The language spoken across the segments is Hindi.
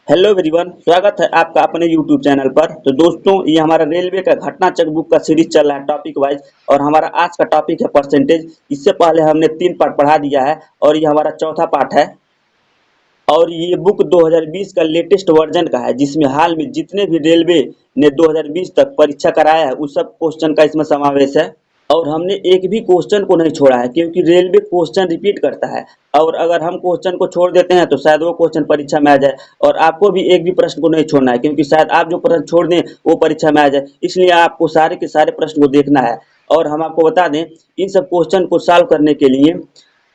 हेलो एवरीवन, स्वागत है आपका अपने यूट्यूब चैनल पर। तो दोस्तों, ये हमारा रेलवे का घटना चेकबुक का सीरीज चल रहा है टॉपिक वाइज। और हमारा आज का टॉपिक है परसेंटेज। इससे पहले हमने 3 पार्ट पढ़ा दिया है और ये हमारा चौथा पार्ट है। और ये बुक 2020 का लेटेस्ट वर्जन का है, जिसमें हाल में जितने भी रेलवे ने 2020 तक परीक्षा कराया है उस सब क्वेश्चन का इसमें समावेश है। और हमने एक भी क्वेश्चन को नहीं छोड़ा है, क्योंकि रेलवे क्वेश्चन रिपीट करता है। और अगर हम क्वेश्चन को छोड़ देते हैं तो शायद वो क्वेश्चन परीक्षा में आ जाए। और आपको भी एक भी प्रश्न को नहीं छोड़ना है, क्योंकि शायद आप जो प्रश्न छोड़ दें वो परीक्षा में आ जाए। इसलिए आपको सारे के सारे प्रश्न को देखना है। और हम आपको बता दें, इन सब क्वेश्चन को सॉल्व करने के लिए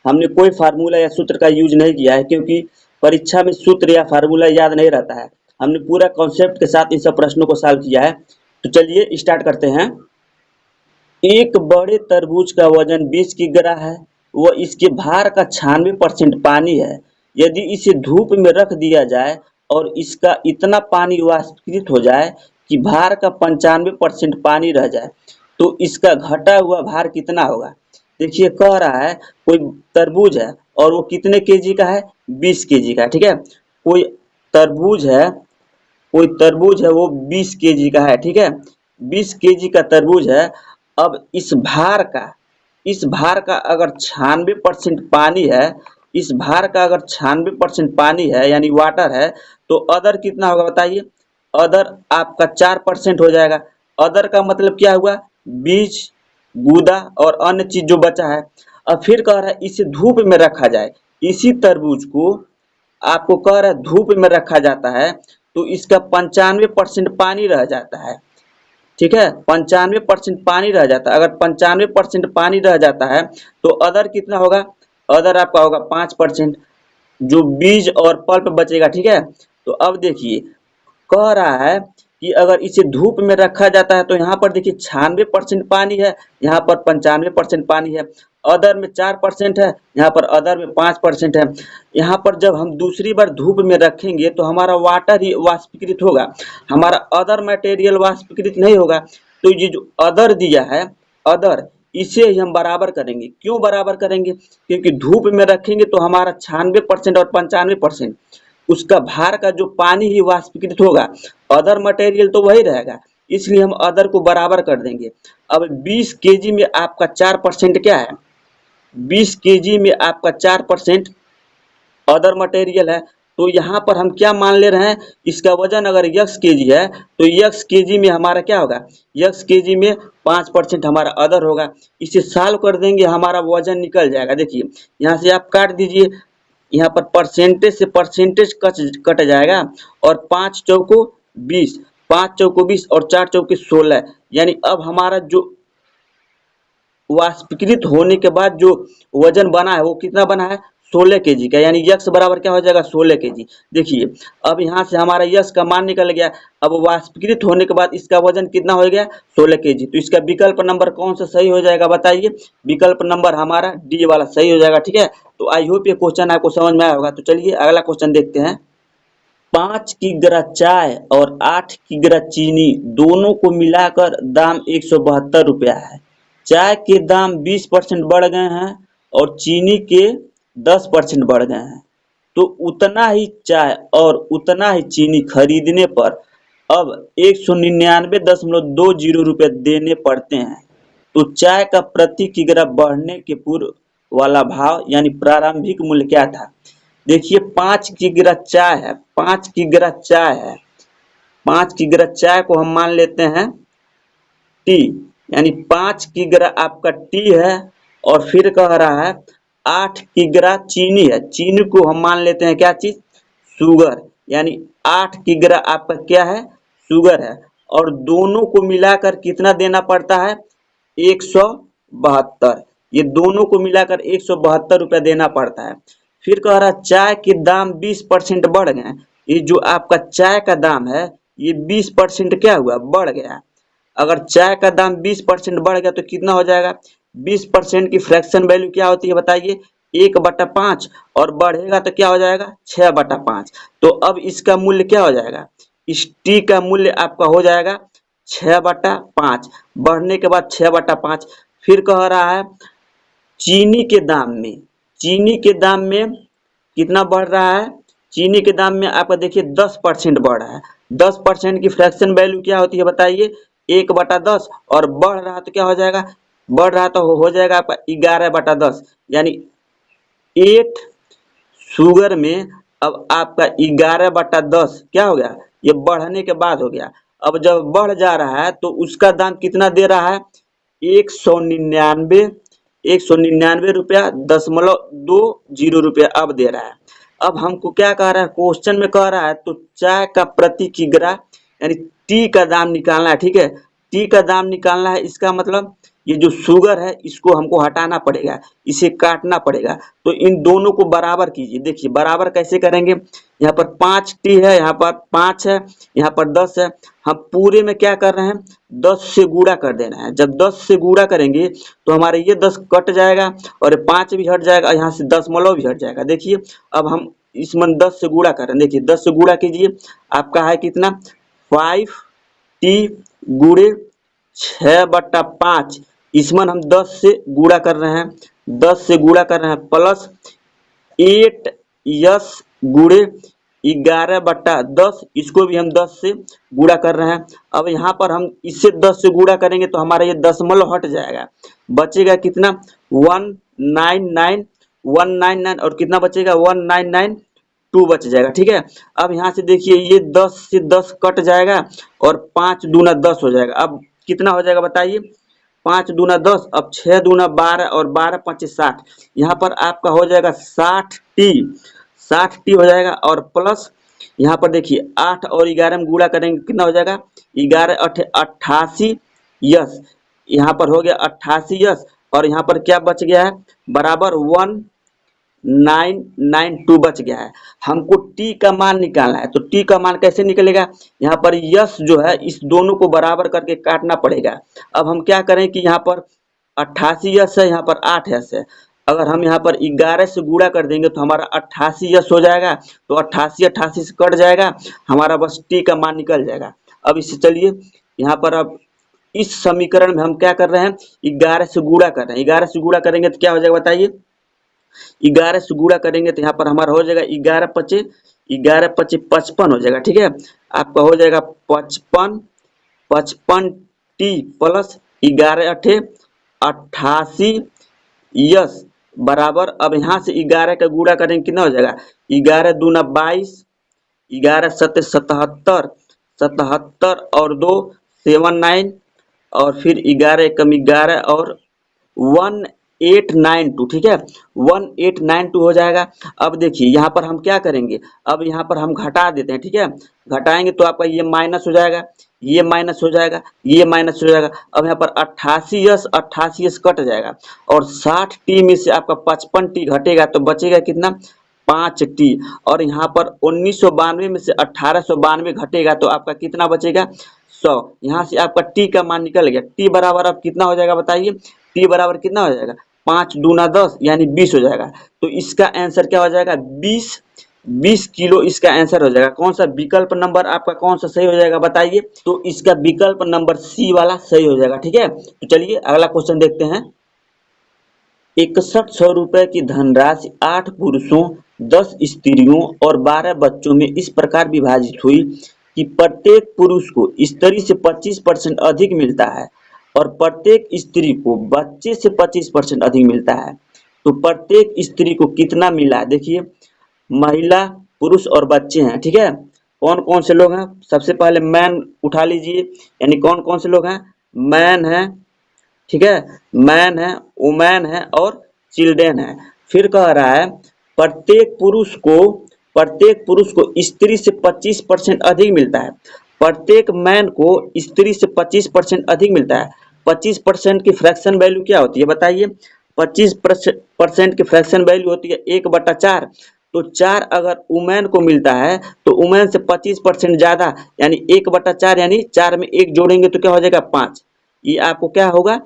हमने कोई फार्मूला या सूत्र का यूज नहीं किया है, क्योंकि परीक्षा में सूत्र या फार्मूला याद नहीं रहता है। हमने पूरा कॉन्सेप्ट के साथ इन सब प्रश्नों को सॉल्व किया है। तो चलिए स्टार्ट करते हैं। एक बड़े तरबूज का वजन 20 किग्रा है। वह इसके भार का 96% पानी है। यदि इसे धूप में रख दिया जाए और इसका इतना पानी वाष्पीकृत हो जाए कि भार का 95% पानी रह जाए, तो इसका घटा हुआ भार कितना होगा। देखिए, कह रहा है कोई तरबूज है और वो कितने केजी का है, 20 केजी का। ठीक है, कोई तरबूज है, कोई तरबूज है वो 20 केजी का है। ठीक है, 20 केजी का तरबूज है। अब इस भार का अगर 96% पानी है, इस भार का अगर 96% पानी है यानी वाटर है, तो अदर कितना होगा बताइए। अदर आपका 4% हो जाएगा। अदर का मतलब क्या हुआ, बीज, गूदा और अन्य चीज जो बचा है। अब फिर कह रहा है इसे धूप में रखा जाए। इसी तरबूज को आपको कह रहा है धूप में रखा जाता है, तो इसका 95% पानी रह जाता है। ठीक है, 95% पानी रह जाता है। अगर 95% पानी रह जाता है तो अदर कितना होगा, अदर आपका होगा 5%, जो बीज और पल्प बचेगा। ठीक है, तो अब देखिए, कह रहा है कि अगर इसे धूप में रखा जाता है तो यहाँ पर देखिए 96% पानी है, यहाँ पर 95% पानी है। अदर में 4% है, यहाँ पर अदर में 5% है। यहाँ पर जब हम दूसरी बार धूप में रखेंगे तो हमारा वाटर ही वाष्पीकृत होगा, हमारा अदर मटेरियल वाष्पीकृत नहीं होगा। तो ये जो अदर दिया है, अदर, इसे ही हम बराबर करेंगे। क्यों बराबर करेंगे, क्योंकि धूप में रखेंगे तो हमारा 96% और 95%, उसका भार का जो पानी ही वाष्पीकृत होगा, अदर मटेरियल तो वही रहेगा। इसलिए हम अदर को बराबर कर देंगे। अब 20 केजी में आपका 4% क्या है, 20 केजी में आपका 4% अदर मटेरियल है। तो यहाँ पर हम क्या मान ले रहे हैं, इसका वजन अगर x केजी है तो x केजी में हमारा क्या होगा, x केजी में 5% हमारा अदर होगा। इसे सॉल्व कर देंगे, हमारा वजन निकल जाएगा। देखिए, यहाँ से आप काट दीजिए, यहाँ पर परसेंटेज से परसेंटेज कट जाएगा। और 5 चौको 20, 5 चौको 20 और 4 चौके 16, यानी अब हमारा जो वाष्पीकृत होने के बाद जो वजन बना है वो कितना बना है, 16 केजी का। यानी यक्स बराबर क्या हो जाएगा, 16 केजी। देखिए, अब यहाँ से हमारा यक्स का मान निकल गया। अब वाष्पीकृत होने के बाद इसका वजन कितना हो गया, 16 केजी। तो इसका विकल्प नंबर कौन सा सही हो जाएगा बताइए। विकल्प नंबर हमारा डी वाला सही हो जाएगा। ठीक है, तो आई होप ये क्वेश्चन आपको समझ में आया होगा। तो चलिए अगला क्वेश्चन देखते हैं। 5 किग्रा चाय और 8 किग्रा चीनी दोनों को मिलाकर दाम 172 रुपया है। चाय के दाम 20% बढ़ गए हैं और चीनी के 10% बढ़ गए हैं। तो उतना ही चाय और उतना ही चीनी खरीदने पर अब 199.20 देने पड़ते हैं। तो चाय का प्रति किग्रा बढ़ने के पूर्व वाला भाव यानी प्रारंभिक मूल्य क्या था। देखिए, 5 किग्रा चाय है, 5 किग्रा चाय है, 5 किग्रा चाय को हम मान लेते हैं टी, यानी 5 किग्रा आपका टी है। और फिर कह रहा है 8 किग्रा चीनी है, चीनी को हम मान लेते हैं क्या चीज, शुगर, यानी 8 किग्रा आपका क्या है, शुगर है। और दोनों को मिलाकर कितना देना पड़ता है, 172। ये दोनों को मिलाकर 172 रुपया देना पड़ता है। फिर कह रहा है चाय के दाम 20% बढ़ गए। ये जो आपका चाय का दाम है ये 20% क्या हुआ, बढ़ गया। अगर चाय का दाम 20% बढ़ गया तो कितना हो जाएगा, 20% की फ्रैक्शन वैल्यू क्या होती है बताइए, 1/5। और बढ़ेगा तो क्या हो जाएगा, 6/5। तो अब इसका मूल्य क्या हो जाएगा, इस टी का मूल्य आपका हो जाएगा 6/5, बढ़ने के बाद 6/5। फिर कह रहा है चीनी के दाम में, चीनी के दाम में कितना बढ़ रहा है, चीनी के दाम में आपका देखिए 10% बढ़ रहा है। 10% की फ्रैक्शन वैल्यू क्या होती है बताइए? 1/10। और बढ़ रहा तो क्या हो जाएगा? बढ़ रहा तो हो जाएगा आपका 11/10, यानी 8 शुगर में अब आपका 11/10 क्या हो गया? ये बढ़ने के बाद हो गया। अब जब बढ़ जा रहा है तो उसका दाम कितना दे रहा है? 199, 199.20 रुपया अब दे रहा है। अब हमको क्या कह रहा है? क्वेश्चन में कह रहा है तो चाय का प्रति किग्रा यानी टी का दाम निकालना है। ठीक है, टी का दाम निकालना है। इसका मतलब ये जो शुगर है इसको हमको हटाना पड़ेगा, इसे काटना पड़ेगा। तो इन दोनों को बराबर कीजिए। देखिए बराबर कैसे करेंगे? यहाँ पर 5t है, यहाँ पर 5 है, यहाँ पर 10 है। हम पूरे में क्या कर रहे हैं? 10 से गुणा कर देना है। जब 10 से गुणा करेंगे तो हमारे ये 10 कट जाएगा और ये 5 भी हट जाएगा, यहाँ से दशमलव भी हट जाएगा। देखिए अब हम इसमें 10 से गुणा कर रहे हैं। देखिए 10 से गुणा कीजिए, आपका है कितना? 5t गुणे 6/5। इसमें हम 10 से गुणा कर रहे हैं, 10 से गुणा कर रहे हैं, प्लस 8s गुणे 11/10। इसको भी हम 10 से गुणा कर रहे हैं। अब यहाँ पर हम इससे 10 से गुणा करेंगे तो हमारा ये दशमलव हट जाएगा, बचेगा कितना? 199 और कितना बचेगा? 1992 बच जाएगा। ठीक है, अब यहाँ से देखिए ये 10 से 10 कट जाएगा और 5 दूना 10 हो जाएगा। अब कितना हो जाएगा बताइए? 5 दूना 10, अब 6 दूना 12 और 12 5 60। यहाँ पर आपका हो जाएगा 60t, 60t हो जाएगा। और प्लस यहाँ पर देखिए 8 और 11 में गुणा करेंगे कितना हो जाएगा? 11 8 88 यस, यहाँ पर हो गया 88 यस। और यहाँ पर क्या बच गया है? बराबर 1992 बच गया है। हमको t का मान निकालना है। तो t का मान कैसे निकलेगा? यहाँ पर यस जो है इस दोनों को बराबर करके काटना पड़ेगा। अब हम क्या करें कि यहाँ पर 88 यस है, यहाँ पर 8 यस है। अगर हम यहाँ पर 11 से गुणा कर देंगे तो हमारा 88 यस हो जाएगा। तो 88 से कट जाएगा, हमारा बस t का मान निकल जाएगा। अब इससे चलिए यहाँ पर अब इस समीकरण में हम क्या कर रहे हैं? 11 से गुणा कर रहे हैं। 11 से गुणा करेंगे तो क्या हो जाएगा बताइए? 11 से गुणा करेंगे तो यहाँ पर हमारा हो जाएगा 11 पचे 55 हो जाएगा। ठीक है, आपका हो जाएगा 55t प्लस 11 अठे 88 यस बराबर। अब यहाँ से 11 का गुणा करेंगे कितना हो जाएगा? 11 दूना 22, 11 सत्ते 77, 77 और 2 79 और फिर 11 एकम 11 और 1892। ठीक है, 1892 हो जाएगा। अब देखिए यहाँ पर हम क्या करेंगे? अब यहाँ पर हम घटा देते हैं। ठीक है, घटाएंगे तो आपका ये माइनस हो जाएगा, ये माइनस हो जाएगा, ये माइनस हो जाएगा। अब यहाँ पर 88 यस कट जाएगा और 60t में से आपका 55t घटेगा तो बचेगा कितना? 5t। और यहाँ पर 1992 में से 1892 घटेगा तो आपका कितना बचेगा? 100। यहाँ से आपका t का मान निकल गया। t बराबर अब कितना हो जाएगा बताइए? t बराबर कितना हो जाएगा? 5 दूना 10 यानी 20 हो जाएगा। तो इसका आंसर क्या हो जाएगा? 20 किलो इसका आंसर हो जाएगा। कौन सा विकल्प नंबर आपका कौन सा सही हो जाएगा बताइए? तो इसका विकल्प नंबर सी वाला सही हो जाएगा। ठीक है, तो चलिए अगला क्वेश्चन देखते हैं। 6100 रुपए की धनराशि 8 पुरुषों, 10 स्त्रियों और 12 बच्चों में इस प्रकार विभाजित हुई कि प्रत्येक पुरुष को स्त्री से 25% अधिक मिलता है और प्रत्येक स्त्री को बच्चे से 25% अधिक मिलता है। तो प्रत्येक स्त्री को कितना मिला? देखिए महिला, पुरुष और बच्चे हैं। ठीक है, कौन कौन से लोग हैं? सबसे पहले मैन उठा लीजिए, यानी कौन कौन से लोग हैं? मैन है, ठीक है, मैन है, वुमेन है और चिल्ड्रेन है। फिर कह रहा है प्रत्येक पुरुष को स्त्री से 25% अधिक मिलता है। प्रत्येक मैन को स्त्री से 25% अधिक मिलता है। 25% की फ्रैक्शन वैल्यू क्या होती है बताइए? 25% की फ्रैक्शन वैल्यू होती है 1/4। तो 4 अगर वुमेन को मिलता है तो वुमेन से 25% ज्यादा यानी 1/4, यानी 4 में 1 जोड़ेंगे तो क्या हो जाएगा? 5। ये आपको क्या होगा?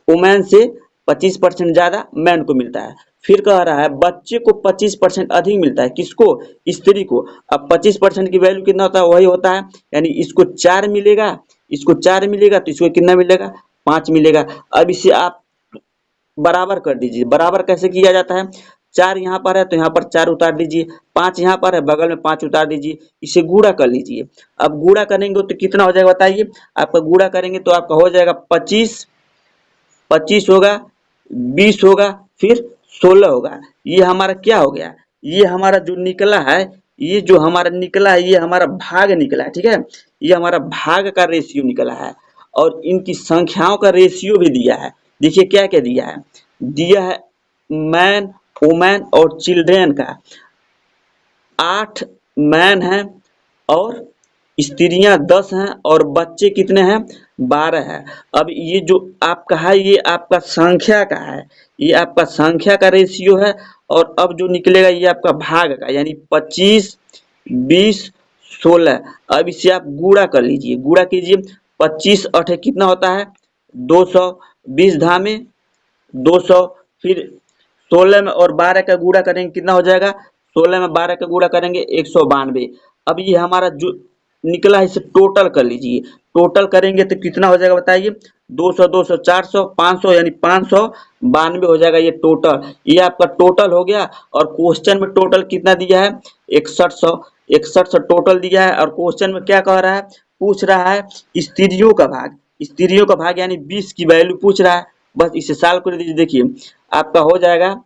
वुमेन से 25% ज्यादा मैन को मिलता है। फिर कह रहा है बच्चे को 25% अधिक मिलता है। किसको? स्त्री को। अब 25% की वैल्यू कितना होता है? वही होता है, यानी इसको 4 मिलेगा, इसको 4 मिलेगा तो इसको कितना मिलेगा? 5 मिलेगा। अब इसे आप बराबर कर दीजिए। बराबर कैसे किया जाता है? 4 यहाँ पर है तो यहाँ पर 4 उतार दीजिए, 5 यहाँ पर है बगल में 5 उतार दीजिए, इसे गुणा कर लीजिए। अब गुणा करेंगे तो कितना हो जाएगा बताइए? आपका गुणा करेंगे तो आपका हो जाएगा 25, 25 होगा, 20 होगा, फिर 16 होगा। ये हमारा क्या हो गया? ये हमारा जो निकला है, ये जो हमारा निकला है, ये हमारा भाग निकला है, ठीक है? ये हमारा भाग का रेशियो निकला है और इनकी संख्याओं का रेशियो भी दिया है। देखिए क्या क्या दिया है? दिया है मैन, वुमेन और चिल्ड्रेन का। 8 मैन हैं और स्त्रियां 10 हैं और बच्चे कितने हैं? 12 है। अब ये जो आपका है ये आपका संख्या का है, ये आपका संख्या का रेशियो है और अब जो निकलेगा ये आपका भाग का, यानी 25, 20, 16। अब इसे आप गुणा कर लीजिए, गुणा कीजिए। 25 अठे कितना होता है? 200, 20 धामे 200, फिर 16 में और 12 का गुणा करेंगे कितना हो जाएगा? 16 में 12 का गुणा करेंगे 192। अब ये हमारा जो निकला है इसे टोटल कर लीजिए, टोटल करेंगे तो कितना हो जाएगा बताइए? 200, 200, 400, 500 यानी 592 हो जाएगा ये टोटल। ये आपका टोटल हो गया और क्वेश्चन में टोटल कितना दिया है? 6100, 6100 टोटल दिया है और क्वेश्चन में क्या कह रहा है? पूछ रहा है स्त्रियों का भाग, स्त्रियों का भाग यानी 20 की वैल्यू पूछ रहा है। बस इसे सॉल्व कर दीजिए। देखिए आपका हो जाएगा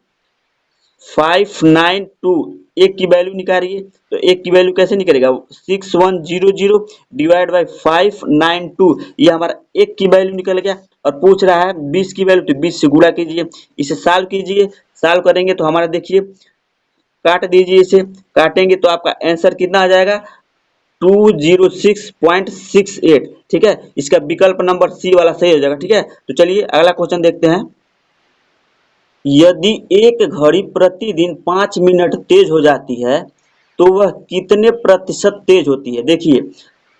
592। एक की वैल्यू निकालिए तो एक की वैल्यू कैसे निकलेगा? 6100 डिवाइड बाई 592, ये हमारा एक की वैल्यू निकल गया और पूछ रहा है 20 की वैल्यू, तो 20 से गुणा कीजिए। इसे सॉल्व कीजिए, सॉल्व करेंगे तो हमारा देखिए काट दीजिए, इसे काटेंगे तो आपका आंसर कितना आ जाएगा? 206.68। ठीक है, इसका विकल्प नंबर सी वाला सही हो जाएगा। ठीक है, तो चलिए अगला क्वेश्चन देखते हैं। यदि एक घड़ी प्रतिदिन 5 मिनट तेज हो जाती है तो वह कितने प्रतिशत तेज होती है? देखिए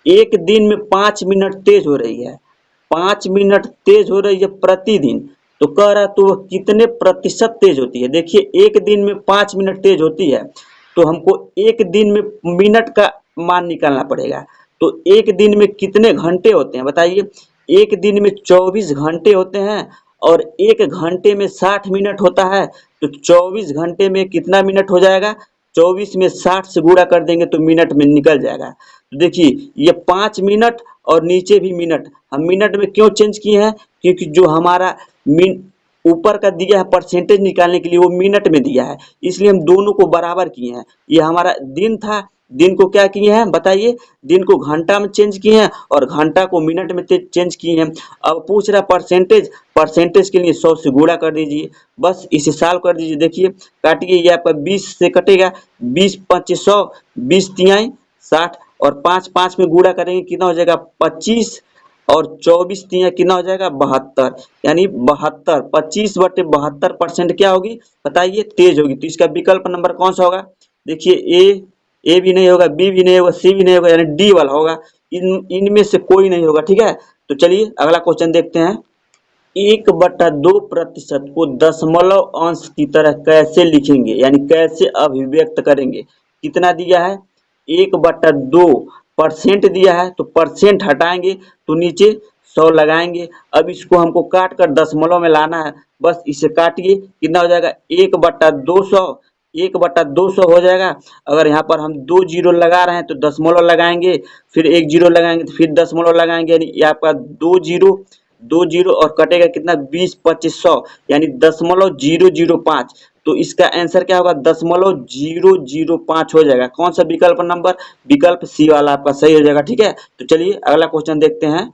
एक दिन में 5 मिनट तेज हो रही है, 5 मिनट तेज हो रही है प्रतिदिन, तो कह रहा है तो वह कितने प्रतिशत तेज होती है? देखिए एक दिन में 5 मिनट तेज होती है तो हमको एक दिन में मिनट का मान निकालना पड़ेगा। तो एक दिन में कितने घंटे होते हैं बताइए? एक दिन में 24 घंटे होते हैं और एक घंटे में 60 मिनट होता है, तो 24 घंटे में कितना मिनट हो जाएगा? 24 में 60 से गुणा कर देंगे तो मिनट में निकल जाएगा। तो देखिए ये 5 मिनट और नीचे भी मिनट, हम मिनट में क्यों चेंज किए हैं? क्योंकि जो हमारा ऊपर का दिया है परसेंटेज निकालने के लिए वो मिनट में दिया है, इसलिए हम दोनों को बराबर किए हैं। ये हमारा दिन था, दिन को क्या किए हैं बताइए? दिन को घंटा में चेंज किए हैं और घंटा को मिनट में चेंज किए हैं। अब पूछ रहा परसेंटेज, परसेंटेज के लिए 100 से गुणा कर दीजिए, बस इसे सॉल्व कर दीजिए। देखिए काटिए, ये आपका 20 से कटेगा, 20 5 100, 20 तिहाई 60 और 5 5 में गुणा करेंगे कितना हो जाएगा? 25 और 24 तिहाई कितना हो जाएगा? 72, यानी 72, 25/72% क्या होगी बताइए? तेज होगी। तो इसका विकल्प नंबर कौन सा होगा? देखिए ए भी नहीं होगा, बी भी नहीं होगा, सी भी नहीं होगा, यानी डी वाला होगा। इनमें से कोई नहीं होगा। ठीक है, तो चलिए अगला क्वेश्चन देखते हैं। 1/2% को दशमलव अंश की तरह कैसे लिखेंगे, यानी कैसे अभिव्यक्त करेंगे? कितना दिया है? 1/2% दिया है तो परसेंट हटाएंगे तो नीचे 100 लगाएंगे। अब इसको हमको काट कर दशमलव में लाना है, बस इसे काटिए, कितना हो जाएगा? 1/200, 1/200 हो जाएगा। अगर यहाँ पर हम 2 जीरो लगा रहे हैं तो दशमलव लगाएंगे, फिर 1 जीरो लगाएंगे तो फिर दशमलव लगाएंगे, यानी ये आपका 2 जीरो और कटेगा कितना? 20 25 100, यानी 0.005। तो इसका आंसर क्या होगा? 0.005 हो जाएगा। कौन सा विकल्प नंबर? विकल्प सी वाला आपका सही हो जाएगा। ठीक है, तो चलिए अगला क्वेश्चन देखते हैं।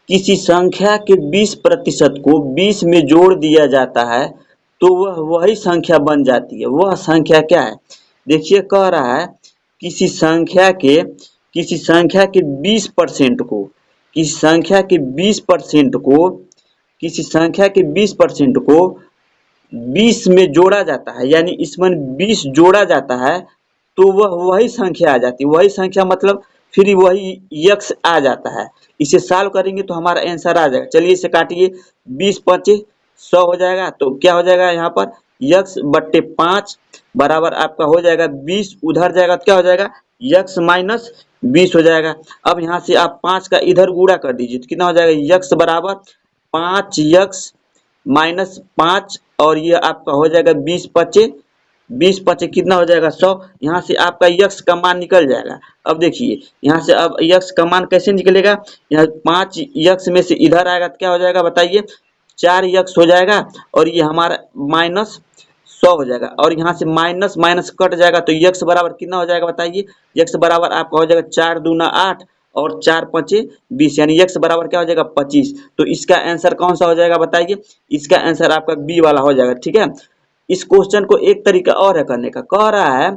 किसी संख्या के 20% को 20 में जोड़ दिया जाता है तो वह वही संख्या बन जाती है, वह संख्या क्या है? देखिए कह रहा है किसी संख्या के 20% को, किसी संख्या के 20% को, किसी संख्या के 20% को 20 में जोड़ा जाता है, यानी इसमें 20 जोड़ा जाता है तो वह वही संख्या आ जाती है। वही संख्या मतलब फिर वही यक्स आ जाता है। इसे सॉल्व करेंगे तो हमारा आंसर आ जाएगा। चलिए इसे काटिए, 20 5 100 हो जाएगा, तो क्या हो जाएगा यहाँ पर? यक्स बट्टे 5 बराबर आपका हो जाएगा 20, उधर जाएगा तो क्या हो जाएगा? यक्स माइनस 20 हो जाएगा। अब यहाँ से आप 5 का इधर गुणा कर दीजिए तो कितना हो जाएगा? यक्स बराबर 5 यक्स माइनस 5 और ये आपका हो जाएगा 20 पचे कितना हो जाएगा 100। यहाँ से आपका यक्स का मान निकल जाएगा। अब देखिए यहाँ से अब यक्स का मान कैसे निकलेगा, यहाँ 5 यक्स में से इधर आएगा तो क्या हो जाएगा बताइए, 4 यक्स हो जाएगा और ये हमारा माइनस 100 हो जाएगा और यहाँ से माइनस माइनस कट जाएगा तो यक्स बराबर कितना हो जाएगा बताइए, यक्स बराबर आपका हो जाएगा 4 दूना 8 और 4 पचे 20 यानी यक्स बराबर क्या हो जाएगा 25। तो इसका आंसर कौन सा हो जाएगा बताइए, इसका आंसर आपका बी वाला हो जाएगा। ठीक है, इस क्वेश्चन को एक तरीका और है करने का, कह रहा है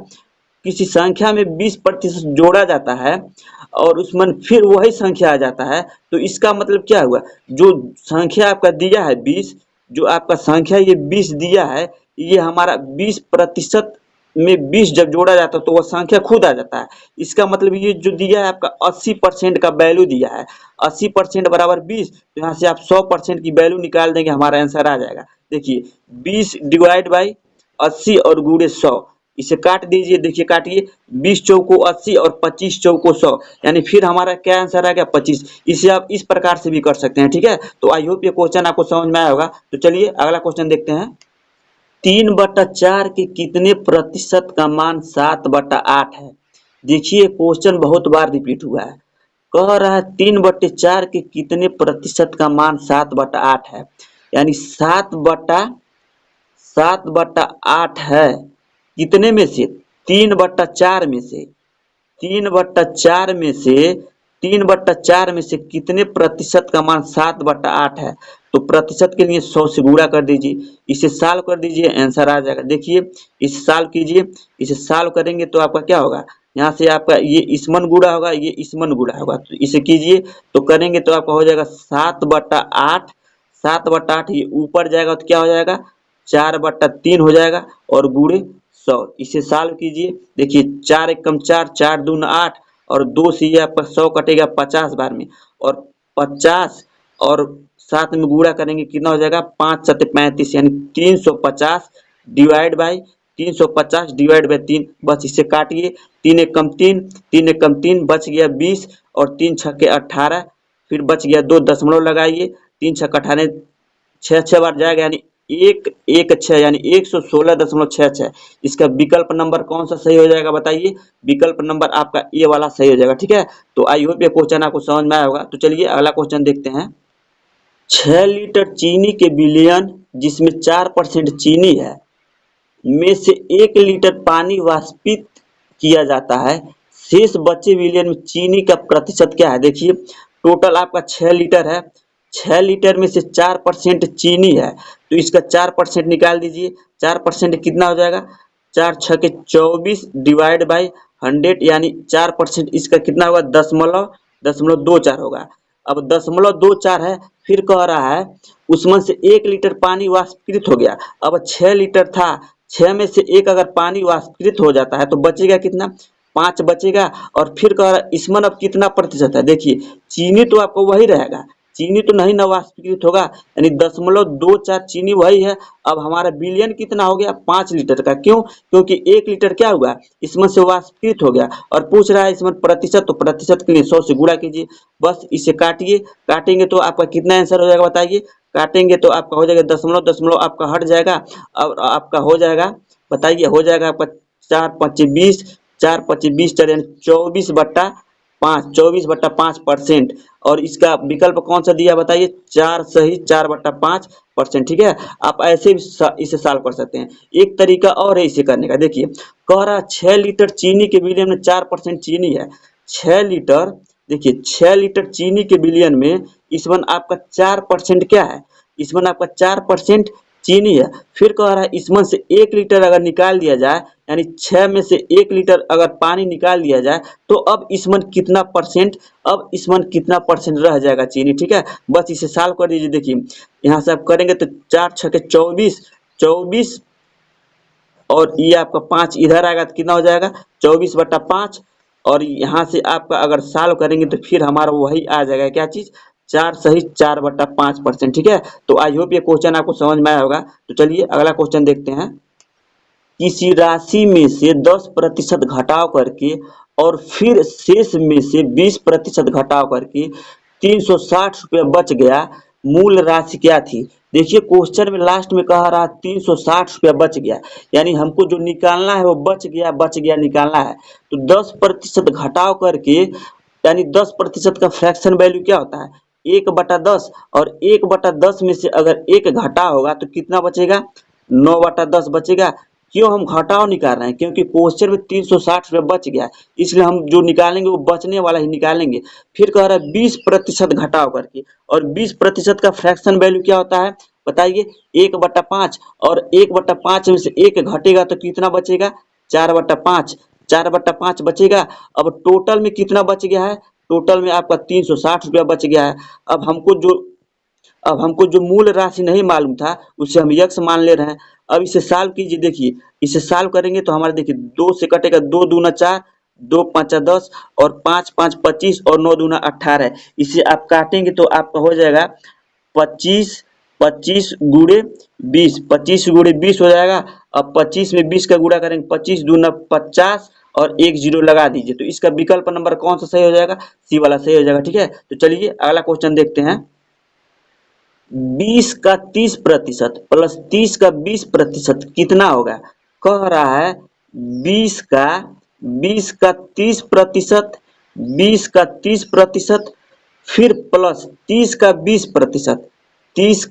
किसी संख्या में 20% जोड़ा जाता है और उसमें फिर वही संख्या आ जाता है, तो इसका मतलब क्या हुआ, जो संख्या आपका दिया है 20, जो आपका संख्या ये 20 दिया है, ये हमारा 20% में 20 जब जोड़ा जाता है तो वह संख्या खुद आ जाता है। इसका मतलब ये जो दिया है आपका 80% का वैल्यू दिया है, 80% बराबर 20, तो यहाँ से आप 100% की वैल्यू निकाल देंगे, हमारा आंसर आ जाएगा। देखिए 20 डिवाइड बाई 80 और गुणे 100, इसे काट दीजिए, देखिए काटिए, 20 चौको 80 और 25 चौको 100, यानी फिर हमारा क्या आंसर आ गया 25। इसे आप इस प्रकार से भी कर सकते हैं। ठीक है, तो आई होप ये क्वेश्चन आपको समझ में आया होगा। तो चलिए अगला क्वेश्चन देखते हैं। 3/4 के कितने प्रतिशत का मान 7/8 है। देखिए क्वेश्चन बहुत बार रिपीट हुआ है, कह रहा है 3/4 के कितने प्रतिशत का मान 7/8 है, यानी 7/8 है कितने में से, 3/4 में से, 3/4 में से, 3/4 में से कितने प्रतिशत का मान 7/8 है। तो प्रतिशत के लिए 100 से गुणा कर दीजिए, इसे सॉल्व कर दीजिए, आंसर आ जाएगा। देखिए इसे सॉल्व कीजिए, इसे सॉल्व करेंगे तो आपका क्या होगा, यहाँ से आपका ये इसमन गुणा होगा, ये इसमन गुणा होगा, तो इसे कीजिए तो करेंगे तो आपका हो जाएगा 7/8, 7/8 ये ऊपर जाएगा तो क्या हो जाएगा 4/3 हो जाएगा और गुणे 100, इसे सॉल्व कीजिए। देखिए 4 एकम 4, 4 दूना 8 और 2 से ये आपका 100 कटेगा 50 बार में, और 50 और 7 में गुणा करेंगे कितना हो जाएगा 5 7 35, यानी 350 डिवाइड बाई 350 डिवाइड बाई 3, बस इसे काटिए, 3 एकम 3, 3 एकम 3 बच गया 20 और 3 छक्के 18, फिर बच गया 2 दशमलव लगाइए, 3 छक्का 18, 6 बार जाएगा यानी 116 यानी 116.66। इसका विकल्प नंबर कौन सा सही हो जाएगा बताइए, विकल्प नंबर आपका ए वाला सही हो जाएगा। ठीक है, तो आई होप ये क्वेश्चन आपको समझ में आया होगा। तो चलिए अगला क्वेश्चन देखते हैं। 6 लीटर चीनी के विलयन जिसमें 4% चीनी है में से 1 लीटर पानी वाष्पित किया जाता है, शेष बचे विलयन में चीनी का प्रतिशत क्या है। देखिए टोटल आपका 6 लीटर है, 6 लीटर में से 4% चीनी है, तो इसका 4% निकाल दीजिए, 4% कितना हो जाएगा 4 छके 24 डिवाइड बाई 100, यानी 4% इसका कितना होगा 0.24 होगा। अब 0.24 है, फिर कह रहा है उसमें से 1 लीटर पानी वाष्पीकृत हो गया। अब 6 लीटर था, 6 में से 1 अगर पानी वाष्पीकृत हो जाता है तो बचेगा कितना 5 बचेगा, और फिर कह रहा है इसमें अब कितना प्रतिशत है। देखिए चीनी तो आपको वही रहेगा, चीनी तो नहीं न वाष्पीकृत होगा, यानी 0.24 चीनी वही है। अब हमारा विलयन कितना हो गया 5 लीटर का, क्यों, क्योंकि 1 लीटर क्या हुआ इसमें से वाष्पीकृत हो गया, और पूछ रहा है इसमें प्रतिशत, तो प्रतिशत के लिए 100 से गुणा कीजिए, बस इसे काटिए, काटेंगे तो आपका कितना आंसर हो जाएगा बताइए, काटेंगे तो आपका हो जाएगा दशमलव दशमलव आपका हट जाएगा, और आपका हो जाएगा बताइए, हो जाएगा आपका 4 पच्चे 20, 4 पच्चे 20 यानी 24/5, 24/5%, और इसका विकल्प कौन सा दिया बताइए 4 सही 4/5%। ठीक है, आप ऐसे भी इसे सॉल्व कर सकते हैं। एक तरीका और है इसे करने का, देखिए कह रहा 6 लीटर चीनी के विलयन में 4% चीनी है, 6 लीटर, देखिए 6 लीटर चीनी के विलयन में इसमें आपका 4% क्या है, इसमें आपका 4% चीनी है। फिर कह रहा है इसमें से 1 लीटर अगर निकाल दिया जाए, यानी 6 में से 1 लीटर अगर पानी निकाल दिया जाए, तो अब इसमें कितना परसेंट, अब इसमें कितना परसेंट रह जाएगा चीनी। ठीक है, बस इसे सॉल्व कर दीजिए। देखिए यहाँ से आप करेंगे तो 4 छके 24, 24 और ये आपका 5 इधर आएगा तो कितना हो जाएगा 24/5, और यहाँ से आपका अगर सॉल्व करेंगे तो फिर हमारा वही आ जाएगा क्या चीज 4 सही 4/5%। ठीक है, तो आई होप ये क्वेश्चन आपको समझ में आया होगा। तो चलिए अगला क्वेश्चन देखते हैं। किसी राशि में से 10% घटाव करके और फिर शेष में से 20% घटाव करके 360 रुपये बच गया, मूल राशि क्या थी। देखिए क्वेश्चन में लास्ट में कह रहा 360 रुपया बच गया, यानी हमको जो निकालना है वो बच गया निकालना है। तो 10% घटाव करके, यानी 10% का फ्रैक्शन वैल्यू क्या होता है 1/10, और 1/10 में से अगर एक घटा होगा तो कितना बचेगा 9/10 बचेगा। क्यों हम घटाव निकाल रहे हैं, क्योंकि क्वेश्चन में 360 रुपया बच गया, इसलिए हम जो निकालेंगे वो बचने वाला ही निकालेंगे। फिर कह रहा है 20% घटाव करके, और 20% का फ्रैक्शन वैल्यू क्या होता है बताइए 1/5, और 1/5 में से एक घटेगा तो कितना बचेगा 4/5, 4/5 बचेगा। अब टोटल में कितना बच गया है, टोटल में आपका 360 रुपया बच गया है। अब हमको जो मूल राशि नहीं मालूम था उसे हम यक्स मान ले रहे हैं। अब इसे सॉल्व कीजिए, देखिए इसे सॉल्व करेंगे तो हमारे देखिए 2 से कटेगा, 2 दूना 4, 2 5 10, और 5 5 25, और 9 दूना 18। इसे आप काटेंगे तो आपका हो जाएगा 25, 25 गुणे 20, 25 गुणे 20 हो जाएगा। अब 25 में 20 का गुणा करेंगे, 25 दूना 50, और एक जीरो लगा दीजिए, तो इसका विकल्प नंबर कौन सा सही हो जाएगा, सी वाला सही हो जाएगा। ठीक है, तो चलिए अगला क्वेश्चन देखते हैं। 20 का 30% प्लस 30 का 20% कितना होगा। कह रहा है 20 का 30%, 20 का 30%, फिर प्लस 30 का 20%, 30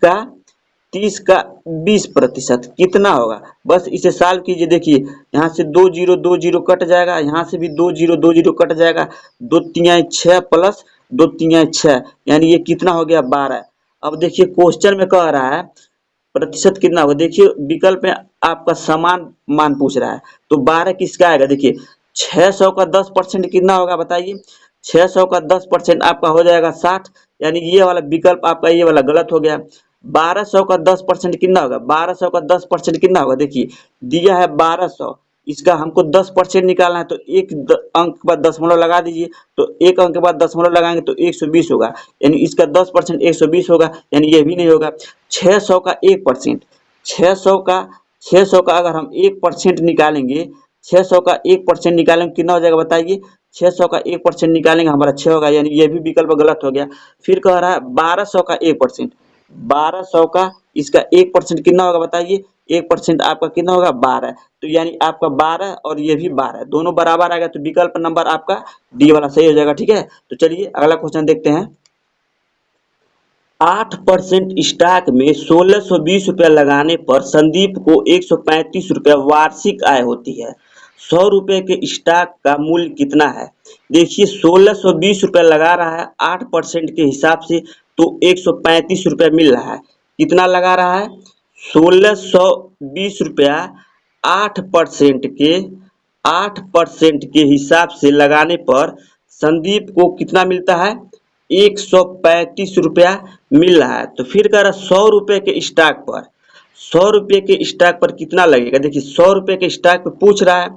का 20% कितना होगा। बस इसे सॉल्व कीजिए, देखिए यहाँ से 2 जीरो कट जाएगा, यहाँ से भी 2 जीरो कट जाएगा, 2 तिहाई 6 प्लस 2 तिहाई 6, यानी ये कितना हो गया 12। अब देखिए क्वेश्चन में कह रहा है प्रतिशत कितना होगा, देखिए विकल्प में आपका समान मान पूछ रहा है, तो 12 किसका आएगा। देखिए 600 का 10% कितना होगा बताइए, 600 का 10% आपका हो जाएगा 60, यानी ये वाला विकल्प आपका ये वाला गलत हो गया। 1200 का 10% कितना होगा, 1200 का 10% कितना होगा, देखिए दिया है 1200, इसका हमको 10% निकालना है, तो एक अंक के बाद दशमलव लगा दीजिए, तो एक अंक के बाद दशमलव लगाएंगे तो 120 होगा, यानी इसका 10% 120 होगा, यानी ये भी नहीं होगा। 600 का 1%, 600 का अगर हम 1% निकालेंगे, 600 का 1% निकालेंगे कितना हो जाएगा बताइए, 600 का 1% निकालेंगे हमारा 6 होगा, यानी ये भी विकल्प गलत हो गया। फिर कह रहा है 1200 का 1%, 1200 का इसका 1% कितना होगा बताइए, 1% आपका कितना होगा 12, तो यानी आपका 12 और ये भी 12 दोनों बराबर आ गया, तो विकल्प नंबर आपका डी वाला सही हो जाएगा। ठीक है, तो चलिए अगला क्वेश्चन देखते हैं। 8% स्टॉक में 1620 रुपया लगाने पर संदीप को 135 रुपया वार्षिक आय होती है। 100 रुपये के स्टॉक का मूल्य कितना है। देखिए 1620 रुपया लगा रहा है 8% के हिसाब से, तो 135 रुपया मिल रहा है। कितना लगा रहा है 1620 रुपया 8% के हिसाब से लगाने पर संदीप को कितना मिलता है 135 रुपया मिल रहा है। तो फिर कह रहा 100 रुपये के स्टॉक पर, 100 रुपये के स्टॉक पर कितना लगेगा। देखिए 100 रुपये के स्टॉक पर पूछ रहा है,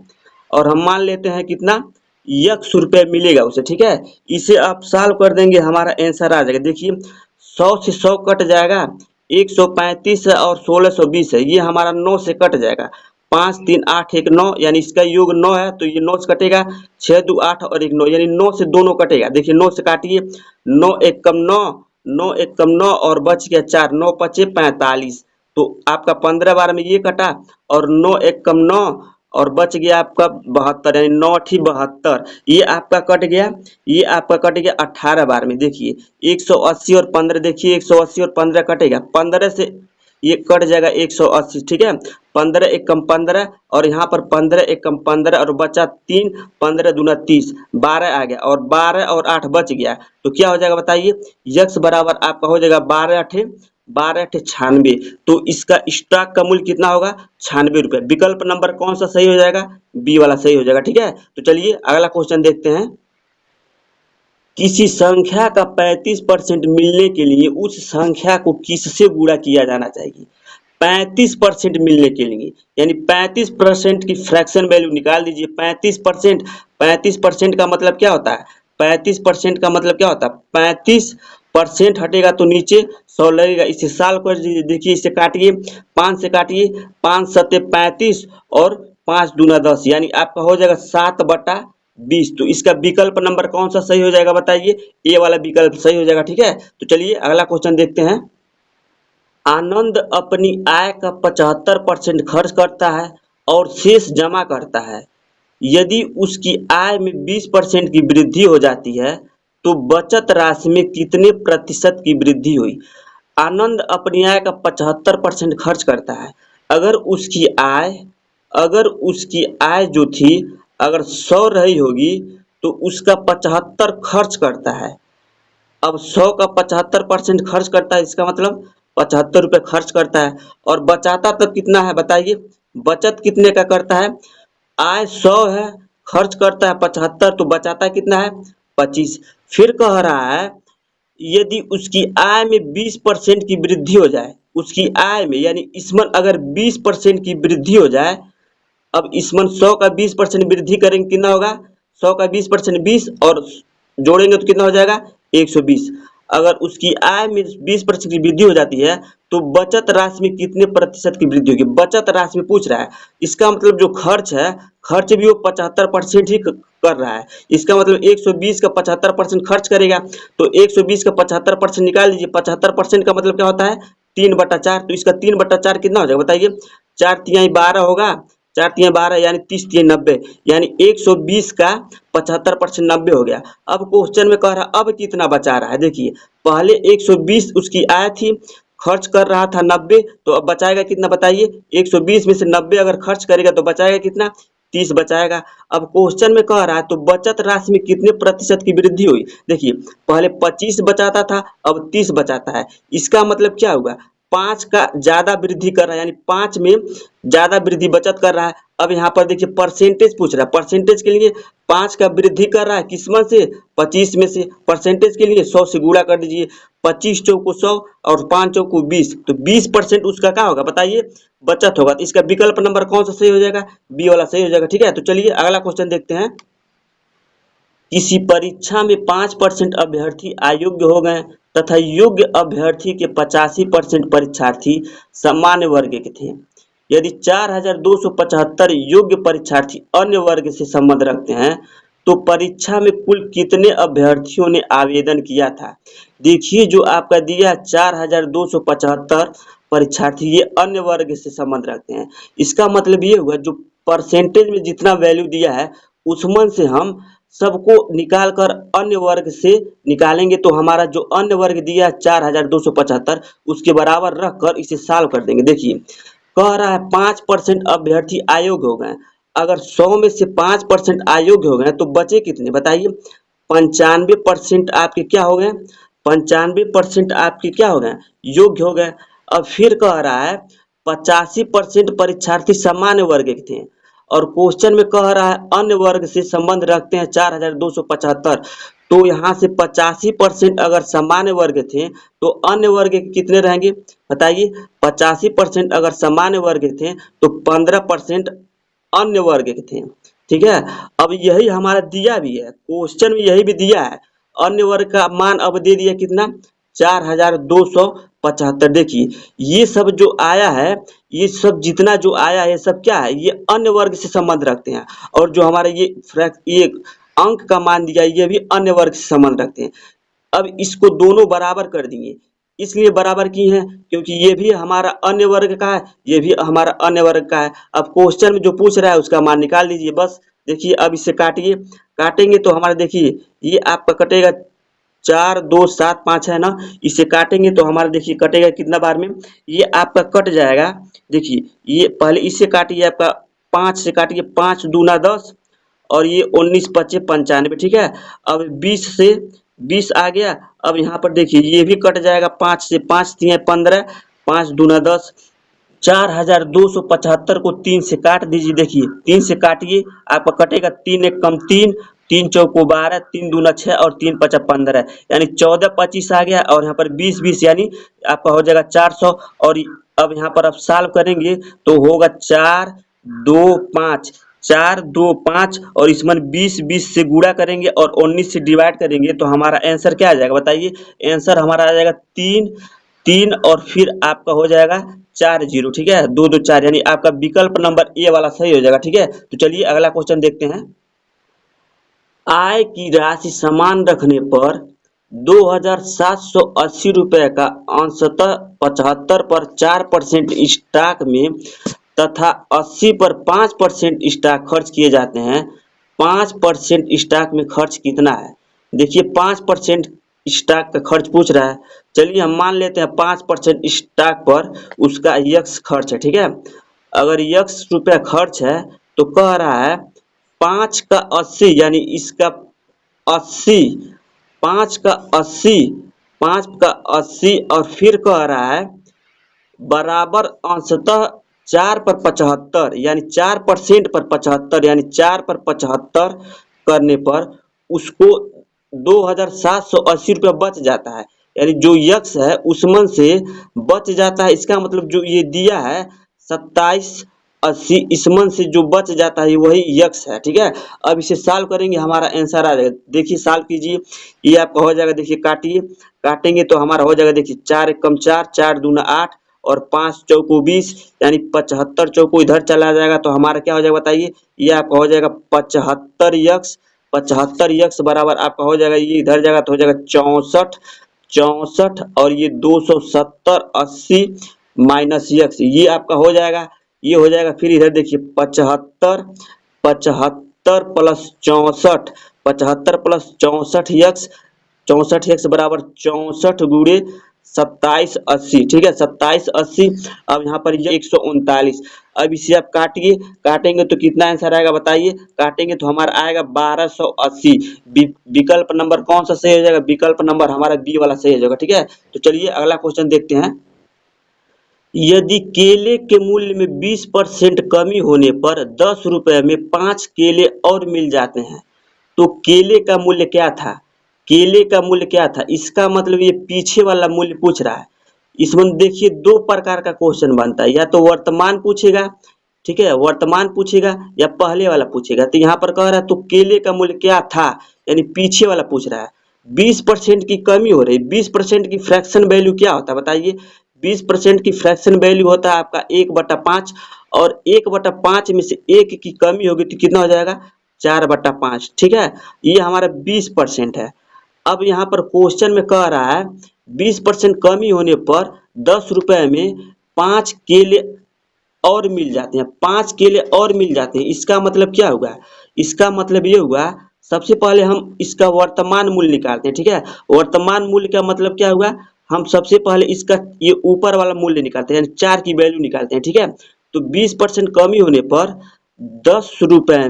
और हम मान लेते हैं कितना ₹100 मिलेगा उसे। ठीक है, इसे आप सॉल्व कर देंगे हमारा आंसर आ जाएगा। देखिए 100 से 100 कट जाएगा, 135 है और 1620 है, ये हमारा 9 से कट जाएगा, 5 3 8 1 9, यानी इसका योग 9 है, तो ये 9 से कटेगा, 6 2 8 और 1 9, यानी 9 से दोनों कटेगा। देखिए 9 से काटिए, 9 1 कम 9, 9 1 कम 9, और बच गया 4, 9 पचे 45, तो आपका 15 बार में ये कटा, और 9 1 कम 9, और बच गया आपका 72, यानी 9 8 72, ये आपका कट गया, ये आपका कट गया 18 बार में। देखिए 180 और 15, देखिए 180 और 15 कटेगा, 15 से ये कट जाएगा 180। ठीक है, 15 एक कम 15, और यहाँ पर 15 एक कम 15, और बचा 3, 15 दूना 30, 12 आ गया, और 12 और 8 बच गया, तो क्या हो जाएगा बताइए, यक्स बराबर आपका हो जाएगा 12 8 96। तो इसका स्टॉक का मूल्य कितना होगा 96 रुपये। विकल्प नंबर कौन सा सही हो जाएगा, बी वाला सही हो जाएगा। ठीक है, तो चलिए अगला क्वेश्चन देखते हैं। किसी संख्या का 35% मिलने के लिए उस संख्या को किससे गुणा किया जाना चाहिए। 35% मिलने के लिए, यानी 35% की फ्रैक्शन वैल्यू निकाल दीजिए। 35%, 35% का मतलब क्या होता है, 35% का मतलब क्या होता है, 35% हटेगा तो नीचे 100 लगेगा, इसे सॉल्व कर दीजिए। देखिए इसे काटिए, 5 से काटिए, 5 सत्ते 35, और 5 दूना 10, यानी आपका हो जाएगा 7/10। 20। तो इसका विकल्प नंबर कौन सा सही हो जाएगा बताइए? ए वाला विकल्प सही हो जाएगा। ठीक है, तो चलिए अगला क्वेश्चन देखते हैं। आनंद अपनी आय का 75% खर्च करता है और शेष जमा करता है। यदि उसकी आय में 20% की वृद्धि हो जाती है तो बचत राशि में कितने प्रतिशत की वृद्धि हुई? आनंद अपनी आय का 75% खर्च करता है। अगर उसकी आय अगर उसकी आय जो थी अगर 100 रही होगी तो उसका 75 खर्च करता है। अब 100 का 75% खर्च करता है, इसका मतलब 75 रुपये खर्च करता है और बचाता तब कितना है बताइए? बचत कितने का करता है? आय 100 है, खर्च करता है 75, तो बचाता कितना है? 25। फिर कह रहा है यदि उसकी आय में 20% की वृद्धि हो जाए, उसकी आय में यानी इसमें अगर 20% की वृद्धि हो जाए, अब इसमें 100 का 20% वृद्धि करेंगे कितना होगा? 100 का 20% 20 और जोड़ेंगे तो कितना हो जाएगा? 120। अगर उसकी आय में 20% की वृद्धि हो जाती है तो बचत राशि में कितने प्रतिशत की वृद्धि होगी? बचत राशि में पूछ रहा है। इसका मतलब जो खर्च है, खर्च भी वो 75% ही कर रहा है। इसका मतलब 120 का 75% खर्च करेगा तो 120 का 75% निकाल लीजिए। 75% का मतलब क्या होता है? 3/4। तो इसका 3/4 कितना हो जाएगा बताइए? 4 तिहाई 12 होगा, 4 तिहाई 12 यानी 30 तिहाई 90, यानी 120 का 75% 90 हो गया। अब क्वेश्चन में कह रहा अब कितना बचा रहा है? देखिए पहले 120 उसकी आय थी, खर्च कर रहा था 90, तो अब बचाएगा कितना बताइए? 120 में से 90 अगर खर्च करेगा तो बचाएगा कितना? 30 बचाएगा। अब क्वेश्चन में कह रहा है तो बचत राशि में कितने प्रतिशत की वृद्धि हुई? देखिए पहले 25 बचाता था, अब 30 बचाता है। इसका मतलब क्या हुआ? 5 का ज्यादा वृद्धि कर रहा है, यानी 5 में ज्यादा वृद्धि बचत कर रहा है। अब यहाँ पर देखिए परसेंटेज पूछ रहा है, परसेंटेज के लिए 5 का वृद्धि कर रहा है किसमें से? 25 में से। परसेंटेज के लिए 100 से गुणा कर दीजिए, 25 चौको 100 और 5 चौको 20, तो 20% उसका क्या होगा बताइए? बचत होगा। तो इसका विकल्प नंबर कौन सा सही हो जाएगा? बी वाला सही हो जाएगा। ठीक है, तो चलिए अगला क्वेश्चन देखते हैं। किसी परीक्षा में 5% अभ्यर्थी अयोग्य हो गए तथा योग्य अभ्यर्थी के 85% परीक्षार्थी सामान्य वर्ग के थे। यदि 4275 योग्य परीक्षार्थी अन्य वर्ग से संबंध रखते हैं तो परीक्षा में कुल कितने अभ्यर्थियों ने आवेदन किया था? देखिए जो आपका दिया 4275 परीक्षार्थी ये अन्य वर्ग से संबंध रखते हैं। इसका मतलब ये हुआ जो परसेंटेज में जितना वैल्यू दिया है उसमें से हम सबको निकाल कर अन्य वर्ग से निकालेंगे तो हमारा जो अन्य वर्ग दिया 4275 उसके बराबर रख कर इसे सॉल्व कर देंगे। देखिए कह रहा है 5% अभ्यर्थी अयोग्य हो गए। अगर 100 में से 5% अयोग्य हो गए तो बचे कितने बताइए? 95% आपके क्या हो गए? 95% आपके क्या हो गए? योग्य हो गए। अब फिर कह रहा है 85% परीक्षार्थी सामान्य वर्ग के थे और क्वेश्चन में कह रहा है अन्य वर्ग से संबंध रखते हैं 4275, तो यहाँ से 85% अगर सामान्य वर्ग थे तो अन्य वर्ग के कितने रहेंगे बताइए? 85% अगर सामान्य वर्ग थे तो 15% अन्य वर्ग के थे। ठीक है, अब यही हमारा दिया भी है, क्वेश्चन में यही भी दिया है। अन्य वर्ग का मान अब दे दिया कितना? 4275। देखिए ये सब जो आया है, ये सब जितना जो आया है ये सब क्या है? ये अन्य वर्ग से संबंध रखते हैं। और जो हमारे ये अंक का मान दिया ये भी अन्य वर्ग से संबंध रखते हैं। अब इसको दोनों बराबर कर दिए, इसलिए बराबर की हैं क्योंकि ये भी हमारा अन्य वर्ग का है, ये भी हमारा अन्य वर्ग का है। अब क्वेश्चन में जो पूछ रहा है उसका मान निकाल लीजिए बस। देखिए अब इसे काटिए, काटेंगे तो हमारा देखिए ये आपका कटेगा 4 2 7 5 है ना, इसे काटेंगे तो हमारा देखिए कटेगा कितना बार में? ये आपका कट जाएगा। देखिए ये पहले इसे काटिए, आपका 5 से काटिए, 5 दूना 10 और ये 19 पच्चे 95। ठीक है, अब 20 से 20 आ गया। अब यहाँ पर देखिए ये भी कट जाएगा, 5 से 5 तिहाई 15, 5 दूना 10। 4275 को 3 से काट दीजिए। देखिए 3 से काटिए, आपका कटेगा 3 एक कम 3, 3 चौको 12, 3 दूना 6 और 3 पचा 15, यानी 14 25 आ गया और यहाँ पर 20 20 यानी आपका हो जाएगा 400। और अब यहाँ पर आप सॉल्व करेंगे तो होगा 4 2 5, 4 2 5 और इसमें 20 20 से गुणा करेंगे और 19 से डिवाइड करेंगे तो हमारा आंसर क्या आ जाएगा बताइए? आंसर हमारा आ जाएगा 3 3 और फिर आपका हो जाएगा 4 0। ठीक है, 2 2 4 यानी आपका विकल्प नंबर ए वाला सही हो जाएगा। ठीक है, तो चलिए अगला क्वेश्चन देखते हैं। आय की राशि समान रखने पर 2,780 रुपये का अंशतः 75 पर 4% स्टॉक में तथा 80 पर 5% स्टॉक खर्च किए जाते हैं। 5% स्टॉक में खर्च कितना है? देखिए 5% स्टॉक का खर्च पूछ रहा है। चलिए हम मान लेते हैं 5% स्टॉक पर उसका यक्स खर्च है, ठीक है। अगर यक्स रुपया खर्च है तो कह रहा है 5 का 80 यानी इसका 80, 5 का 80, 5 का 80 और फिर कह रहा है बराबर अंशतः 4 पर 75 यानी 4% पर 75 यानी 4 पर 75 करने पर उसको 2,780 रुपया बच जाता है। यानी जो यक्स है उसमें से बच जाता है, इसका मतलब जो ये दिया है 2780 इसमें से जो बच जाता है वही यक्स है, ठीक है। अब इसे सॉल्व करेंगे हमारा आंसर आ जाएगा। देखिए सॉल्व कीजिए, ये आपका हो जाएगा। देखिए काटिए, काटेंगे तो हमारा हो जाएगा। देखिए 4 एकम 4, 4 दूना 8 और 5 चौको 20 यानी 75 चौको इधर चला जाएगा तो हमारा क्या हो जाएगा बताइए? ये आपका हो जाएगा 75 यक्स। 75 यक्स बराबर आपका हो जाएगा, ये इधर जाएगा तो हो जाएगा 64, 64 और ये 270 80 माइनस यक्स, ये आपका हो जाएगा। ये हो जाएगा। फिर इधर देखिए 75, 75 प्लस 64, 75 प्लस 64 यक्स, 64 यक्स बराबर 64 गुणे 2780, ठीक है। 2780। अब यहाँ पर ये 139। अब इसे आप काटिए, काटेंगे तो कितना आंसर आएगा बताइए? काटेंगे तो हमारा आएगा 1280। विकल्प नंबर कौन सा सही हो जाएगा? विकल्प नंबर हमारा बी वाला सही हो जाएगा, ठीक है। तो चलिए अगला क्वेश्चन देखते हैं। यदि केले के मूल्य में 20% कमी होने पर 10 रुपए में 5 केले और मिल जाते हैं, तो केले का मूल्य क्या था? केले का मूल्य क्या था? इसका मतलब ये पीछे वाला मूल्य पूछ रहा है। इसमें देखिए दो प्रकार का क्वेश्चन बनता है, या तो वर्तमान पूछेगा, ठीक है, वर्तमान पूछेगा, या पहले वाला पूछेगा। तो यहाँ पर कह रहा है तो केले का मूल्य क्या था, यानी पीछे वाला पूछ रहा है। 20% की कमी हो रही, 20% की फ्रैक्शन वैल्यू क्या होता है बताइए? 20% की फ्रैक्शन वैल्यू होता है आपका 1/5 और 1/5 में से 1 की कमी होगी तो कितना हो जाएगा? 4/5, ठीक है। ये हमारा 20% है। अब यहाँ पर क्वेश्चन में कह रहा है 20% कमी होने पर 10 रुपए में 5 केले और मिल जाते हैं, 5 केले और मिल जाते हैं। इसका मतलब क्या हुआ? इसका मतलब ये हुआ, सबसे पहले हम इसका वर्तमान मूल्य निकालते हैं, ठीक है। वर्तमान मूल्य का मतलब क्या हुआ? हम सबसे पहले इसका ये ऊपर वाला मूल्य निकालते हैं, यानी 4 की वैल्यू निकालते हैं, ठीक है। तो 20% कमी होने पर 10 रुपए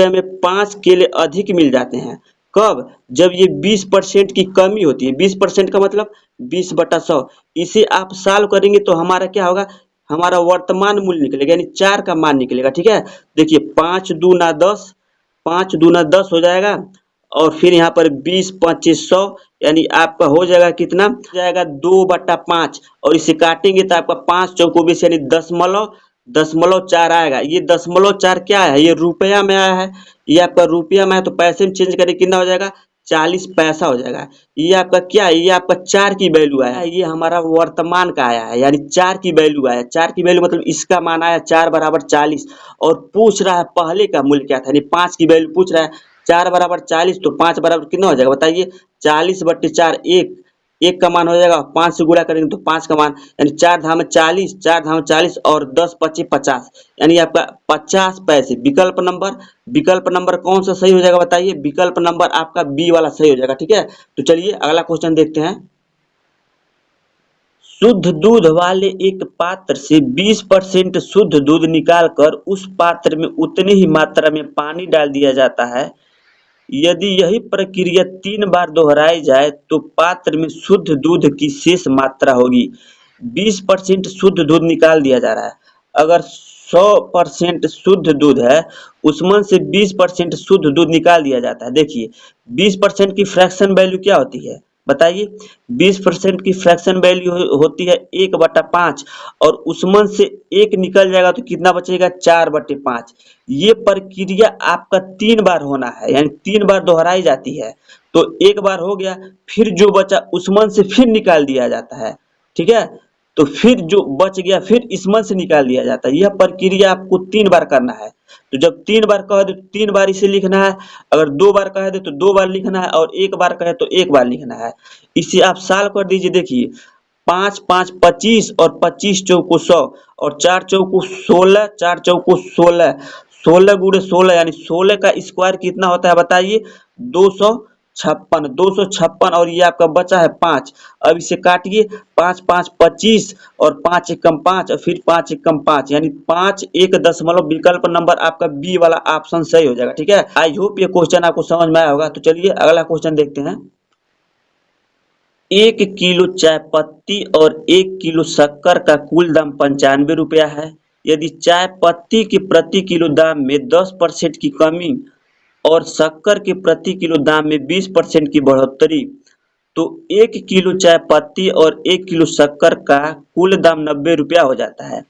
में 5 केले अधिक मिल जाते हैं। कब? जब ये 20% की कमी होती है। 20% का मतलब 20/100। इसे आप सॉल्व करेंगे तो हमारा क्या होगा? हमारा वर्तमान मूल्य निकलेगा, यानी 4 का मान निकलेगा, ठीक है। देखिए 5 दूना 10, 5 दूना 10 हो जाएगा और फिर यहाँ पर 20 25 100 यानी आपका हो जाएगा कितना? हो जाएगा 2/5 और इसे काटेंगे तो आपका 5 चौको 20 यानी 0.4 आएगा। ये 0.4 क्या है? ये रुपया में आया है। ये आपका रुपया में है तो पैसे में चेंज करें कितना हो जाएगा? 40 पैसा हो जाएगा। ये आपका क्या है? ये आपका 4 की वैल्यू आया है। ये हमारा वर्तमान का आया है, यानी 4 की वैल्यू आया। 4 की वैल्यू मतलब इसका मान आया 4 बराबर 40 और पूछ रहा है पहले का मूल्य क्या था, यानी 5 की वैल्यू पूछ रहा है। 4 बराबर 40 तो 5 बराबर कितना हो जाएगा बताइए? 40/4 1, 1 का मान हो जाएगा। 5 से गुणा करेंगे तो 5 का मान, यानी 4 धाम 40, 4 धाम 40 और 10 25 50 यानी आपका 50 पैसे। विकल्प नंबर कौन सा सही हो जाएगा बताइए? विकल्प नंबर आपका बी वाला सही हो जाएगा, ठीक है। तो चलिए अगला क्वेश्चन देखते हैं। शुद्ध दूध वाले एक पात्र से 20% शुद्ध दूध निकालकर उस पात्र में उतनी ही मात्रा में पानी डाल दिया जाता है। यदि यही प्रक्रिया 3 बार दोहराई जाए तो पात्र में शुद्ध दूध की शेष मात्रा होगी। 20% शुद्ध दूध निकाल दिया जा रहा है। अगर 100% शुद्ध दूध है उसमें से 20% शुद्ध दूध निकाल दिया जाता है। देखिए 20% की फ्रैक्शन वैल्यू क्या होती है बताइए? 20% की फ्रैक्शन वैल्यू होती है 1/5 और उसमें से 1 निकल जाएगा तो कितना बचेगा? 4/5। ये प्रक्रिया आपका 3 बार होना है, यानी 3 बार दोहराई जाती है। तो एक बार हो गया, फिर जो बचा उसमें से फिर निकाल दिया जाता है, ठीक है। तो फिर जो बच गया फिर इसमें से निकाल दिया जाता है। यह प्रक्रिया आपको 3 बार करना है। तो जब 3 बार कह दे तो 3 बार इसे लिखना है, अगर 2 बार कह दे तो 2 बार लिखना है, और 1 बार कहे तो 1 बार लिखना है। इसे आप सॉल्व कर दीजिए। देखिए 5 5 25 और 25 चौको 100 और 4 चौको 16, 4 चौको 16, 16 गुणे 16 यानी 16 का स्क्वायर कितना होता है बताइए? 256, 256 और ये आपका बचा है 5। अब इसे काटिए, 5 5 25 और 5 एकम 5 और फिर 5 एकम 5 यानी 5 1 दशमलव विकल्प नंबर आपका बी वाला ऑप्शन सही हो जाएगा। ठीक है, आई होप ये क्वेश्चन आपको समझ में आया होगा। तो चलिए अगला क्वेश्चन देखते हैं। 1 किलो चाय पत्ती और 1 किलो शक्कर का कुल दाम 95 रुपया है। यदि चाय पत्ती के प्रति किलो दाम में 10% की कमी और शक्कर के प्रति किलो दाम में 20% की बढ़ोतरी, तो 1 किलो चाय पत्ती और 1 किलो शक्कर का कुल दाम 90 रुपया हो जाता है।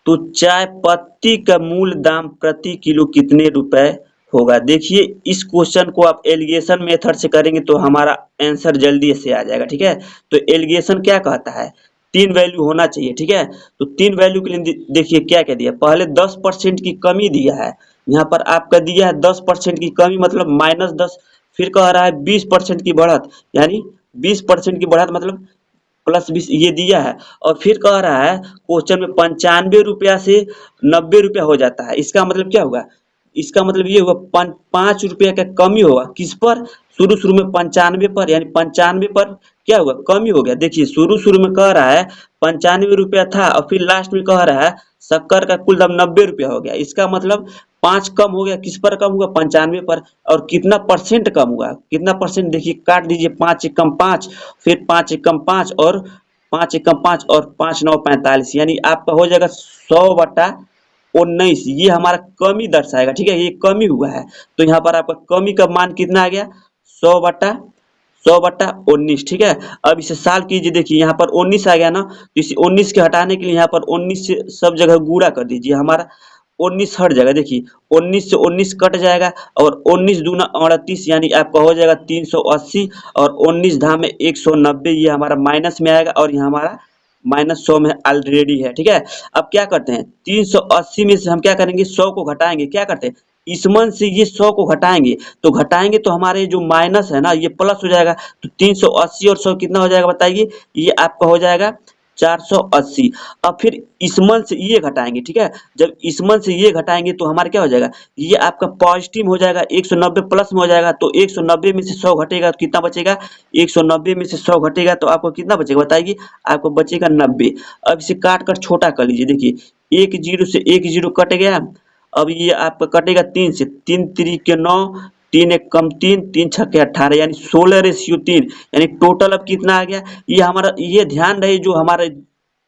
तो चाय पत्ती का मूल दाम प्रति किलो कितने रुपए होगा? देखिए इस क्वेश्चन को आप एलिगेशन मेथड से करेंगे तो हमारा आंसर जल्दी से आ जाएगा। ठीक है, तो एलिगेशन क्या कहता है? 3 वैल्यू होना चाहिए। ठीक है, तो 3 वैल्यू के लिए देखिए क्या क्या दिया। पहले 10% की कमी दिया है, यहाँ पर आपका दिया है 10% की कमी मतलब -10। फिर कह रहा है 20% की बढ़त, यानी 20% की बढ़त मतलब +20 ये दिया है। और फिर कह रहा है क्वेश्चन में 95 रुपया से 90 रुपया हो जाता है। इसका मतलब क्या होगा? इसका मतलब ये होगा 5 रुपये का कमी होगा। किस पर? शुरू में 95 पर, यानी 95 पर क्या होगा? कमी हो गया। देखिए शुरू में कह रहा है 95 रुपया था और फिर लास्ट में कह रहा है शक्कर का कुल दाम 90 रुपया हो गया। इसका मतलब 5 कम हो गया। किस पर कम हुआ? 95 पर। और कितना परसेंट कम हुआ? कितना परसेंट? देखिए काट दीजिए, 5 एकम 5, फिर 5 एकम 5 और 5 एकम 5 और 5 9 45, यानी आपका हो जाएगा 100/19। ये हमारा कमी दर्शाएगा। ठीक है, ये कमी हुआ है, तो यहाँ पर आपका कमी का मान कितना आ गया? 100/19। ठीक है, अब इसे सॉल्व कीजिए। देखिए यहाँ पर 19 आ गया ना, तो इसे 19 के हटाने के लिए यहाँ पर 19 से सब जगह गुणा कर दीजिए। हमारा 19 हट जाएगा। देखिए 19 से 19 कट जाएगा और 19 दूना 38 यानी आपका हो जाएगा 380 और 19 धाम में 190, ये हमारा माइनस में आएगा और यहाँ हमारा -100 में ऑलरेडी है। ठीक है, अब क्या करते हैं? 380 में से हम क्या करेंगे? 100 को घटाएंगे। क्या करते हैं? इस मन से ये 100 को घटाएंगे, तो घटाएंगे तो हमारे जो माइनस है ना ये प्लस हो जाएगा। तो 380 और 100 कितना हो जाएगा बताइए? ये आपका हो जाएगा 480। अब फिर इस मन से ये घटाएंगे। ठीक है, जब इस मन से ये घटाएंगे तो हमारा क्या हो जाएगा? ये आपका पॉजिटिव हो जाएगा, 190 प्लस में हो जाएगा। तो 190 में से 100 घटेगा तो कितना बचेगा? 190 में से 100 घटेगा तो आपको कितना बचेगा बताइए? आपको बचेगा 90। अब इसे काट कर छोटा कर लीजिए। देखिए 1 जीरो से 1 जीरो कट गया। अब ये आपका कटेगा 3 से, 3 3 9, 3 1 कम 3, 3 6 18 यानी 16/3, यानी टोटल अब कितना आ गया? ये हमारा, ये ध्यान रहे जो हमारा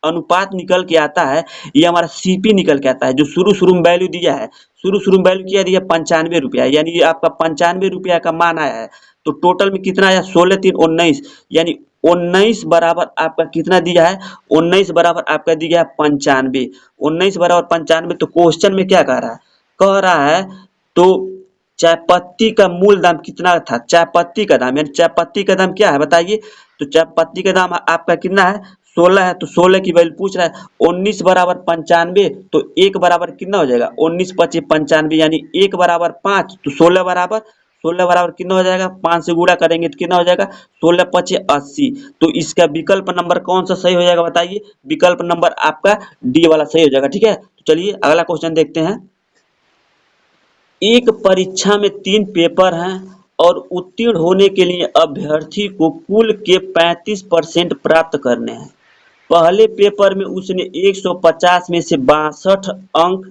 अनुपात निकल के आता है ये हमारा सीपी निकल के आता है। जो शुरू में वैल्यू दिया है, शुरू में वैल्यू क्या दिया? 95 रुपया, यानी ये आपका 95 रुपया का मान आया है। तो टोटल में कितना आया? 16 3 19, यानी 19 बराबर आपका कितना दिया है? 19 बराबर आपका दिया है 95। 19 बराबर 95, तो क्वेश्चन में क्या कह रहा है? कह रहा है तो चाय पत्ती का मूल दाम कितना था? चाय पत्ती का दाम, यानी चाय पत्ती का दाम क्या है बताइए? तो चाय पत्ती का दाम आपका कितना है? 16 है, तो 16 की वैल्यू पूछ रहा है। 19 बराबर 95, तो 1 बराबर कितना हो जाएगा? 19 25 95, यानी 1 बराबर 5, तो 16 बराबर कितना हो जाएगा? 5 से गुणा करेंगे तो कितना हो जाएगा? 16 25 80। तो इसका विकल्प नंबर कौन सा सही हो जाएगा बताइए? विकल्प नंबर आपका डी वाला सही हो जाएगा। ठीक है, तो चलिए अगला क्वेश्चन देखते हैं। एक परीक्षा में 3 पेपर हैं और उत्तीर्ण होने के लिए अभ्यर्थी को कुल के 35% प्राप्त करने हैं। पहले पेपर में उसने 150 में से 62 अंक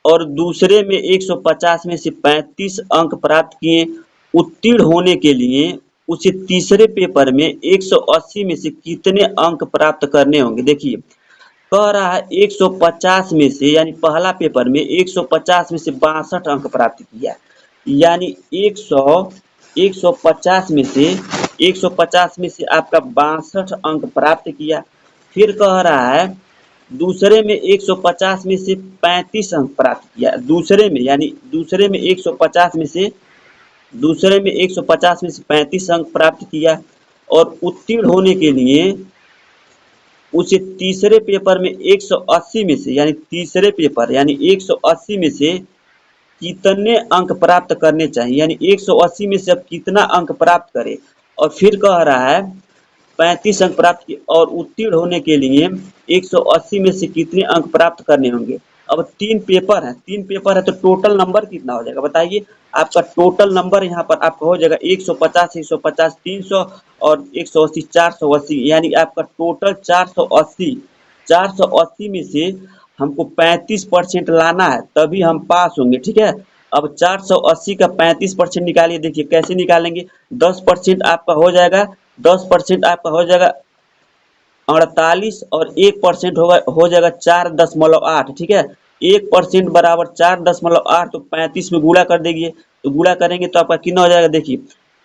और दूसरे में 150 में से 35 अंक प्राप्त किए। उत्तीर्ण होने के लिए उसे तीसरे पेपर में 180 में से कितने अंक प्राप्त करने होंगे? देखिए कह रहा है 150 में से, यानी पहला पेपर में 150 में से 62 अंक प्राप्त किया, यानी 150 में से 150 में से आपका 62 अंक प्राप्त किया। फिर कह रहा है दूसरे में 150 में से 35 अंक प्राप्त किया। दूसरे में, यानी दूसरे में 150 में से 35 अंक प्राप्त किया। और उत्तीर्ण होने के लिए उसे तीसरे पेपर में 180 में से, यानी तीसरे पेपर यानी 180 में से कितने अंक प्राप्त करने चाहिए, यानी 180 में से अब कितना अंक प्राप्त करे। और फिर कह रहा है 35 अंक प्राप्त किए और उत्तीर्ण होने के लिए 180 में से कितने अंक प्राप्त करने होंगे। अब तीन पेपर है तो टोटल नंबर कितना हो जाएगा बताइए। आपका टोटल नंबर यहाँ पर आपका हो जाएगा 150, 150, 300 और 180, 480, यानी आपका टोटल 480। 480 में से हमको 35% लाना है, तभी हम पास होंगे, ठीक है। अब 480 का 35% निकालिए, देखिए कैसे निकालेंगे। 10% आपका हो जाएगा, 10% आपका हो जाएगा 48 और 1% होगा हो जाएगा 4.8, ठीक है। 1% बराबर 4.8, तो 35 में गुणा कर देंगे, तो गुणा करेंगे तो आपका कितना हो जाएगा देखिए।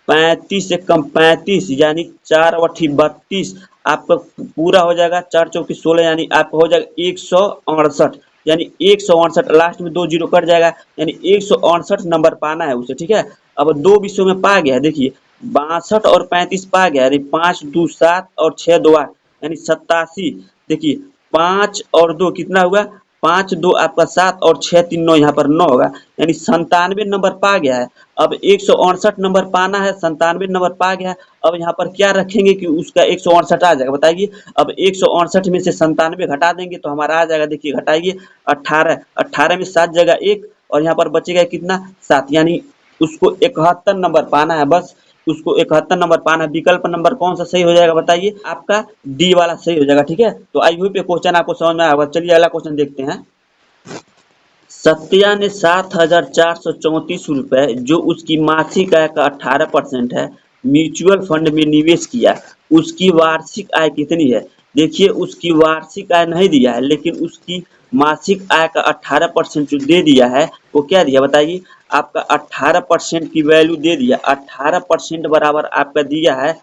35 से कम 35 यानी 4 × 8 = 32, आपका पूरा हो जाएगा 4 × 4 = 16, यानी आपका हो जाएगा 168, यानी 168, लास्ट में 2 जीरो कट जाएगा, यानी 168 नंबर पाना है उसे, ठीक है। अब दो विषयों में पा गया है, देखिए 62 और 35 पा गया, यानी 5 2 7 और 6 2 8, यानी 87। देखिए 5 और 2 कितना हुआ, 5 2 आपका 7 और 6 3 9, यहाँ पर 9 होगा, यानी 97 नंबर पा गया है। अब 168 नंबर पाना है, 97 नंबर पा गया है। अब यहाँ पर क्या रखेंगे कि उसका 168 आ जाएगा बताइए। अब 168 में से 97 घटा देंगे तो हमारा आ जाएगा, देखिए घटाइए 18, 18 में 7 जगह 1 और यहाँ पर बचेगा कितना 7, यानी उसको 71 नंबर पाना है, बस उसको 71 नंबर पाना है। विकल्प नंबर कौन सा सही हो जाएगा बताइए, आपका डी वाला सही हो जाएगा, ठीक है। तो आई होप ये क्वेश्चन आपको समझ में आया होगा। चलिए अगला क्वेश्चन देखते हैं। सत्या ने 7,434 रुपए जो उसकी मासिक आय का 18% है म्यूचुअल फंड में निवेश किया, उसकी वार्षिक आय कितनी है। देखिए उसकी वार्षिक आय नहीं दिया है, लेकिन उसकी मासिक आय का 18% जो दे दिया है वो क्या दिया बताइए। आपका 18% की वैल्यू दे दिया, 18% बराबर आपका दिया है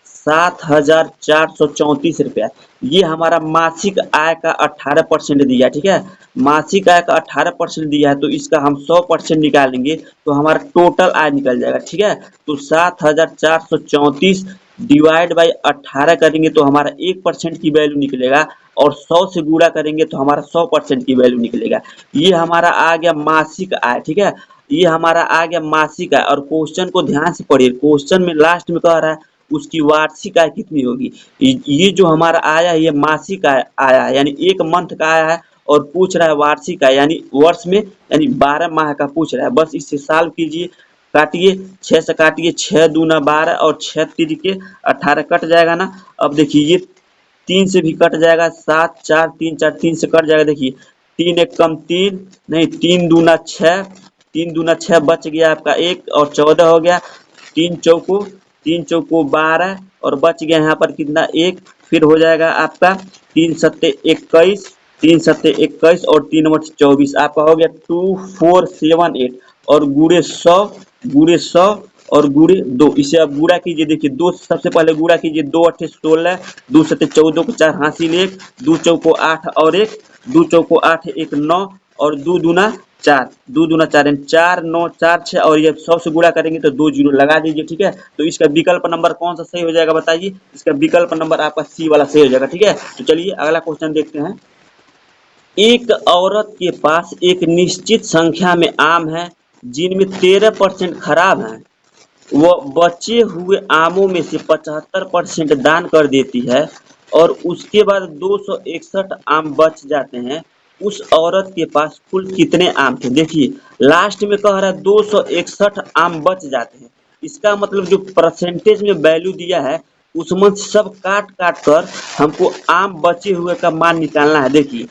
7,434 रुपया। ये हमारा मासिक आय का 18% दिया, ठीक है। मासिक आय का 18% दिया है, तो इसका हम 100% निकालेंगे तो हमारा टोटल आय निकल जाएगा, ठीक है। तो 7,434 डिवाइड बाई 18 करेंगे तो हमारा 1% की वैल्यू निकलेगा, और 100 से गुणा करेंगे तो हमारा 100% की वैल्यू निकलेगा। ये हमारा आ गया मासिक आय, ठीक है। ये हमारा आ गया मासिक आय। और क्वेश्चन को ध्यान से पढ़िए, क्वेश्चन में लास्ट में कह रहा है उसकी वार्षिक आय कितनी होगी। ये जो हमारा आया है ये मासिक आय आया है, यानी एक मंथ का आया है, और पूछ रहा है वार्षिक आय यानी वर्ष में, यानी 12 माह का पूछ रहा है। बस इससे सॉल्व कीजिए, काटिए 6 से काटिए, 6 दूना 12 और 6 तिरिके 18 कट जाएगा ना। अब देखिए ये 3 से भी कट जाएगा, 7 4 3 4 3 से कट जाएगा, देखिए 3 एक कम 3 नहीं, 3 दूना 6, 3 दूना 6 बच गया आपका 1 और 14 हो गया, 3 चौको 12 और बच गया यहाँ पर कितना 1, फिर हो जाएगा आपका 3 सत्ते 21, 3 सत्ते 21 और 3 8 24, आपका हो गया 2478 और गुड़े 100 और गुड़े 2। इसे अब गुणा कीजिए, देखिए 2 सबसे पहले गुणा कीजिए, 2 8 16, 2 7 14 को 4 हासिल 1, 2 चौको 8 और 1, 2 चौको 8 1 9 और 2 दूना 4, 2 दूना 4 यानी 4 9 4 6, और ये 100 से गुणा करेंगे तो 2 जीरो लगा दीजिए, ठीक है। तो इसका विकल्प नंबर कौन सा सही हो जाएगा बताइए। इसका विकल्प नंबर आपका सी वाला सही हो जाएगा, ठीक है। तो चलिए अगला क्वेश्चन देखते हैं। एक औरत के पास एक निश्चित संख्या में आम है जिनमें 13% खराब हैं। वह बचे हुए आमों में से 75% दान कर देती है और उसके बाद 261 आम बच जाते हैं। उस औरत के पास कुल कितने आम थे। देखिए लास्ट में कह रहा है 261 आम बच जाते हैं, इसका मतलब जो परसेंटेज में वैल्यू दिया है उसमें सब काट काट कर हमको आम बचे हुए का मान निकालना है। देखिए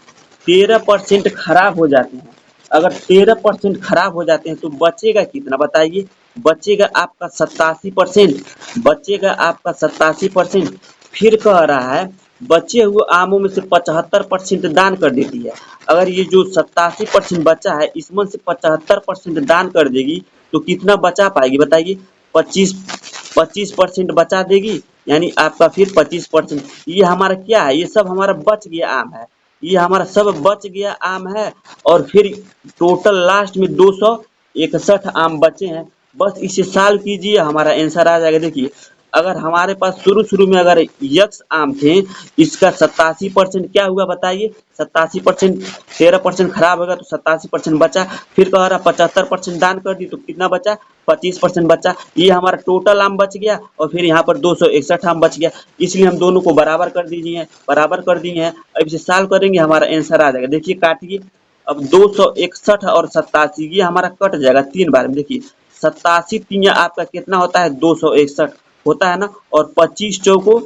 13% खराब हो जाते हैं, अगर 13% खराब हो जाते हैं तो बचेगा कितना बताइए। बचेगा आपका 87%, बचेगा आपका 87%। फिर कह रहा है बचे हुए आमों में से 75% दान कर देती है। अगर ये जो 87% बचा है इसमें से 75% दान कर देगी तो कितना बचा पाएगी बताइए। 25% बचा देगी, यानी आपका फिर 25%। ये हमारा क्या है, ये सब हमारा बच गया आम है, ये हमारा सब बच गया आम है। और फिर टोटल लास्ट में 261 आम बचे हैं, बस इसे सॉल्व कीजिए हमारा आंसर आ जाएगा। देखिए अगर हमारे पास शुरू में अगर यक्स आम थे, इसका 87% क्या हुआ बताइए, 87%, 13% खराब होगा तो 87% बचा। फिर कह रहा 75% दान कर दी तो कितना बचा, 25% बचा। ये हमारा टोटल आम बच गया और फिर यहाँ पर 261 आम बच गया। इसलिए हम दोनों को बराबर कर दीजिए, बराबर कर दिए हैं। अब इसे सॉल्व करेंगे, हमारा आंसर आ जाएगा। देखिए काटिए, अब 261 और 87 ये हमारा कट जाएगा 3 बार में। देखिए 87 तिया आपका कितना होता है, 261 होता है ना। और 25 चौको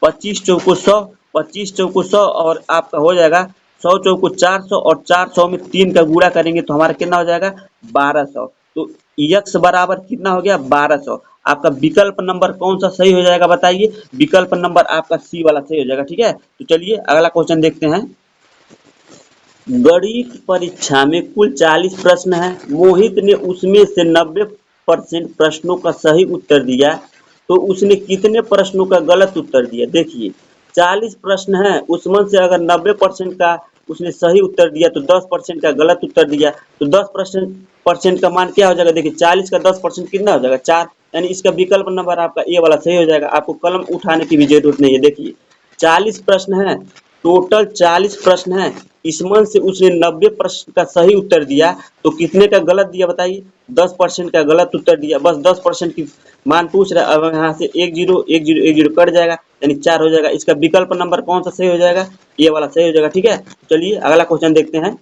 100, 25 चौको 100 और आपका हो जाएगा 100 चौको 400 और 400 में 3 का गुणा करेंगे तो हमारा कितना हो जाएगा, 1200। तो यक्स बराबर कितना हो गया, 1200। आपका विकल्प नंबर कौन सा सही हो जाएगा बताइए, विकल्प नंबर आपका सी वाला सही हो जाएगा। ठीक है, तो चलिए अगला क्वेश्चन देखते हैं। गणित परीक्षा में कुल 40 प्रश्न है, मोहित ने उसमें से 90% प्रश्नों का सही उत्तर दिया, तो उसने कितने प्रश्नों का गलत उत्तर दिया। देखिए 40 प्रश्न है, उसमें से अगर 90% का उसने सही उत्तर दिया तो 10% का गलत उत्तर दिया, तो 10% का मान क्या हो जाएगा। देखिए 40 का 10% कितना हो जाएगा, 4। यानी इसका विकल्प नंबर आपका ए वाला सही हो जाएगा। आपको कलम उठाने की भी जरूरत नहीं है। देखिए 40 प्रश्न है, टोटल 40 प्रश्न है, इसमें से उसने 90 प्रश्न का सही उत्तर दिया, तो कितने का गलत दिया बताइए, 10% का गलत उत्तर दिया। बस 10% की मान पूछ रहा है। अब यहाँ से 1 जीरो 1 जीरो 1 जीरो कट जाएगा, यानी 4 हो जाएगा। इसका विकल्प नंबर कौन सा सही हो जाएगा, ये वाला सही हो जाएगा। ठीक है, चलिए अगला क्वेश्चन देखते हैं।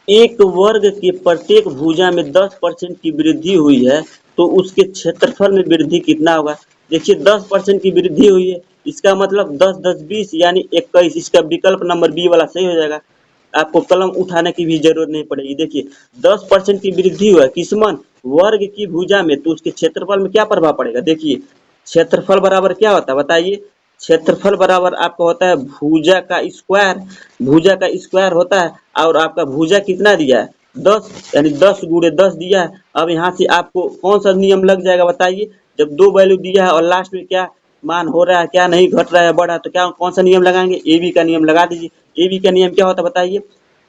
एक वर्ग के प्रत्येक भुजा में 10% की वृद्धि हुई है, तो उसके क्षेत्रफल में वृद्धि कितना होगा। देखिए 10% की वृद्धि हुई है, इसका मतलब 10 10 20 यानी 21। इसका विकल्प नंबर बी वाला सही हो जाएगा। आपको कलम उठाने की भी जरूरत नहीं पड़ेगी। देखिए 10% की वृद्धि हुआ है किसमन, वर्ग की भुजा में, तो उसके क्षेत्रफल में क्या प्रभाव पड़ेगा। देखिए क्षेत्रफल बराबर क्या होता है बताइए, क्षेत्रफल बराबर आपका होता है भुजा का स्क्वायर, भुजा का स्क्वायर होता है। और आपका भुजा कितना दिया है, 10, यानी 10 गुणे 10 दिया है। अब यहाँ से आपको कौन सा नियम लग जाएगा बताइए, जब दो वैल्यू दिया है और लास्ट में क्या मान हो रहा है, क्या नहीं घट रहा है बढ़ रहा है, तो क्या कौन सा नियम लगाएंगे, ए बी का नियम लगा दीजिए। ए बी का नियम क्या होता है बताइए,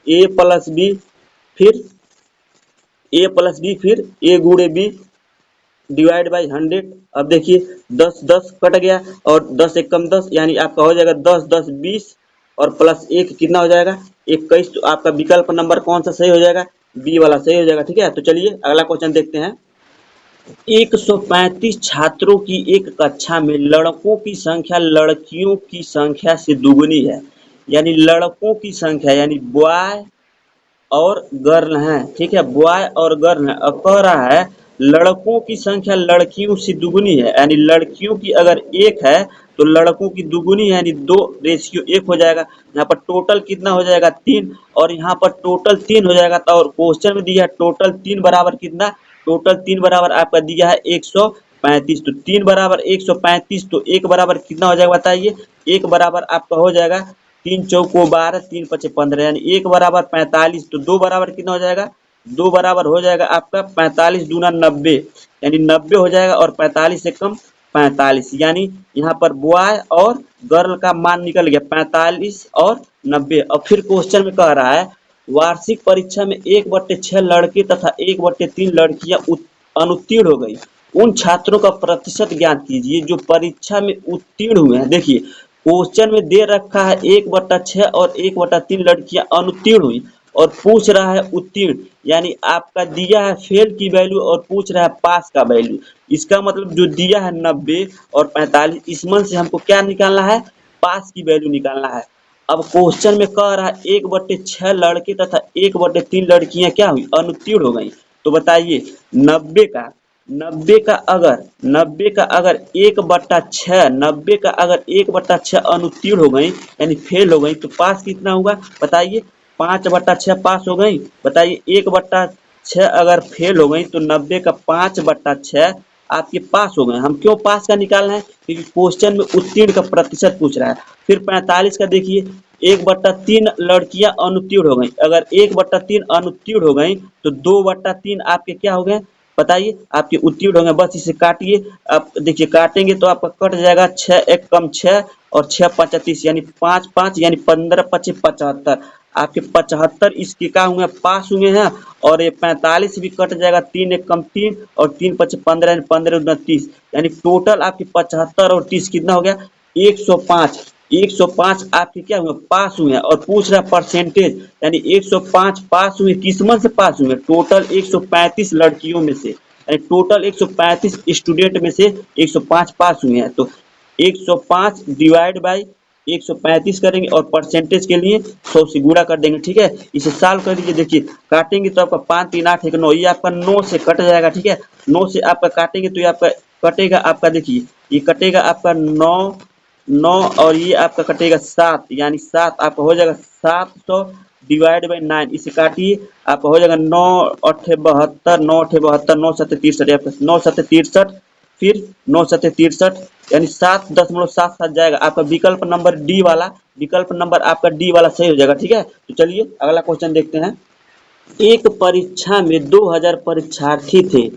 ए प्लस बी, फिर ए प्लस बी, फिर ए गुणे बी डिवाइड बाई 100। अब देखिए 10 10 कट गया और 10 एक कम 10, यानी आपका हो जाएगा 10 10 20 और प्लस 1 कितना हो जाएगा, 21। तो आपका विकल्प नंबर कौन सा सही हो जाएगा, बी वाला सही हो जाएगा। ठीक है, तो चलिए अगला क्वेश्चन देखते हैं। 135 छात्रों की एक कक्षा में लड़कों की संख्या लड़कियों की संख्या से दुगुनी है, यानी लड़कों की संख्या यानी बॉय और गर्ल हैं। ठीक है, बॉय और गर्ल हैं। अब कह रहा है लड़कों की संख्या लड़कियों से दुगुनी है, यानी लड़कियों की अगर 1 है तो लड़कों की दुगुनी है, यानी 2 रेशियो 1 हो जाएगा। यहाँ पर टोटल कितना हो जाएगा, 3, और यहाँ पर टोटल 3 हो जाएगा। तो और क्वेश्चन में दिया है टोटल 3 बराबर कितना, टोटल 3 बराबर आपका दिया है 135। तो 3 बराबर 135, तो 1 बराबर कितना हो जाएगा बताइए, 1 बराबर आपका हो जाएगा 3 चौको 12, 3 पचे 15, यानी 1 बराबर 45। तो 2 बराबर कितना हो जाएगा, 2 बराबर हो जाएगा आपका 45 दूना 90, यानी 90 हो जाएगा। और 45 से कम 45, यानी यहाँ पर बॉय और गर्ल का मान निकल गया 45 और 90। और फिर क्वेश्चन में कह रहा है वार्षिक परीक्षा में 1/6 लड़के तथा 1/3 लड़कियां अनुत्तीर्ण हो गई, उन छात्रों का प्रतिशत ज्ञात कीजिए जो परीक्षा में उत्तीर्ण हुए हैं। देखिए क्वेश्चन में दे रखा है 1/6 और 1/3 लड़कियां अनुत्तीर्ण हुई, और पूछ रहा है उत्तीर्ण, यानी आपका दिया है फेल की वैल्यू और पूछ रहा है पास का वैल्यू। इसका मतलब जो दिया है 90 और 45, इसमें से हमको क्या निकालना है, पास की वैल्यू निकालना है। अब क्वेश्चन में कह रहा है 1/6 लड़के तथा 1/3 लड़कियां क्या हुई, अनुत्तीर्ण हो गई। तो बताइए 90 का 90 का अगर 90 का अगर 1/6, 90 का अगर 1/6 अनुत्तीर्ण हो गई यानी फेल हो गई, तो पास कितना होगा बताइए, 5/6 पास हो गई। बताइए 1/6 अगर फेल हो गई तो 90 का 5/6 आपके पास हो गए। हम क्यों पास का निकालना है, क्योंकि क्वेश्चन में उत्तीर्ण का प्रतिशत पूछ रहा है। फिर 45 का देखिए 1/3 लड़कियां अनुत्तीर्ण हो गई, अगर 1/3 अनुत्तीर्ण हो गई तो 2/3 आपके क्या हो गए बताइए, आपके उत्तीर्ण हो गए। बस इसे काटिए, आप देखिए काटेंगे तो आपका कट जाएगा 6 एक कम 6 और 6 5 30, यानी 5 5 यानी 15 25 75। आपके 75 इसके क्या हुए पास हुए हैं, और ये 45 भी कट जाएगा, 3 एक कम 3 और 3 पचे 15, 15 दूना 30, यानी टोटल आपके 75 और 30 कितना हो गया 105। 105 आपके क्या हुए पास हुए हैं, और पूछ रहा परसेंटेज, यानी 105 पास हुए, किस में से पास हुए टोटल 135 लड़कियों में से, यानी टोटल 135 स्टूडेंट में से 105 पास हुए हैं। तो 105 डिवाइड बाई 135 करेंगे और परसेंटेज के लिए 100 से गुणा कर देंगे। ठीक है, इसे सॉल्व कर दीजिए। देखिए काटेंगे तो आपका 5 3 8 1 9, ये आपका 9 से कट जाएगा। ठीक है, 9 से आपका काटेंगे तो ये आपका कटेगा, आपका देखिए ये कटेगा आपका 9 9, और ये आपका कटेगा 7, यानी 7 आपका हो जाएगा 700 डिवाइड बाई 9, इसे काटिए आपका हो जाएगा 9 अठे 72, 9 अठे 72, 9 सत्ते 63, आपका 9 सत्ते 63, फिर 9 सत्ते 63, यानी 7.77 जाएगा आपका विकल्प नंबर डी वाला। विकल्प नंबर आपका डी वाला सही हो जाएगा। ठीक है, तो चलिए अगला क्वेश्चन देखते हैं। एक परीक्षा में 2000 परीक्षार्थी थे,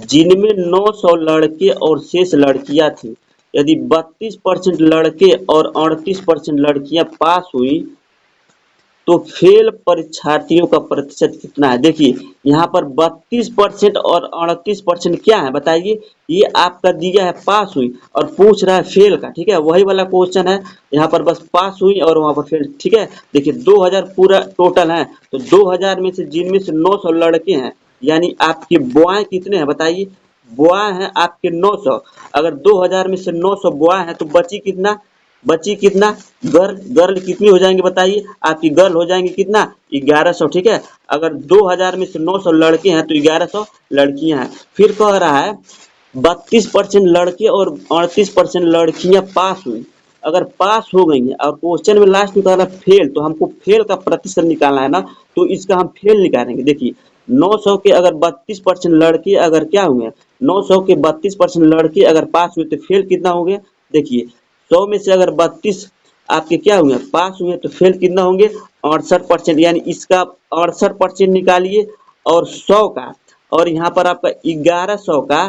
जिनमें 900 लड़के और शेष लड़कियां थी। यदि 32% लड़के और 38% लड़कियां पास हुई तो फेल परीक्षार्थियों का प्रतिशत कितना है। देखिए यहाँ पर 32% और 38% क्या है बताइए, ये आपका दिया है पास हुई और पूछ रहा है फेल का। ठीक है, वही वाला क्वेश्चन है, यहाँ पर बस पास हुई और वहां पर फेल। ठीक है, देखिए 2000 पूरा टोटल है, तो 2000 में से जिनमें से 900 लड़के हैं, यानी आपके बॉय कितने हैं बताइए, बॉय हैं आपके 900। अगर 2000 में से 900 बॉय हैं तो बची कितना गर्ल, गर्ल कितनी हो जाएंगे बताइए, आपकी गर्ल हो जाएंगी कितना 1100। ठीक है, अगर 2000 में से 900 लड़के हैं तो 1100 लड़कियां हैं। फिर कह रहा है 32% लड़के और 38% लड़कियां पास हुई। अगर पास हो गई हैं और क्वेश्चन में लास्ट में कह रहा है फेल, तो हमको फेल का प्रतिशत निकालना है ना, तो इसका हम फेल निकालेंगे। देखिए 900 के अगर 32% लड़के अगर क्या हुए, 900 के 32% लड़के अगर पास हुए तो फेल कितना हो गया। देखिए 100 में से अगर 32 आपके क्या हुए पास हुए तो फेल कितना होंगे 68%, यानी इसका 68% निकालिए, और 100 का, और यहाँ पर आपका 1100 का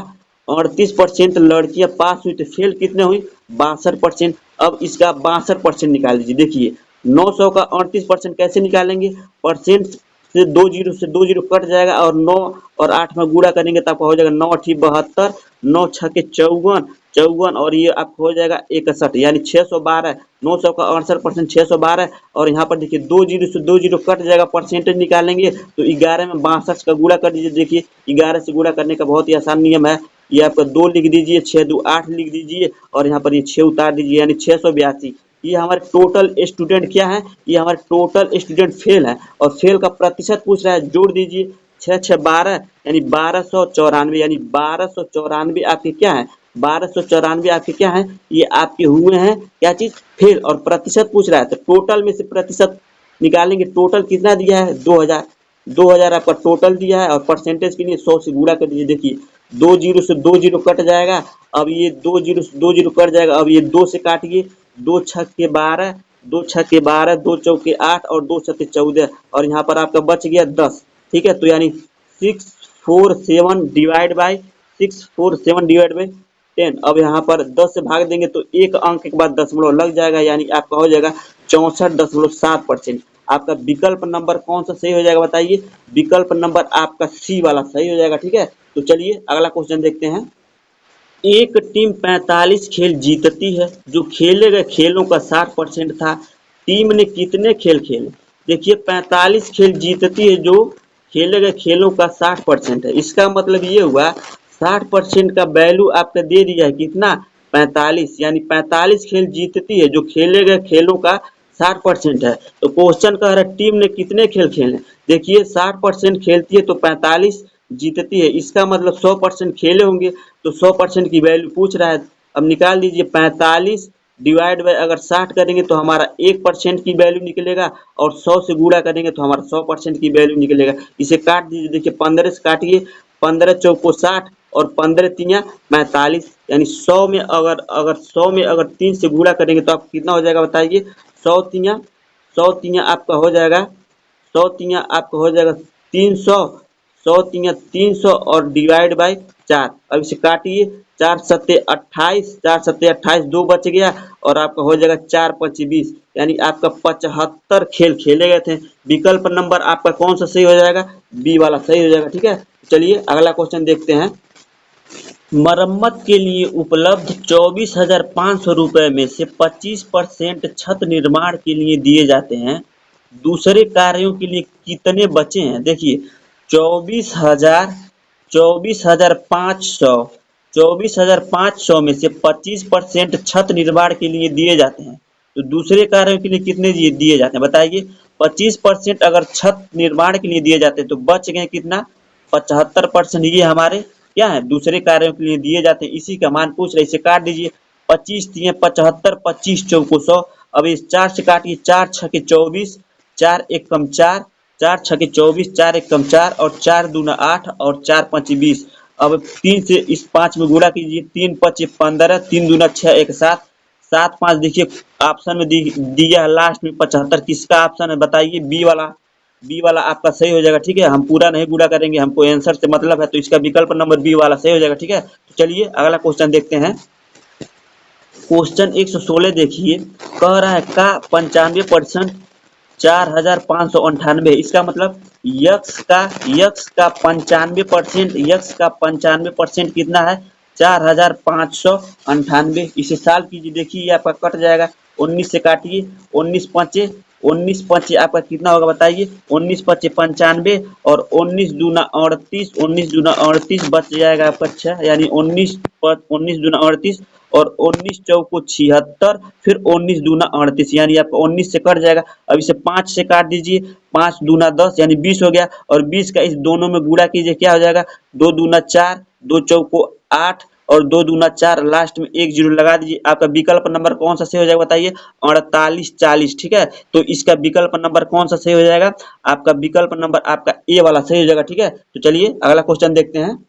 38% लड़कियां पास हुई तो फेल कितने हुई 62%। अब इसका 62% निकाल लीजिए। देखिए 900 का 38% कैसे निकालेंगे, परसेंट से 2 जीरो कट जाएगा, और 9 और 8 में गुणा करेंगे तो आपका हो जाएगा 9 अठी 72, 9 छके 54, 54, और ये आपको हो जाएगा 61, यानी 612। 900 का 68% 612, और यहाँ पर देखिए 2 जीरो कट जाएगा, परसेंटेज निकालेंगे तो 11 में 62 का गुणा कर दीजिए। देखिए 11 से गुणा करने का बहुत ही आसान नियम है, ये आपका 2 लिख दीजिए, 6 2 8 लिख दीजिए, और यहाँ पर ये 6 उतार दीजिए, यानी 682। ये हमारे टोटल स्टूडेंट क्या है, ये हमारे टोटल स्टूडेंट फेल है, और फेल का प्रतिशत पूछ रहा है, जोड़ दीजिए 6 6 12, यानी 1294, यानी 1294 आपके क्या है 1294 आपके क्या है, ये आपके हुए हैं क्या चीज फेल, और प्रतिशत पूछ रहा है तो टोटल में से प्रतिशत निकालेंगे। टोटल कितना दिया है 2000, 2000 आपका टोटल दिया है, और परसेंटेज के लिए 100 से गुणा कर दीजिए। देखिए 2 जीरो से 2 जीरो कट जाएगा, अब ये 2 जीरो से 2 जीरो कट जाएगा, अब ये 2 से काटिए, 2 छक्के 12, 2 छक्के 12, 2 चौके 8, और 2 छक्के 14, और यहाँ पर आपका बच गया 10। ठीक है, तो यानी 647 डिवाइड बाई 647 डिवाइड बाई 10। अब यहाँ पर 10 से भाग देंगे तो एक अंक के बाद दशमलव लग जाएगा, यानी आपका हो जाएगा 64.7%। आपका विकल्प नंबर कौन सा सही हो जाएगा बताइए, विकल्प नंबर आपका सी वाला सही हो जाएगा। ठीक है, तो चलिए अगला क्वेश्चन देखते हैं। एक टीम 45 खेल जीतती है, जो खेले गए खेलों का 60% था। टीम ने कितने खेल खेले। देखिए 45 खेल जीतती है, जो खेले गए खेलों का 60% है, इसका मतलब ये हुआ 60% का वैल्यू आपका दे दिया है कितना 45, यानी 45 खेल जीतती है, जो खेले गए खेलों का 60% है। तो क्वेश्चन कह रहा है टीम ने कितने खेल खेले। देखिए 60% खेलती है तो 45 जीतती है, इसका मतलब 100% खेले होंगे, तो 100% की वैल्यू पूछ रहा है। अब निकाल दीजिए 45 डिवाइड बाय अगर 60 करेंगे तो हमारा 1% की वैल्यू निकलेगा, और 100 से गुणा करेंगे तो हमारा 100% की वैल्यू निकलेगा। इसे काट दीजिए, देखिए 15 से काटिए, 15 चौको 60 और 15 तिया 45, यानी 100 में अगर 100 में अगर 3 से गुणा करेंगे तो आप कितना हो जाएगा बताइए, 100 तिया आपका हो जाएगा, 100 तिया आपका हो जाएगा 300, 100 तिया 300 और डिवाइड बाई 4। अब इसे काटिए, 4 सत्ते 28, 4 सत्ते 28, 2 बच गया और आपका हो जाएगा 4 5 20, यानी आपका 75 खेल खेले गए थे। विकल्प नंबर आपका कौन सा सही हो जाएगा? बी वाला सही हो जाएगा। ठीक है, चलिए अगला क्वेश्चन देखते हैं। मरम्मत के लिए उपलब्ध 24,500 रुपए में से 25% छत निर्माण के लिए दिए जाते हैं। दूसरे कार्यों के लिए कितने बचे हैं? देखिए, 24,000, 24,500, 24,500 में से 25% छत निर्माण के लिए दिए जाते हैं, तो दूसरे कार्यों के लिए कितने दिए जाते हैं बताइए? 25% अगर छत निर्माण के लिए दिए जाते हैं तो बच गए कितना? 75%। ये हमारे क्या है? दूसरे कार्यों के लिए दिए जाते हैं, इसी का मान पूछ रहे। इसे काट दीजिए, 25 दिए 75, 25 चौको 100। अब इस 4 से काटिए, 4 छके 24, 4 एक कम 4, 4 छके 24, 4 एक कम 4 और 4 दूना 8 और 4 5 20। अब 3 से इस 5 में गुणा कीजिए, 3 5 15, 3 दूना 6 एक 7, 7 5 देखिए ऑप्शन में दिया है लास्ट में 75। किसका ऑप्शन है बताइए? बी वाला। बी वाला आपका सही हो जाएगा। ठीक है, हम पूरा नहीं गुणा करेंगे, हमको आंसर से मतलब है, तो इसका विकल्प नंबर बी वाला सही हो जाएगा। ठीक है, तो चलिए अगला क्वेश्चन देखते हैं। क्वेश्चन 116 देखिए, कह रहा है का 95% 4,598। इसका मतलब यक्स का 95%, यक्स का 95% कितना है? 4,598। इसे सॉल्व कीजिए, देखिए ये आपका कट जाएगा। 19 से काटिए, 19 पचे 19 पचे आपका कितना होगा बताइए? 19 पचे 95 और 19 दूना 38, 19 दूना 38 बच जाएगा आपका 6, यानी 19 दूना 38 और 19 चौको 76, फिर 19 दूना 38, यानी आपका 19 से कट जाएगा। अब इसे 5 से काट दीजिए, 5 दूना 10 यानी 20 हो गया और 20 का इस दोनों में गुणा कीजिए, क्या हो जाएगा? 2 दूना 4, 2 चौको 8 और 2 दूना 4, लास्ट में 1 जीरो लगा दीजिए। आपका विकल्प नंबर कौन सा सही हो जाएगा बताइए? 48 40। ठीक है, तो इसका विकल्प नंबर कौन सा सही हो जाएगा? आपका विकल्प नंबर आपका ए वाला सही हो जाएगा। ठीक है, तो चलिए अगला क्वेश्चन देखते हैं।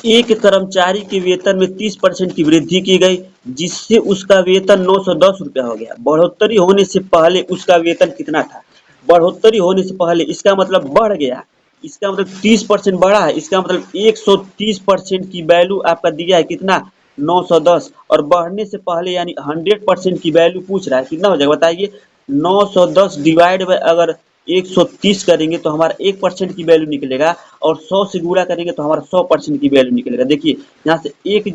एक कर्मचारी के वेतन में 30% की वृद्धि की गई, जिससे उसका वेतन 910 रुपया हो गया। बढ़ोतरी होने से पहले उसका वेतन कितना था? बढ़ोतरी होने से पहले, इसका मतलब बढ़ गया, इसका मतलब 30% बढ़ा है, इसका मतलब 130% की वैल्यू आपका दिया है कितना? 910। और बढ़ने से पहले यानी 100% की वैल्यू पूछ रहा है, कितना हो जाएगा बताइए? 910 डिवाइड बाय अगर 130 करेंगे तो हमारा 1% की वैल्यू निकलेगा, और 100 से गुणा करेंगे तो हमारा 100% की वैल्यू निकलेगा। देखिए यहाँ से एक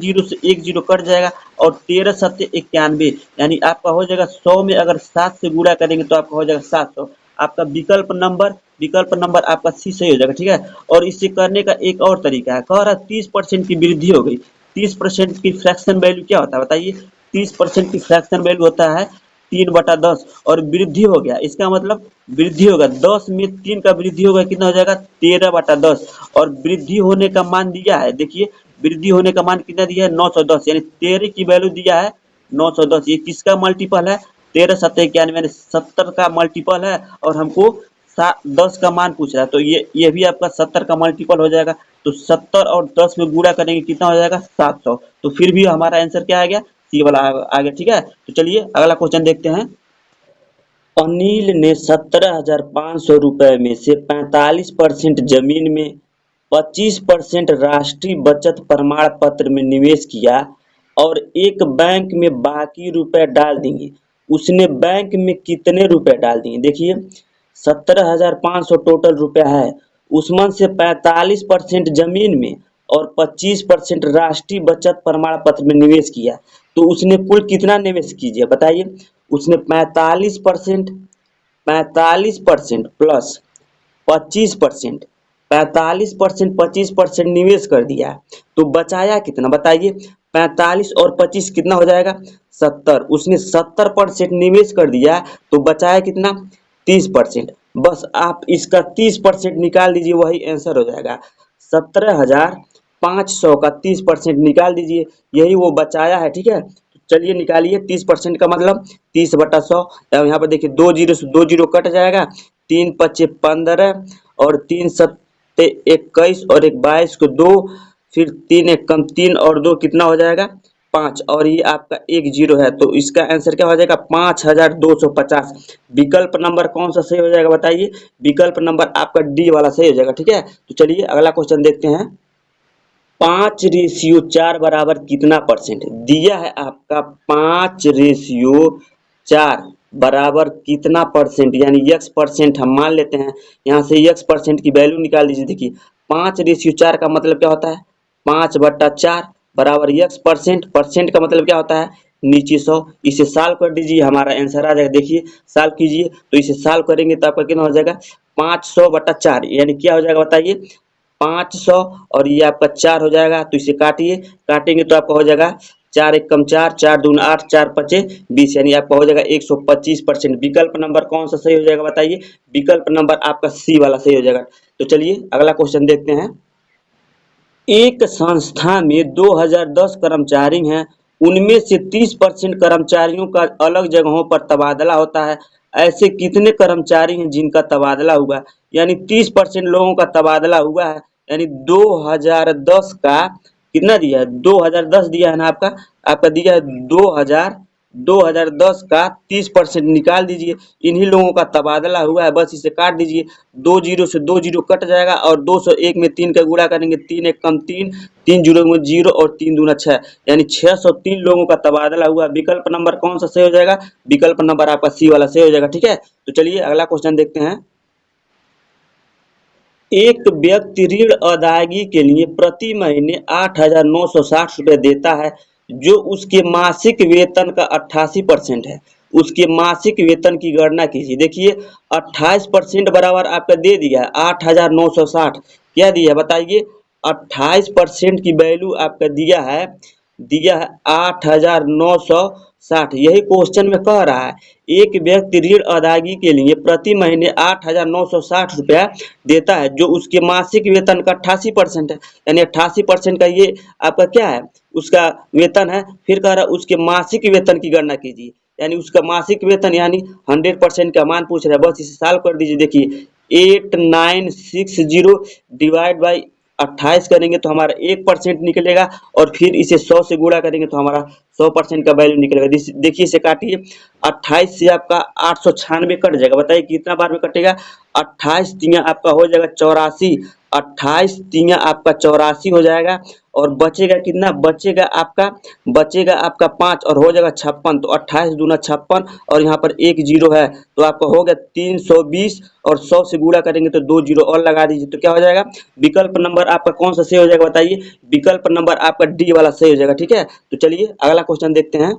जीरो कट जाएगा और 13 सत्ते 91, यानी आपका हो जाएगा 100 में अगर 7 से गुणा करेंगे तो आपका हो जाएगा 700। आपका विकल्प नंबर आपका सी सही हो जाएगा। ठीक है, और इसे करने का एक और तरीका है, कह रहा है 30% की वृद्धि हो गई। 30% की फ्रैक्शन वैल्यू क्या होता है बताइए? 30% की फ्रैक्शन वैल्यू होता है 3/10, और वृद्धि हो गया, इसका मतलब वृद्धि होगा 10 में 3 का वृद्धि होगा, कितना हो जाएगा? 13/10। और वृद्धि होने का मान दिया है, देखिए वृद्धि होने का मान कितना दिया है? 910, यानी 13 की वैल्यू दिया है 910। ये किसका मल्टीपल है? 13 सत्ते 91, यानी 70 का मल्टीपल है, और हमको 10 का मान पूछ रहा है, तो ये भी आपका 70 का मल्टीपल हो जाएगा। तो 70 और 10 में गुणा करेंगे कितना हो जाएगा? 700। तो फिर भी हमारा आंसर क्या आ गया? सी वाला आ गया। ठीक है, तो चलिए अगला क्वेश्चन देखते हैं। अनिल ने 17,500 रुपए में से 45% जमीन में, 25% राष्ट्रीय बचत प्रमाण पत्र में निवेश किया और एक बैंक में बाकी रुपए डाल दिए। उसने बैंक में कितने रुपए डाल दिए? देखिए 17,500 टोटल रुपया है, उसमें से 45% जमीन में और 25% राष्ट्रीय बचत प्रमाण पत्र में निवेश किया, तो उसने कुल कितना निवेश कीजिए बताइए? उसने 45%, 45% प्लस 25%, 45% 25% निवेश कर दिया, तो बचाया कितना बताइए? 45 और 25 कितना हो जाएगा? 70। उसने 70% निवेश कर दिया तो बचाया कितना? 30%। बस आप इसका 30% निकाल दीजिए, वही आंसर हो जाएगा। 17,500 का 30% निकाल दीजिए, यही वो बचाया है। ठीक है, चलिए निकालिए 30% का मतलब 30/100। यहाँ पर देखिए 2 जीरो से 2 जीरो कट जाएगा, 3 पचे 15 और 3 सत्ते 21 और एक 22 को 2, फिर 3 एक कम 3 और 2 कितना हो जाएगा? 5 और ये आपका एक जीरो है, तो इसका आंसर क्या हो जाएगा 5250। विकल्प नंबर कौन सा सही हो जाएगा बताइए? विकल्प नंबर आपका डी वाला सही हो जाएगा। ठीक है, तो चलिए अगला क्वेश्चन देखते हैं। 5:4 बराबर कितना परसेंट दिया है आपका? 5:4 बराबर कितना परसेंट, यानी x परसेंट हम मान लेते हैं। यहाँ से x परसेंट की वैल्यू निकाल दीजिए। देखिए 5:4 का मतलब क्या होता है? 5/4 बराबर x परसेंट। परसेंट का मतलब क्या होता है? नीचे 100। इसे सॉल्व कर दीजिए, हमारा आंसर आ जाएगा। देखिए सॉल्व कीजिए, तो इसे सॉल्व करेंगे तो आपका कितना हो जाएगा? 500/4 यानी क्या हो जाएगा बताइए? 500 और ये आपका 4 हो जाएगा, तो इसे काटिए। काटेंगे तो आपका हो जाएगा 4 एकम 4, 4 दूनी 8, 4 पचे 20, यानी आपका हो जाएगा 125%। विकल्प नंबर कौन सा सही हो जाएगा बताइए? विकल्प नंबर आपका सी वाला सही हो जाएगा। तो चलिए अगला क्वेश्चन देखते हैं। एक संस्था में 2010 कर्मचारी हैं, उनमें से 30% कर्मचारियों का अलग जगहों पर तबादला होता है। ऐसे कितने कर्मचारी हैं जिनका तबादला हुआ? यानी 30% लोगों का तबादला हुआ है, यानी 2010 का कितना दिया है? 2010 दिया है ना आपका? आपका दिया है 2010 का 30% निकाल दीजिए। इन्हीं लोगों का तबादला हुआ है, बस इसे काट दीजिए। 2 जीरो से 2 जीरो कट जाएगा और 201 में 3 का गुणा करेंगे, 3 एक कम 3, 3 जीरो में 0 और 3 दूना 6, यानी 603 लोगों का तबादला हुआ। विकल्प नंबर कौन सा सही हो जाएगा? विकल्प नंबर आपका सी वाला सही हो जाएगा। ठीक है, तो चलिए अगला क्वेश्चन देखते हैं। एक व्यक्ति ऋण अदायगी के लिए प्रति महीने 8,960 रुपये देता है, जो उसके मासिक वेतन का 88% है। उसके मासिक वेतन की गणना कीजिए। देखिए 28% बराबर आपका दे दिया है 8,960। क्या दिया है बताइए? 28% की वैल्यू आपका दिया है 8,960। यही क्वेश्चन में कह रहा है एक व्यक्ति ऋण अदायगी के लिए प्रति महीने 8,960 रुपया देता है, जो उसके मासिक वेतन का 88% है। यानी 88% का ये आपका क्या है? उसका वेतन है। फिर कह रहा है उसके मासिक वेतन की गणना कीजिए, यानी उसका मासिक वेतन यानी 100% का मान पूछ रहा है। बस इसे सॉल्व कर दीजिए। देखिए 8960 डिवाइड बाई 28 करेंगे तो हमारा 1% निकलेगा, और फिर इसे 100 से गुणा करेंगे तो हमारा 100% का वैल्यू निकलेगा। देखिए इसे काटिए। 28 से आपका 896 कट जाएगा। बताइए कितना बार में कटेगा? 28 तिया आपका हो जाएगा 84। 28 तिया आपका 84 हो जाएगा, और बचेगा कितना? बचेगा आपका 5 और हो जाएगा 56। तो 28 दूना 56 और यहाँ पर एक जीरो है, तो आपका हो गया 320, और 100 से गुणा करेंगे तो 2 जीरो और लगा दीजिए, तो क्या हो जाएगा? विकल्प नंबर आपका कौन सा सही हो जाएगा बताइए? विकल्प नंबर आपका डी वाला सही हो जाएगा। ठीक है, तो चलिए अगला क्वेश्चन देखते हैं।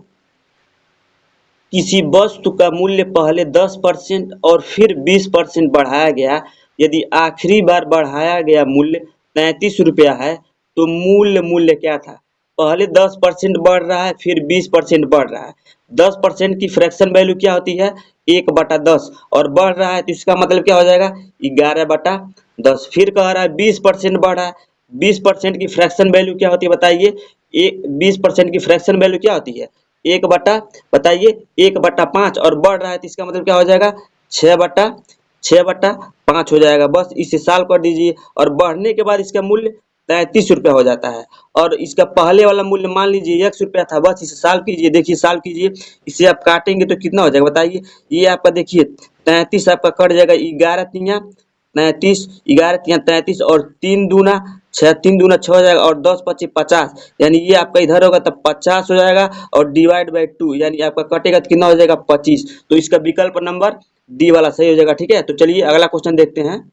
किसी वस्तु का मूल्य पहले 10% और फिर 20% बढ़ाया गया। यदि आखिरी बार बढ़ाया गया मूल्य 33 रुपया है, तो मूल्य क्या था? पहले 10% बढ़ रहा है, फिर 20% बढ़ रहा है। 10% की फ्रैक्शन वैल्यू क्या होती है? 1/10, और बढ़ रहा है तो इसका मतलब क्या हो जाएगा? 11/10। फिर कह रहा है 20% बढ़ रहा है। 20% की फ्रैक्शन वैल्यू क्या होती है बताइए? 20% की फ्रैक्शन वैल्यू क्या होती है? एक बटा बताइए 1/5, और बढ़ रहा है तो इसका मतलब क्या हो जाएगा? 6/5 हो जाएगा। बस इसे सॉल्व कर दीजिए, और बढ़ने के बाद इसका मूल्य 33 रुपया हो जाता है, और इसका पहले वाला मूल्य मान लीजिए 1 रुपया था। बस इसे सॉल्व कीजिए। देखिए सॉल्व कीजिए, इसे आप काटेंगे तो कितना हो जाएगा बताइए? ये आपका देखिए 33 आपका कट जाएगा, 11 तिया 33, 11 तिया 33, और 3 दूना 6, 3 दूना 6 हो जाएगा, और 10 पच्चीस 50, यानी ये आपका इधर होगा तब 50 हो जाएगा, और डिवाइड बाई 2 यानी आपका कटेगा तो कितना हो जाएगा? 25। तो इसका विकल्प नंबर डी वाला सही हो जाएगा। ठीक है, तो चलिए अगला क्वेश्चन देखते हैं।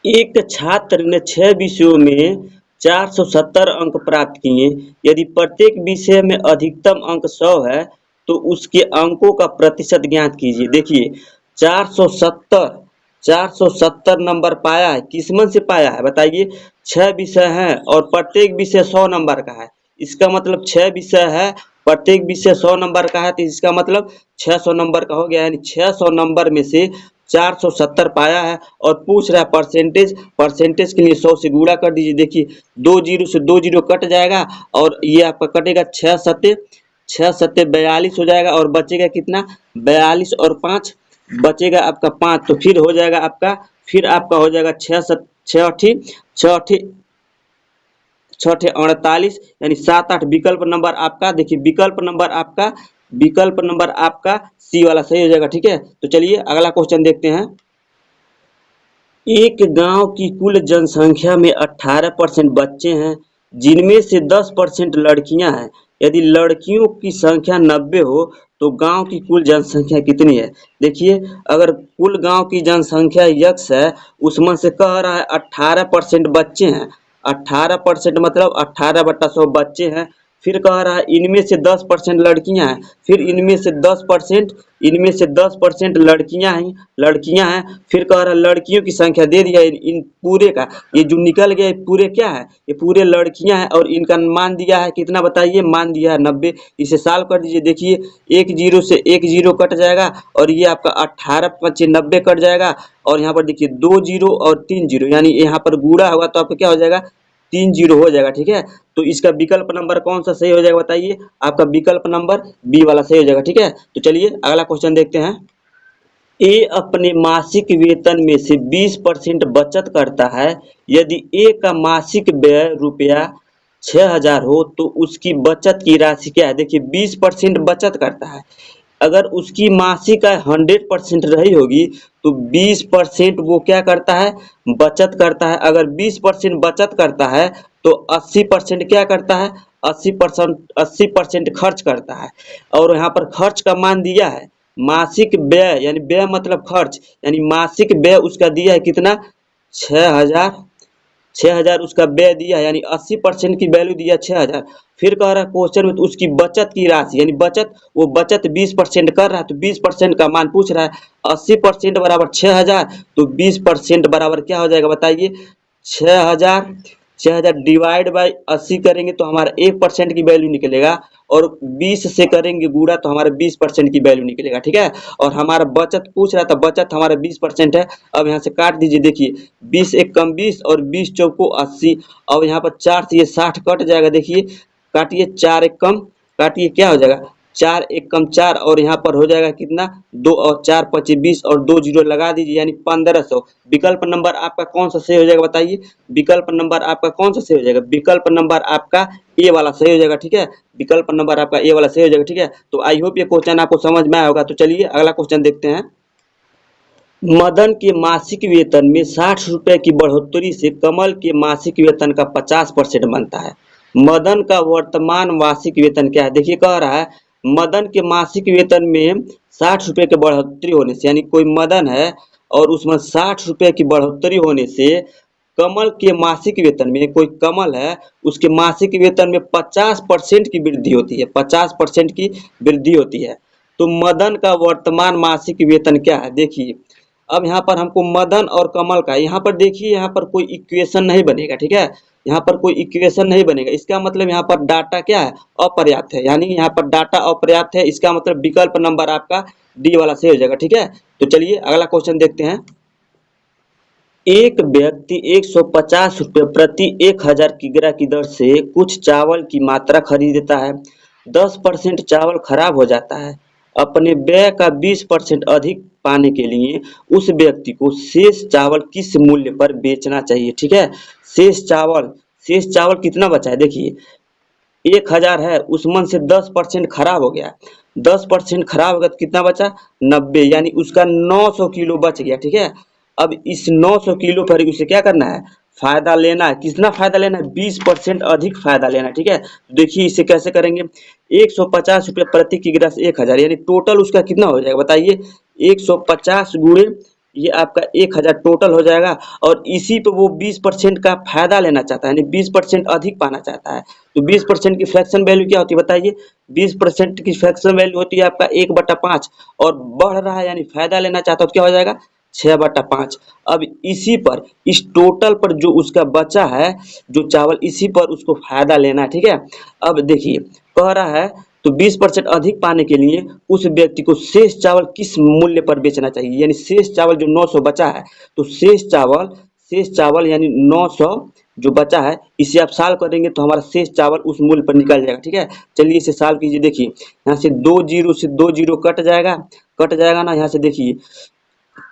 एक छात्र ने 6 विषयों में 470 अंक प्राप्त किए। यदि प्रत्येक विषय में अधिकतम अंक 100 है, तो उसके अंकों का प्रतिशत ज्ञात कीजिए। देखिए 470 470 नंबर पाया है, किस्मत से पाया है बताइए? 6 विषय हैं और प्रत्येक विषय 100 नंबर का है। इसका मतलब 6 विषय है, प्रत्येक विषय 100 नंबर का है, तो इसका मतलब 600 नंबर का हो गया। यानी 600 नंबर में से 470 पाया है, और पूछ रहा है परसेंटेज। परसेंटेज के लिए 100 से गुणा कर दीजिए। देखिए 2 जीरो से 2 जीरो कट जाएगा, और ये आपका कटेगा 6 सत्ते 42 हो जाएगा, और बचेगा कितना? 42 और 5 बचेगा आपका 5। तो फिर आपका हो जाएगा 6 अठी 6 48 यानी 7 8 विकल्प नंबर आपका, देखिए विकल्प नंबर आपका सी वाला सही हो जाएगा। ठीक है, तो चलिए अगला क्वेश्चन देखते हैं। एक गांव की कुल जनसंख्या में 18% बच्चे हैं, जिनमें से 10% लड़कियां हैं। यदि लड़कियों की संख्या 90 हो तो गांव की कुल जनसंख्या कितनी है? देखिए, अगर कुल गांव की जनसंख्या यक्स है, उसमें से कह रहा है 18% बच्चे हैं। 18% मतलब 18/100 बच्चे हैं। फिर कह रहा है इनमें से 10% लड़कियां हैं। फिर इनमें से 10% लड़कियां हैं। फिर कह रहा है लड़कियों की संख्या दे दिया इन पूरे का, ये जो निकल गया ये पूरे क्या है? ये पूरे लड़कियां हैं और इनका मान दिया है कितना बताइए? मान दिया है 90। इसे सॉल्व कर दीजिए। देखिए, एक जीरो से एक जीरो कट जाएगा और ये आपका 18 पच्चीस 90 कट जाएगा। और यहाँ पर देखिए 2 जीरो और 3 जीरो, यानी यहाँ पर गुणा होगा तो आपका क्या हो जाएगा? 3 जीरो हो जाएगा। ठीक है, तो इसका विकल्प नंबर कौन सा सही हो जाएगा बताइए? आपका विकल्प नंबर बी वाला सही हो जाएगा। ठीक है, तो चलिए अगला क्वेश्चन देखते हैं। ए अपने मासिक वेतन में से 20% बचत करता है। यदि ए का मासिक व्यय रुपया 6,000 हो तो उसकी बचत की राशि क्या है? देखिए, 20% बचत करता है। अगर उसकी मासिक आय 100% रही होगी तो 20% वो क्या करता है? बचत करता है। अगर 20% बचत करता है तो 80% क्या करता है? 80% खर्च करता है। और यहाँ पर खर्च का मान दिया है मासिक व्यय, यानी व्यय मतलब खर्च, यानी मासिक व्यय उसका दिया है कितना? 6,000। 6,000 उसका व्यय दिया है, यानी 80% की वैल्यू दिया 6,000। फिर कह रहा है क्वेश्चन में तो उसकी बचत की राशि, यानी वो बचत 20% कर रहा है तो 20% का मान पूछ रहा है। 80% बराबर 6,000, तो 20% बराबर क्या हो जाएगा बताइए? 6,000। 6,000 डिवाइड बाई 80 करेंगे तो हमारा 1% की वैल्यू निकलेगा। और 20 से करेंगे गुणा तो हमारा 20% की वैल्यू निकलेगा। ठीक है, और हमारा बचत पूछ रहा था, बचत हमारा 20% है। अब यहाँ से काट दीजिए। देखिए, 20 एक कम 20 और 20 चौको 80। अब यहाँ पर 4 से ये 60 कट जाएगा। देखिए, काटिए, 4 एक कम, काटिए, क्या हो जाएगा? 4 एक कम 4, और यहाँ पर हो जाएगा कितना? 2 और 4 25 20 और 2 जीरो लगा दीजिए, यानी 1500। विकल्प नंबर आपका कौन सा सही हो जाएगा बताइए? विकल्प नंबर आपका कौन सा सही हो जाएगा? विकल्प नंबर आपका ए वाला सही हो जाएगा। ठीक है, विकल्प नंबर आपका ए वाला सही हो जाएगा। ठीक है, तो आई होप ये क्वेश्चन आपको समझ में आया होगा। तो चलिए अगला क्वेश्चन देखते हैं। मदन के मासिक वेतन में 60 रुपए की बढ़ोतरी से कमल के मासिक वेतन का 50% बनता है। मदन का वर्तमान मासिक वेतन क्या है? देखिए, कह रहा है मदन के मासिक वेतन में 60 रुपए की बढ़ोतरी होने से, यानी कोई मदन है और उसमें 60 रुपए की बढ़ोतरी होने से कमल के मासिक वेतन में, कोई कमल है उसके मासिक वेतन में 50% की वृद्धि होती है। 50% की वृद्धि होती है। तो मदन का वर्तमान मासिक वेतन क्या है? देखिए, अब यहाँ पर हमको मदन और कमल का, यहाँ पर देखिए, यहाँ पर कोई इक्वेशन नहीं बनेगा। ठीक है, यहाँ पर कोई इक्वेशन नहीं बनेगा। इसका मतलब यहाँ पर डाटा क्या है? अपर्याप्त है, यानी यहाँ पर डाटा अपर्याप्त है। इसका मतलब विकल्प नंबर आपका डी वाला सही हो जाएगा। ठीक है, तो चलिए अगला क्वेश्चन देखते हैं। एक व्यक्ति 150 रुपये प्रति 1,000 किग्रा की दर से कुछ चावल की मात्रा खरीदता है। 10% चावल खराब हो जाता है। अपने व्यय का 20% अधिक पाने के लिए उस व्यक्ति को शेष चावल किस मूल्य पर बेचना चाहिए? ठीक है, शेष चावल कितना बचा है? देखिए, 1,000 है, उसमें से 10% खराब हो गया। 10% खराब हो गया तो कितना बचा? 90, यानी उसका 900 किलो बच गया। ठीक है, अब इस 900 किलो पर उसे क्या करना है? फायदा लेना है। कितना फायदा लेना है? 20% अधिक फायदा लेना है। ठीक है, तो देखिए इसे कैसे करेंगे। 150 रुपये प्रति किग्रा से 1,000, यानी टोटल उसका कितना हो जाएगा बताइए? 150 गुणे ये आपका 1,000 टोटल हो जाएगा। और इसी पे वो 20% का फायदा लेना चाहता है, यानी 20% अधिक पाना चाहता है। तो 20% की फ्रैक्शन वैल्यू क्या होती है बताइए? 20% की फ्रैक्शन वैल्यू होती है आपका 1/5, और बढ़ रहा है यानी फायदा लेना चाहता है तो क्या हो जाएगा? 6/5। अब इसी पर, इस टोटल पर जो उसका बचा है जो चावल, इसी पर उसको फायदा लेना है। ठीक है, अब देखिए, कह रहा है तो 20% अधिक पाने के लिए उस व्यक्ति को शेष चावल किस मूल्य पर बेचना चाहिए? यानी शेष चावल जो 900 बचा है, तो शेष चावल यानी 900 जो बचा है, इसे आप सॉल्व करेंगे तो हमारा शेष चावल उस मूल्य पर निकल जाएगा। ठीक है, चलिए इसे सॉल्व कीजिए। देखिए, यहाँ से 2 जीरो से 2 जीरो कट जाएगा ना। यहाँ से देखिए,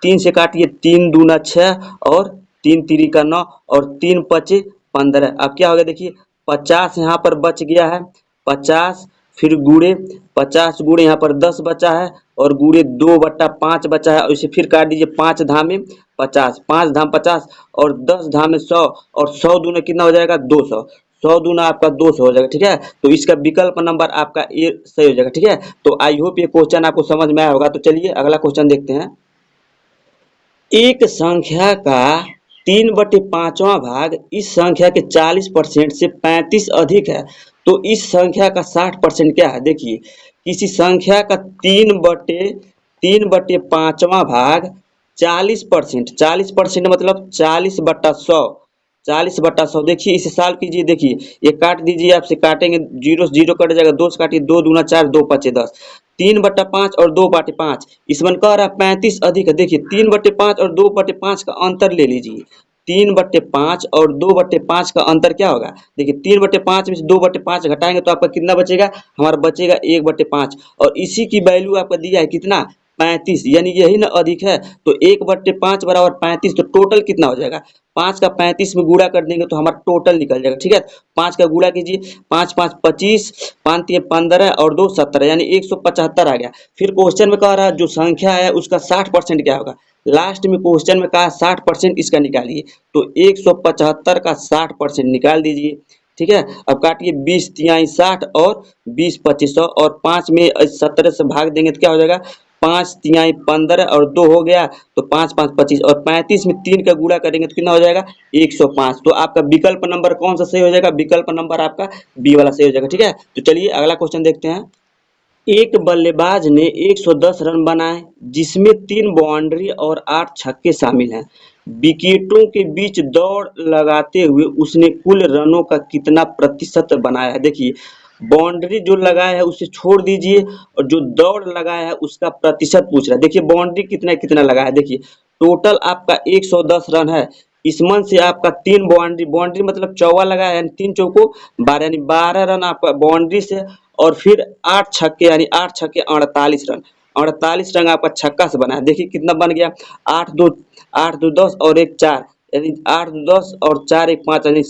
3 से काटिए, 3 दूना 6 और 3 तिरी का 9 और 3 पचे 15। अब क्या हो गया? देखिए, 50 यहाँ पर बच गया है, 50 फिर गुणे 50 गुणे यहाँ पर 10 बचा है और गुणे 2/5 बचा है और इसे फिर काट दीजिए, 5 धामे 50, 5 धाम 50 और 10 धामे 100 और 100 दूने कितना हो जाएगा 200, 100 दूना आपका 200 हो जाएगा। ठीक है, तो इसका विकल्प नंबर आपका ए सही हो जाएगा। ठीक है, तो आई होप ये क्वेश्चन आपको समझ में आया होगा। तो चलिए अगला क्वेश्चन देखते हैं। एक संख्या का 3/5वां भाग इस संख्या के 40% से 35 अधिक है, तो इस संख्या का 60% क्या है? देखिए, किसी संख्या का 3/5वां भाग 40%, 40% मतलब 40/100, 40/100। देखिए इसे सॉल्व कीजिए, देखिए ये काट दीजिए, आपसे काटेंगे, जीरो से जीरो कट जाएगा, 2 से काटिए, 2 दूना 4, 2 पचे 10, 3/5 और 2/5, इसमें कह रहा है 35 अधिक है। देखिए 3/5 और 2/5 का अंतर ले लीजिए, 3/5 और 2/5 का अंतर क्या होगा? देखिए 3/5 में से 2/5 घटाएंगे तो आपका कितना बचेगा? हमारा बचेगा 1/5 और इसी की वैल्यू आपका दिया है कितना? 35, यानी यही ना अधिक है। तो 1/5 बराबर 35, तो टोटल कितना हो जाएगा? 5 का 35 में गुणा कर देंगे तो हमारा टोटल निकल जाएगा। ठीक है, 5 का गुणा कीजिए, 5 5 25, 5 3 15 और 2 17, यानी 175 आ गया। फिर क्वेश्चन में कह रहा है जो संख्या है उसका 60% क्या होगा? लास्ट में क्वेश्चन में कहा 60% इसका निकालिए, तो 175 का 60% निकाल दीजिए। ठीक है, अब काटिए, 20 तिहाई 60 और 20 2500 और 5 में 17 से भाग देंगे तो क्या हो जाएगा? 5 तिहाई 15 और 2 हो गया, तो 5 5 25 और 35 में 3 का गुणा करेंगे तो कितना हो जाएगा? 105। तो आपका विकल्प नंबर कौन सा सही हो जाएगा? विकल्प नंबर आपका बी वाला सही हो जाएगा। ठीक है, तो चलिए अगला क्वेश्चन देखते हैं। एक बल्लेबाज ने 110 रन बनाए जिसमें 3 बाउंड्री और 8 छक्के शामिल हैं। विकेटों के बीच दौड़ लगाते हुए उसने कुल रनों का कितना प्रतिशत बनाया है? देखिए, बाउंड्री जो लगाया है उसे छोड़ दीजिए और जो दौड़ लगाया है उसका प्रतिशत पूछ रहा है। देखिए बाउंड्री कितना कितना लगाया है, देखिए टोटल आपका 110 रन है, इसमें से आपका 3 बाउंड्री, बाउंड्री मतलब चौवा लगाया है, यानी 3 चौको 12, यानी 12 रन आपका बाउंड्री से और फिर 8 छक्के, यानी 8 छक्के 48 रन, 48 रन आपका छक्का से बना है। देखिए कितना बन गया, 8 2 10 और 1 4, यानी 8 2 10 और 4 1 5, यानी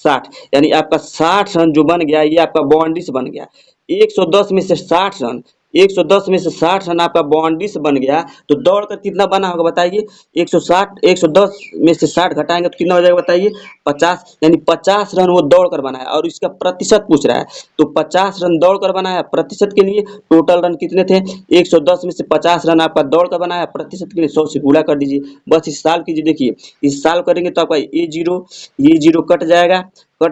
60, यानी आपका 60 रन जो बन गया ये आपका बाउंड्री से बन गया। 110 में से 60 रन, 110 में से 60 रन आपका बाउंड्री से बन गया, तो दौड़ कर कितना बना होगा बताइए? 160, 110 में से 60 घटाएंगे तो कितना हो जाएगा बताइए? 50, यानी 50 रन वो दौड़ कर बनाया और इसका प्रतिशत पूछ रहा है, तो 50 रन दौड़ कर बनाया, प्रतिशत के लिए टोटल रन कितने थे? 110 में से 50 रन आपका दौड़ कर बनाया, प्रतिशत के लिए 100 से गुणा कर दीजिए, बस इस साल कीजिए। देखिए इस साल करेंगे तो आपका ये जीरो कट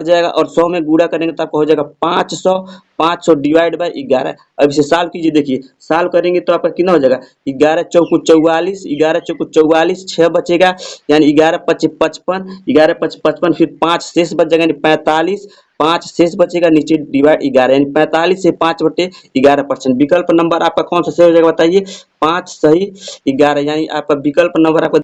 जाएगा और 100 में गुणा करेंगे तो आपका हो जाएगा 500, 500 डिवाइड बाई 11। अब इसे साल कीजिए, देखिए साल करेंगे तो आपका कितना हो जाएगा? 11 चौको 44, 11 चौको 44, 6 बचेगा, यानी 11 पच्चे 55, 11 पच्चे 55, फिर 5 शेष बच जाएगा, यानी 45, 5 शेष बचेगा, नीचे डिवाइड 11, यानी 45 से 5/11%। विकल्प नंबर आपका कौन सा सही हो जाएगा बताइए? 5 सही 11, यानी आपका विकल्प नंबर आपका।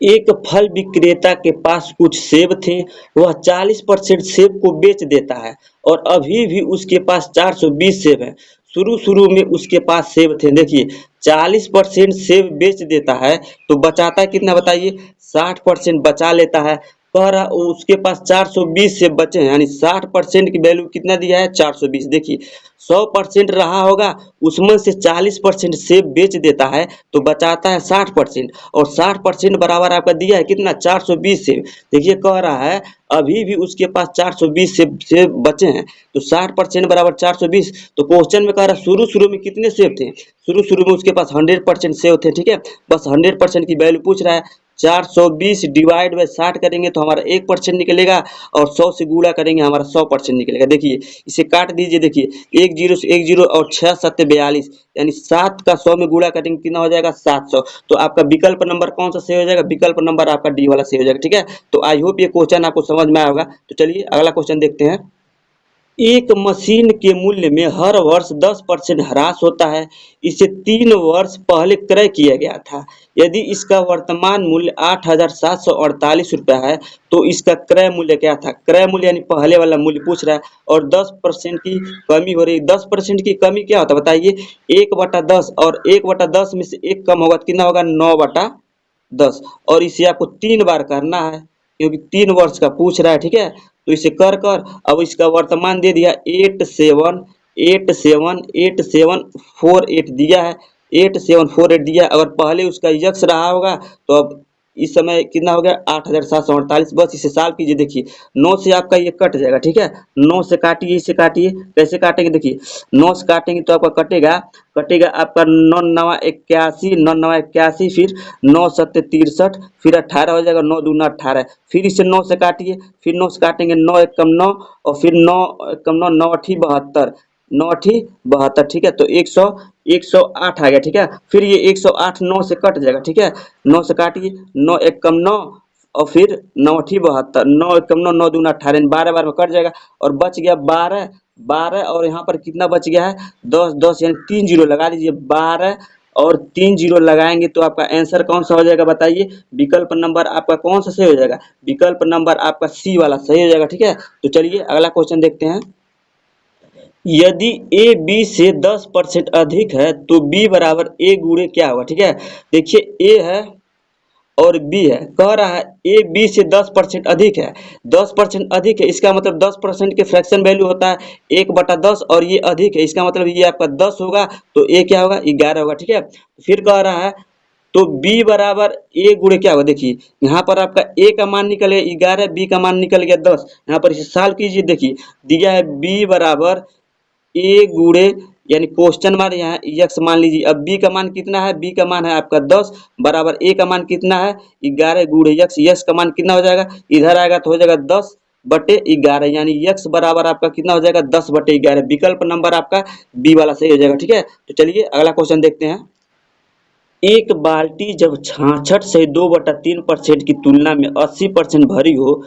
एक फल विक्रेता के पास कुछ सेब थे, वह 40% सेब को बेच देता है और अभी भी उसके पास 420 सेब है। शुरू शुरू में उसके पास सेब थे, देखिए 40% सेब बेच देता है तो बचाता है कितना बताइए? 60% बचा लेता है। कह रहा उसके पास 420 सेब बचे हैं, यानी 60% की वैल्यू कितना दिया है? 420। देखिए 100% रहा होगा, उसमें से 40% सेब बेच देता है तो बचाता है 60%, और 60% बराबर आपका दिया है कितना? 420 सेब। देखिए कह रहा है अभी भी उसके पास 420 सेब बचे हैं, तो 60% बराबर 420। तो क्वेश्चन में कह रहा है शुरू शुरू में कितने सेब थे? शुरू शुरू में उसके पास 100% सेब थे। ठीक है, बस 100% की वैल्यू पूछ रहा है। 420 डिवाइड बाई 60 करेंगे तो हमारा 1% निकलेगा और 100 से गुणा करेंगे हमारा 100% निकलेगा। देखिए इसे काट दीजिए, देखिए 1 जीरो से 1 जीरो और 6 7 42, यानी 7 का 100 में गुणा करेंगे कितना हो जाएगा? 700। तो आपका विकल्प नंबर कौन सा सही हो जाएगा? विकल्प नंबर आपका डी वाला सही हो जाएगा। ठीक है, तो आई होप ये क्वेश्चन आपको समझ में आया होगा। तो चलिए अगला क्वेश्चन देखते हैं। एक मशीन के मूल्य में हर वर्ष 10% ह्रास होता है, इसे 3 वर्ष पहले क्रय किया गया था। यदि इसका वर्तमान मूल्य 8,748 रुपया है तो इसका क्रय मूल्य क्या था? क्रय मूल्य यानी पहले वाला मूल्य पूछ रहा है और 10% की कमी हो रही है। 10% की कमी क्या होता है बताइए? 1/10, और 1/10 में से 1 कम होगा तो कितना होगा? 9/10, और इसे आपको 3 बार करना है। क्योंकि 3 वर्ष का पूछ रहा है, ठीक है। तो इसे कर कर अब इसका वर्तमान दे दिया 8748 दिया है, 8748 दिया। अगर पहले उसका यक्स रहा होगा तो अब इस समय कितना हो गया 8748। बस इसे सॉल्व कीजिए। देखिए 9 से आपका ये कट जाएगा, ठीक है। 9 से काटिए, इसे काटिए। कैसे काटेंगे देखिए, 9 से काटेंगे तो आपका कटेगा कटेगा आपका 9 9 81, फिर 9 7 63, फिर 18 हो जाएगा, 9 दूना 18। फिर इसे 9 से काटिए, फिर 9 से काटेंगे, 9 एकम 9, और फिर 9 एकम 9, 9 अठी 72, 9 अठी 72, ठीक है। तो 108 आ गया, ठीक है। फिर ये 108 9 से कट जाएगा, ठीक है। 9 से काटिए, 9 एकम 9, और फिर 9 अठी 72, 9 एकम 9, 9 दूना 18, 12 बार में कट जाएगा और बच गया 12। 12 और यहाँ पर कितना बच गया है 10, 10 यानी 3 जीरो लगा लीजिए। 12 और 3 जीरो लगाएंगे तो आपका आंसर कौन सा हो जाएगा बताइए। विकल्प नंबर आपका कौन सा सही हो जाएगा, विकल्प नंबर आपका सी वाला सही हो जाएगा, ठीक है। तो चलिए अगला क्वेश्चन देखते हैं। यदि ए बी से 10% अधिक है तो बी बराबर ए गुणे क्या होगा, ठीक है। देखिए ए है और बी है, कह रहा है ए बी से 10% अधिक है। 10% अधिक है, इसका मतलब 10% के फ्रैक्शन वैल्यू होता है 1/10, और ये अधिक है, इसका मतलब ये आपका 10 होगा, तो ए क्या होगा 11 होगा, ठीक है। फिर कह रहा है तो b बराबर a गुणे क्या होगा। देखिए यहाँ पर आपका a का मान निकल गया 11, b का मान निकल गया 10। यहाँ पर इसे सॉल्व कीजिए। देखिए दिया है b बराबर a गुणे, यानी क्वेश्चन मार्क यहाँ x मान लीजिए। अब b का मान कितना है, b का मान है आपका 10, बराबर a का मान कितना है 11 गुणे x का मान कितना हो जाएगा, इधर आएगा तो हो जाएगा 10/11, यानी x बराबर आपका कितना हो जाएगा 10/11। विकल्प नंबर आपका b वाला सही हो जाएगा, ठीक है। तो चलिए अगला क्वेश्चन देखते हैं। एक बाल्टी जब 66 से 2/3% की तुलना में 80% भरी हो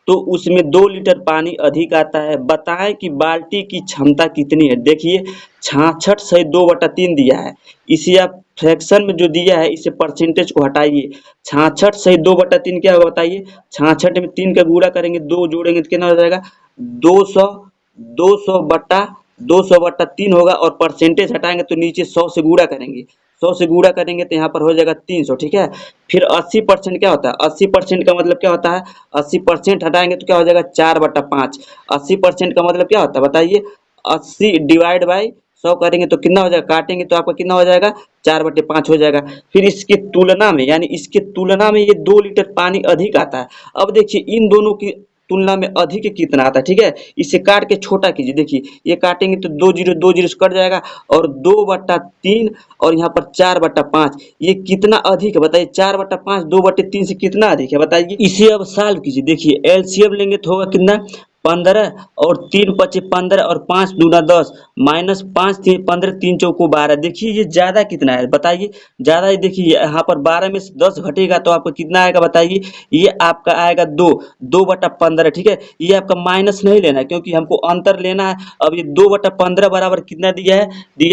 तो उसमें 2 लीटर पानी अधिक आता है। बताएं कि बाल्टी की क्षमता कितनी है। देखिए 66 से 2/3 दिया है, इसे आप फ्रैक्शन में जो दिया है इसे परसेंटेज को हटाइए। 66 से 2/3 क्या होगा बताइए। 66 में 3 का गुणा करेंगे, 2 जोड़ेंगे तो कितना हो जाएगा 200। 200/3 होगा, और परसेंटेज हटाएंगे तो नीचे 100 से गुणा करेंगे। 100 से गुणा करेंगे तो यहाँ पर हो जाएगा 300, ठीक है। फिर 80% क्या होता है, 80% का मतलब क्या होता है, 80% हटाएंगे तो क्या हो जाएगा 4/5। 80% का मतलब क्या होता है बताइए, 80 डिवाइड बाई 100 करेंगे तो कितना हो जाएगा, काटेंगे तो आपका कितना हो जाएगा 4/5 हो जाएगा। फिर इसके तुलना में, यानी इसके तुलना में ये 2 लीटर पानी अधिक आता है। अब देखिए इन दोनों की तुलना में अधिक कितना आता है, ठीक है। इसे काट के छोटा कीजिए। देखिए ये काटेंगे तो 2 जीरो से कट जाएगा, और 2/3 और यहाँ पर 4/5, ये कितना अधिक है बताइए। 4/5 2/3 से कितना अधिक है बताइए। इसे अब सॉल्व कीजिए। देखिए एलसीएम लेंगे तो होगा कितना 15, और 3×5 = 15, और 5×2 = 10, -5 15 3 चौको 12। देखिए ये ज्यादा कितना है बताइए, ज्यादा ही। देखिए यहाँ पर 12 में से 10 घटेगा तो आपको कितना आएगा बताइए, ये आपका आएगा 2/15, ठीक है। ये आपका माइनस नहीं लेना है क्योंकि हमको अंतर लेना है। अब ये 2/15 बराबर कितना दिया है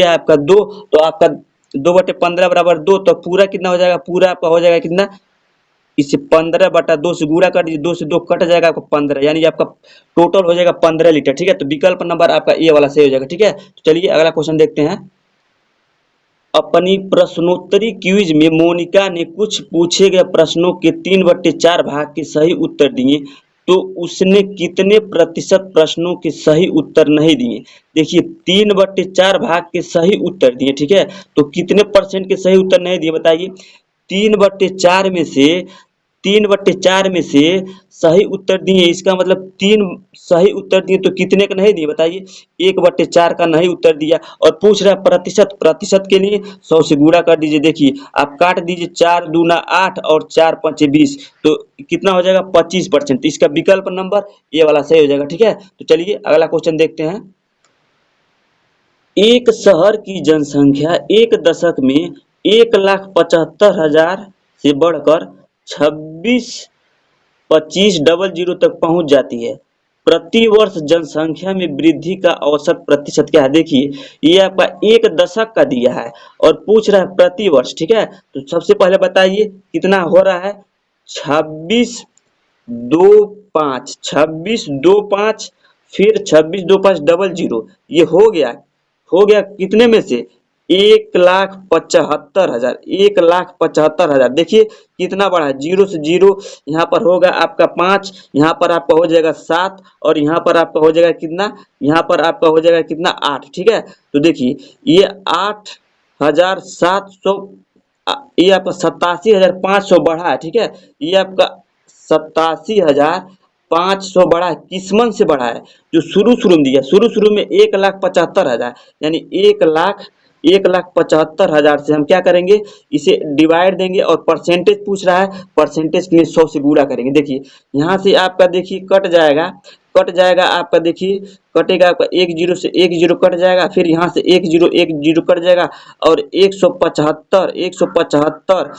आपका 2, तो आपका 2/15 बराबर 2, तो पूरा कितना हो जाएगा, पूरा आपका हो जाएगा कितना, इसे 15/2 से गुणा कर दीजिए, 2 से 2 कट जाएगा आपका 15, यानी आपका टोटल हो जाएगा 15 लीटर, ठीक है। तो विकल्प नंबर आपका ए वाला सही हो जाएगा, ठीक है। तो चलिए अगला क्वेश्चन देखते हैं। अपनी प्रश्नोत्तरी क्विज में मोनिका ने कुछ पूछे गए प्रश्नों के 3/4 भाग के सही उत्तर दिए, तो उसने कितने प्रतिशत प्रश्नों के सही उत्तर नहीं दिए। देखिए 3/4 भाग के सही उत्तर दिए, ठीक है। तो कितने परसेंट के सही उत्तर नहीं दिए बताइए। 3/4 में से 3/4 में से सही उत्तर दिए, इसका मतलब 3 सही उत्तर दिए तो कितने का नहीं दिए बताइए। 1/4 का नहीं उत्तर दिया, और पूछ रहा है प्रतिशत। प्रतिशत के लिए 100 से गुणा कर दीजिए। देखिए आप काट दीजिए, 4 दूना 8 और 4 5 20, तो कितना हो जाएगा 25%। इसका विकल्प नंबर ये वाला सही हो जाएगा, ठीक है। तो चलिए अगला क्वेश्चन देखते हैं। एक शहर की जनसंख्या एक दशक में 1,75,000 से बढ़कर 26,25,00 तक पहुंच जाती है। प्रति वर्ष जनसंख्या में वृद्धि का औसत प्रतिशत क्या है। देखिए ये आपका एक दशक का दिया है और पूछ रहा है प्रति वर्ष, ठीक है। तो सबसे पहले बताइए कितना हो रहा है, 26,25,25, 26,25,25, फिर 26,25,00, ये हो गया कितने में से 1,75,000, 1,75,000। देखिए कितना बड़ा है, जीरो से जीरो यहाँ पर होगा आपका 5, यहाँ पर आपका हो जाएगा 7 और यहाँ पर आपका हो जाएगा कितना, यहाँ पर आपका हो जाएगा कितना 8। ठीक है, तो देखिए ये 8,700, ये आपका 87,500 बढ़ा है। ठीक है, ये आपका 87,500 बढ़ा है, किस्मत से बढ़ा है। जो शुरू शुरू में दिया, शुरू शुरू में 1,75,000, यानी 1,75,000 से हम क्या करेंगे, इसे डिवाइड देंगे और परसेंटेज पूछ रहा है, परसेंटेज के लिए 100 से गुणा करेंगे। देखिए यहाँ से आपका देखिए कट जाएगा आपका, देखिए कटेगा आपका, एक जीरो से एक जीरो कट जाएगा, फिर यहाँ से एक जीरो कट जाएगा और 175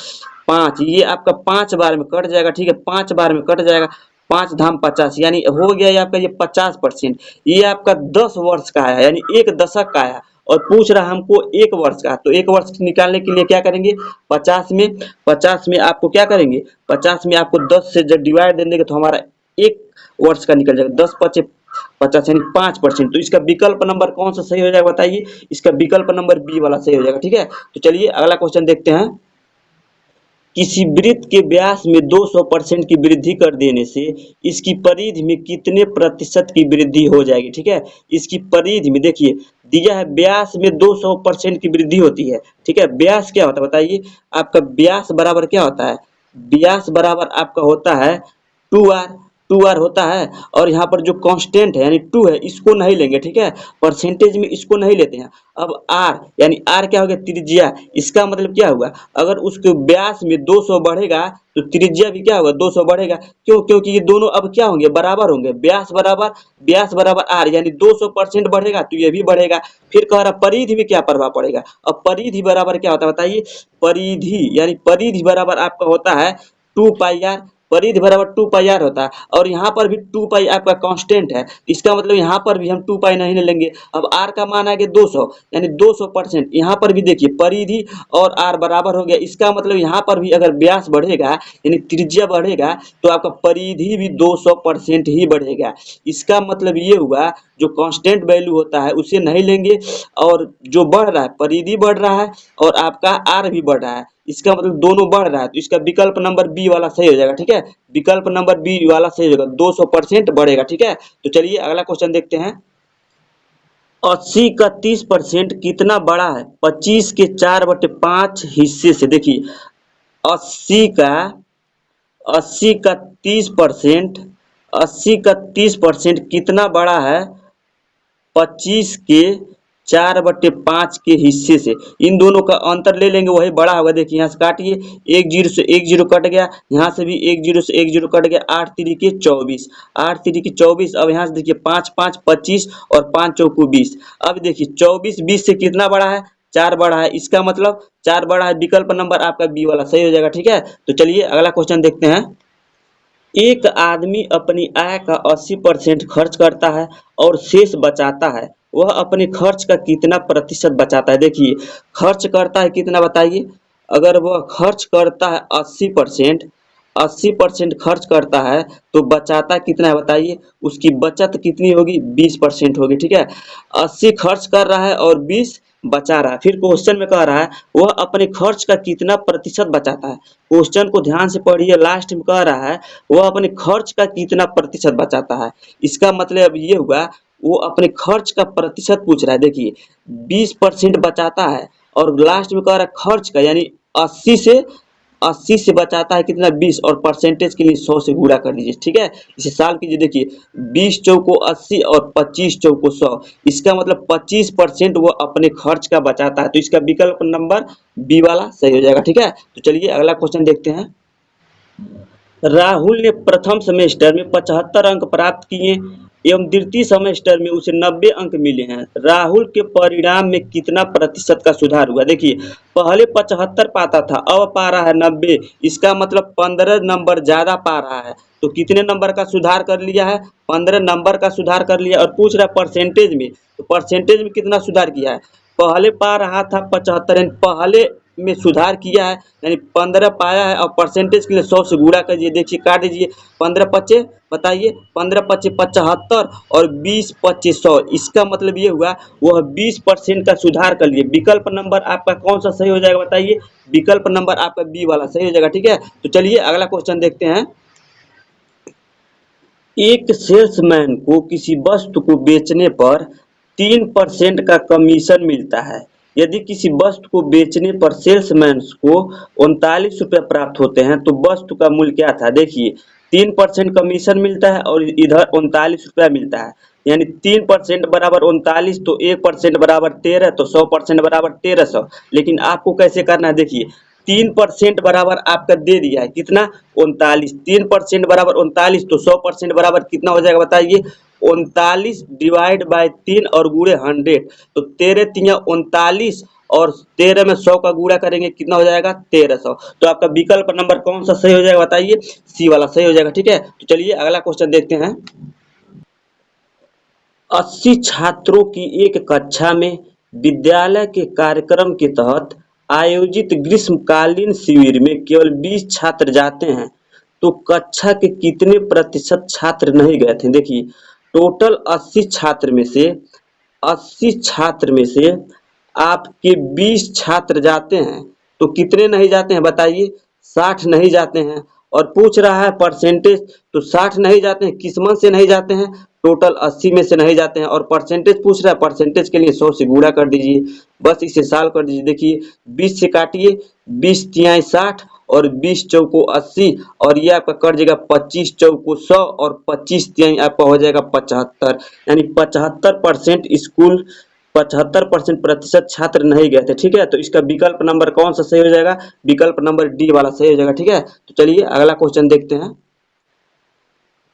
5, ये आपका 5 बार में कट जाएगा। ठीक है, 5 बार में कट जाएगा, 5 धाम 50, यानी हो गया ये आपका ये 50%। ये आपका 10 वर्ष का है, यानी एक दशक का है और पूछ रहा हमको 1 वर्ष का। तो 1 वर्ष निकालने के लिए क्या करेंगे, 50 में आपको क्या करेंगे, 50 में आपको 10 से जब डिवाइड दे देंगे तो हमारा 1 वर्ष का निकल जाएगा। 10 पचे 50 यानी 5%। तो इसका विकल्प नंबर कौन सा सही हो जाएगा बताइए, इसका विकल्प नंबर बी वाला सही हो जाएगा। ठीक है, तो चलिए अगला क्वेश्चन देखते हैं। किसी वृत्त के व्यास में 200% की वृद्धि कर देने से इसकी परिधि में कितने प्रतिशत की वृद्धि हो जाएगी। ठीक है, इसकी परिधि में देखिए दिया है व्यास में 200% की वृद्धि होती है। ठीक है, व्यास क्या होता है बताइए, आपका व्यास बराबर क्या होता है, व्यास बराबर आपका होता है 2r, 2r होता है। और यहाँ पर जो कांस्टेंट है यानी 2 है, इसको नहीं लेंगे। ठीक है, परसेंटेज में इसको नहीं लेते हैं। अब r यानी r क्या हो गया, त्रिज्या। इसका मतलब क्या हुआ, अगर उसके व्यास में 200 बढ़ेगा तो त्रिज्या भी क्या होगा, 200 बढ़ेगा। क्यों, क्योंकि ये दोनों अब क्या होंगे, बराबर होंगे। व्यास बराबर r, यानी 200% बढ़ेगा तो ये भी बढ़ेगा। फिर कह रहा परिधि में क्या प्रभाव पड़ेगा। अब परिधि बराबर क्या होता है बताइए, परिधि यानी परिधि बराबर आपका होता है 2πr, परिधि बराबर 2πr होता है। और यहाँ पर भी 2π आपका कांस्टेंट है, इसका मतलब यहाँ पर भी हम 2π नहीं लेंगे। अब r का मान आ गया 200, यानी 200%। यहाँ पर भी देखिए परिधि और r बराबर हो गया, इसका मतलब यहाँ पर भी अगर व्यास बढ़ेगा यानी त्रिज्या बढ़ेगा तो आपका परिधि भी 200% ही बढ़ेगा। इसका मतलब ये हुआ जो कांस्टेंट वैल्यू होता है उसे नहीं लेंगे, और जो बढ़ रहा है परिधि बढ़ रहा है और आपका r भी बढ़ रहा है, इसका मतलब दोनों बढ़ रहा है। तो इसका विकल्प नंबर बी वाला सही हो जाएगा। ठीक है, विकल्प नंबर बी वाला सही होगा, 200% बढ़ेगा। ठीक है, तो चलिए अगला क्वेश्चन देखते हैं। 80 का 30% कितना बड़ा है 25 के 4/5 हिस्से से। देखिए 80 का 80 का 30%, 80 का 30% कितना बड़ा है 25 के 4/5 के हिस्से से। इन दोनों का अंतर ले लेंगे, वही बड़ा होगा। देखिए यहाँ से काटिए, एक जीरो से एक जीरो कट गया, यहाँ से भी एक जीरो से एक जीरो कट गया, 8 तिरिके 24, 8 तिरिके 24। अब यहाँ से देखिए 5 5 25 और 5 चौको 20। अब देखिए 24 20 से कितना बड़ा है, 4 बड़ा है, इसका मतलब 4 बड़ा है। विकल्प नंबर आपका बी वाला सही हो जाएगा। ठीक है, तो चलिए अगला क्वेश्चन देखते हैं। एक आदमी अपनी आय का 80% खर्च करता है और शेष बचाता है, वह अपने खर्च का कितना प्रतिशत बचाता है। देखिए खर्च करता है कितना बताइए, अगर वह खर्च करता है 80%, 80% खर्च करता है तो बचाता कितना है बताइए, उसकी बचत कितनी होगी, 20% होगी। ठीक है, 80 खर्च कर रहा है और 20 बचा रहा है। फिर क्वेश्चन में कह रहा है वह अपने खर्च का कितना प्रतिशत बचाता है। क्वेश्चन को ध्यान से पढ़िए, लास्ट में कह रहा है वह अपने खर्च का कितना प्रतिशत बचाता है। इसका मतलब ये हुआ वो अपने खर्च का प्रतिशत पूछ रहा है। देखिए 20% बचाता है और लास्ट में कह रहा है खर्च का, यानी 80 से बचाता है कितना, 20, और परसेंटेज के लिए 100 से गुणा कर दीजिए। ठीक है, इसे सॉल्व कीजिए। देखिए 20 चौको 80 और 25 चौको 100, इसका मतलब 25% वो अपने खर्च का बचाता है। तो इसका विकल्प नंबर बी वाला सही हो जाएगा। ठीक है, तो चलिए अगला क्वेश्चन देखते हैं। राहुल ने प्रथम सेमेस्टर में 75 अंक प्राप्त किए एवं द्वितीय सेमेस्टर में उसे 90 अंक मिले हैं। राहुल के परिणाम में कितना प्रतिशत का सुधार हुआ। देखिए पहले 75 पाता था, अब पा रहा है 90, इसका मतलब 15 नंबर ज्यादा पा रहा है। तो कितने नंबर का सुधार कर लिया है, 15 नंबर का सुधार कर लिया। और पूछ रहा है परसेंटेज में, तो परसेंटेज में कितना सुधार किया है। पहले पा रहा था 75, पहले में सुधार किया है, यानी 15 पाया है और परसेंटेज के लिए 100 से गुणा कर दीजिए। देखिए काट दीजिए, 15 पच्चे बताइए, 15 पच्चे 75 और 20 पच्चे 100। इसका मतलब ये हुआ वह 20% का सुधार कर लिए। विकल्प नंबर आपका कौन सा सही हो जाएगा बताइए? विकल्प नंबर आपका बी वाला सही हो जाएगा। ठीक है, तो चलिए अगला क्वेश्चन देखते हैं। एक सेल्समैन को किसी वस्तु को बेचने पर 3% का कमीशन मिलता है। यदि किसी वस्तु को बेचने पर सेल्समैन को 39 रुपये प्राप्त होते हैं तो वस्तु का मूल्य क्या था? देखिए 3% कमीशन मिलता है और इधर 39 रुपया मिलता है, यानी 3% बराबर 39, तो 1% बराबर 13, तो 100% बराबर 1300। लेकिन आपको कैसे करना है? देखिए 3% बराबर आपका दे दिया है कितना? 39। 3% बराबर 39, तो 100% बराबर कितना हो जाएगा बताइए? 39 डिवाइड बाय 3 और गुणे 100, तो 13 तिया 39 और 13 में 100 का गुणा करेंगे कितना हो जाएगा? 1300। तो आपका विकल्प नंबर कौन सा सही हो जाएगा बताइए? सी वाला सही हो जाएगा। ठीक है, तो चलिए अगला क्वेश्चन देखते हैं। 80 छात्रों की एक कक्षा में विद्यालय के कार्यक्रम के तहत आयोजित ग्रीष्मकालीन शिविर में केवल 20 छात्र जाते हैं, तो कक्षा के कितने प्रतिशत छात्र नहीं गए थे? देखिए टोटल 80 छात्र में से आपके 20 छात्र जाते हैं, तो कितने नहीं जाते हैं बताइए? 60 नहीं जाते हैं। और पूछ रहा है परसेंटेज, तो 60 नहीं जाते हैं, किस मन से नहीं जाते हैं? टोटल 80 में से नहीं जाते हैं। और परसेंटेज पूछ रहा है, परसेंटेज के लिए 100 से गुणा कर दीजिए, बस इसे सॉल्व कर दीजिए। देखिए 20 से काटिए, 20 तिहाई 60 और 20 चौको 80, और ये आपका कट जाएगा 25 चौको 100 और 25 तिहाई आपका हो जाएगा 75, यानी 75% स्कूल 75% प्रतिशत छात्र नहीं गए थे। ठीक है, तो इसका विकल्प नंबर कौन सा सही हो जाएगा? विकल्प नंबर डी वाला सही हो जाएगा। ठीक है, तो चलिए अगला क्वेश्चन देखते हैं।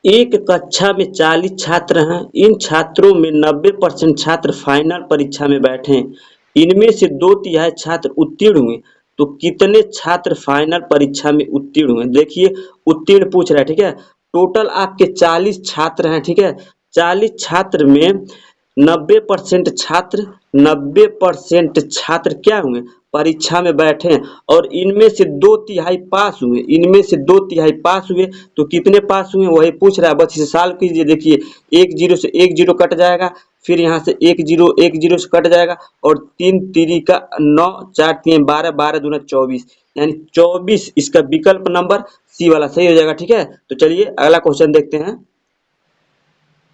एक कक्षा में 40 छात्र हैं। इन छात्रों में 90% छात्र फाइनल परीक्षा में बैठे हैं। इनमें से 2/3 छात्र उत्तीर्ण हुए, तो कितने छात्र फाइनल परीक्षा में उत्तीर्ण हुए? देखिए उत्तीर्ण पूछ रहा है। ठीक है, टोटल आपके 40 छात्र हैं। ठीक है, 40 छात्र में 90% छात्र क्या हुए? परीक्षा में बैठे, और इनमें से 2/3 पास हुए। इनमें से 2/3 पास हुए, तो कितने पास हुए वही पूछ रहा है, बस इसे सॉल्व कीजिए। देखिए 1 0 से 1 0 कट जाएगा, फिर यहाँ से 1 0 से कट जाएगा, और 3 3 का 9, 4 3 12, 12 दूना 24, यानी 24 इसका विकल्प नंबर सी वाला सही हो जाएगा। ठीक है, तो चलिए अगला क्वेश्चन देखते हैं।